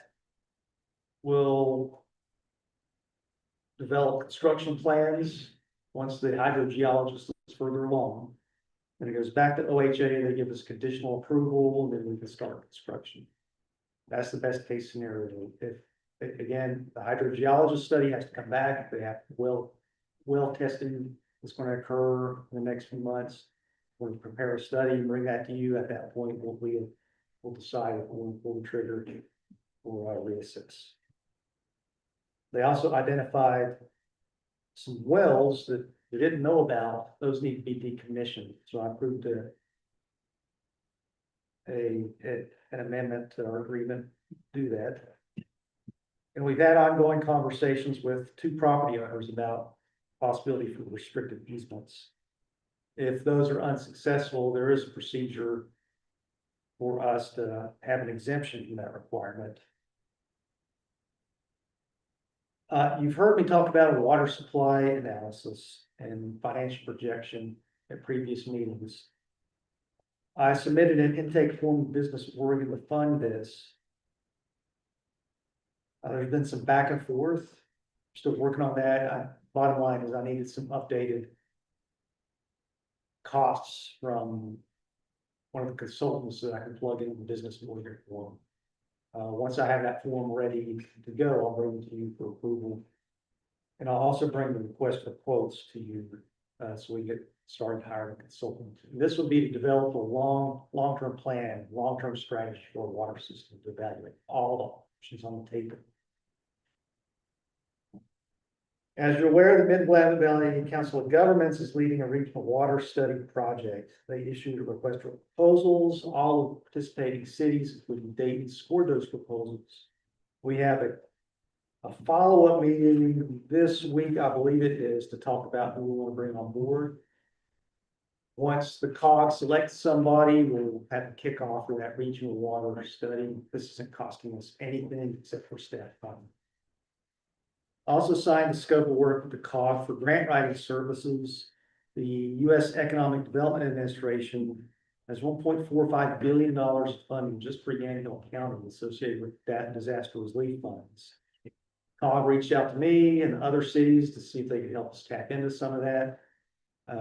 we'll develop construction plans once the hydrogeologist is further along. And it goes back to OHA, they give us conditional approval, then we can start construction. That's the best case scenario. If, again, the hydrogeologist study has to come back, they have well testing is going to occur in the next few months. We'll prepare a study and bring that to you. At that point, we'll decide if we'll pull the trigger or reassess. They also identified some wells that they didn't know about. Those need to be decommissioned. So I approved an amendment to our agreement to do that. And we've had ongoing conversations with two property owners about possibility for restricted easements. If those are unsuccessful, there is a procedure for us to have an exemption from that requirement. You've heard me talk about a water supply analysis and financial projection at previous meetings. I submitted an intake form of business Oregon to fund this. There's been some back and forth. Still working on that. Bottom line is I needed some updated costs from one of the consultants that I can plug in the business Oregon form. Once I have that form ready to go, I'll bring it to you for approval. And I'll also bring the request for quotes to you, so we get started hiring a consultant. And this would be to develop a long-term plan, long-term strategy for a water system to evaluate all the options on the table. As you're aware, the Mid-Willamette Valley Council of Governments is leading a regional water study project. They issued a request for proposals. All of the participating cities, including Dayton, scored those proposals. We have a follow-up meeting this week, I believe it is, to talk about who we want to bring on board. Once the COG selects somebody, we'll have a kickoff for that regional water study. This isn't costing us anything except for staff time. Also signed the scope of work with the COG for grant writing services. The U.S. Economic Development Administration has $1.45 billion of funding just for Yamhill County associated with that disaster relief funds. COG reached out to me and other cities to see if they could help us tap into some of that.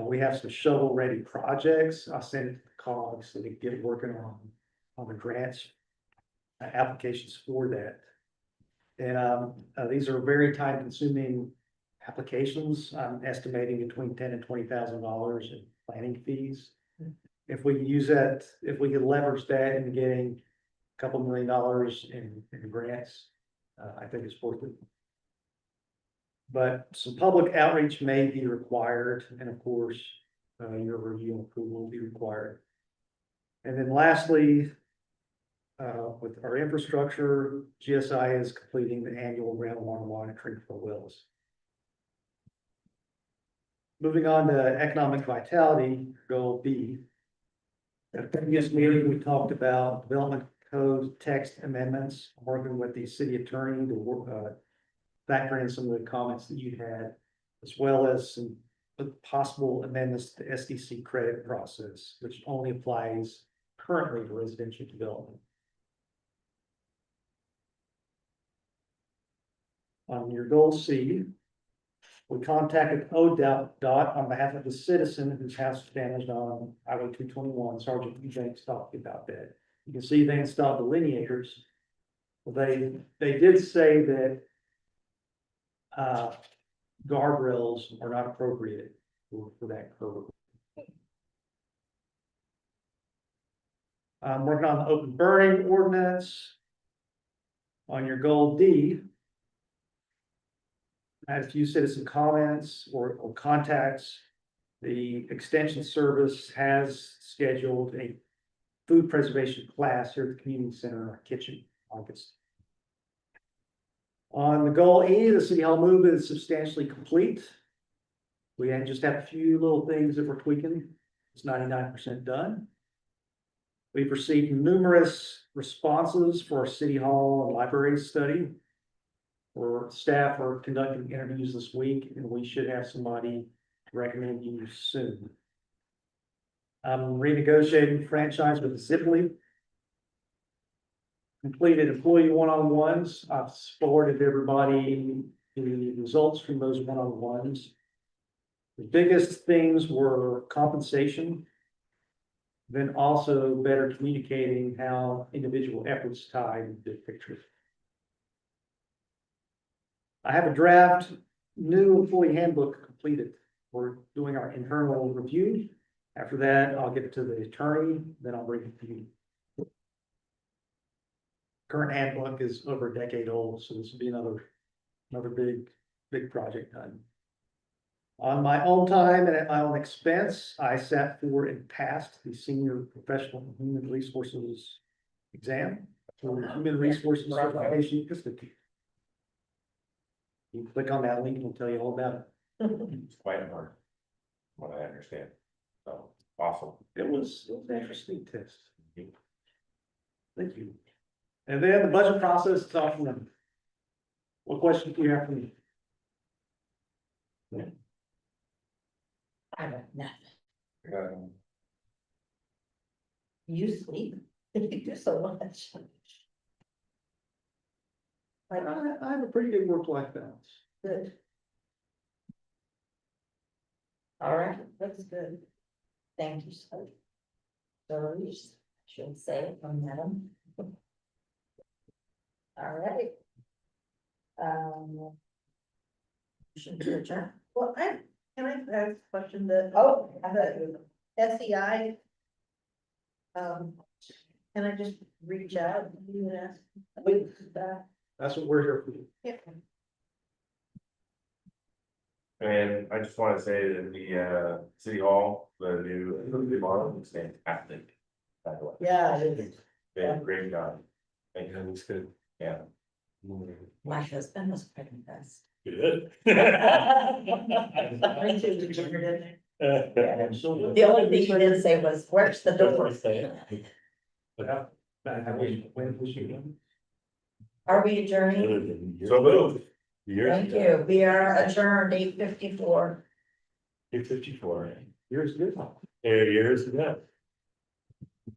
We have some shovel-ready projects. I'll send it to the COG so they can get working on the grants applications for that. And these are very time-consuming applications. I'm estimating between $10,000 and $20,000 in planning fees. If we use that, if we could leverage that into getting a couple $1 million in grants, I think it's worth it. But some public outreach may be required, and of course, your review and approval will be required. And then lastly, with our infrastructure, GSI is completing the annual groundwater monitoring for wells. Moving on to economic vitality, goal B. At the previous meeting, we talked about development proposed text amendments, working with the city attorney to work, factor in some of the comments that you had, as well as some possible amendments to the SDC credit process, which only applies currently to residential development. On your goal C, we contacted ODOT on behalf of the citizen whose house was damaged on Highway 221. Sergeant Eubanks talked about that. You can see they installed delineators. They did say that guardrails are not appropriate for that curve. I'm working on the open burning ordinance. On your goal D, I had a few citizen comments or contacts. The extension service has scheduled a food preservation class here at the community center in our kitchen in August. On the goal E, the city hall move is substantially complete. We just have a few little things that we're tweaking. It's 99% done. We've received numerous responses for our city hall and library study. Our staff are conducting interviews this week, and we should have somebody recommend you soon. I'm renegotiating franchise with Zipley. Completed employee one-on-ones. I've forwarded everybody the results from those one-on-ones. The biggest things were compensation, then also better communicating how individual efforts tie into the picture. I have a draft new employee handbook completed. We're doing our internal review. After that, I'll give it to the attorney, then I'll bring it to you. Current handbook is over a decade old, so this will be another big project done. On my own time and at my own expense, I sat for and passed the Senior Professional Human Resources exam for Human Resources Certification Institute. You click on that link, it'll tell you all about it. It's quite hard, from what I understand. So, awesome. It was an interesting test. Thank you. And then the budget process is off limits. What questions do you have for me? I have nothing. Um, You sleep, you do so much. I have a pretty good work-life balance. Good. All right, that's good. Thank you, sir. So you should say it from Madam. All right. Motion to adjourn. Well, can I ask a question that? Oh, The SEI. Can I just reach out to you and ask? that? That's what we're here for. Yeah. And I just want to say that the city hall, the new model is fantastic. By the way. Yeah, it is. They did a great job. Thank you. That's good. Yeah. My husband was quite impressed. Good. The only thing he didn't say was, where's the door? When was you? Are we adjourning? So moved. Thank you. We are adjourned 8:54. 8:54. Yours good. Years ago.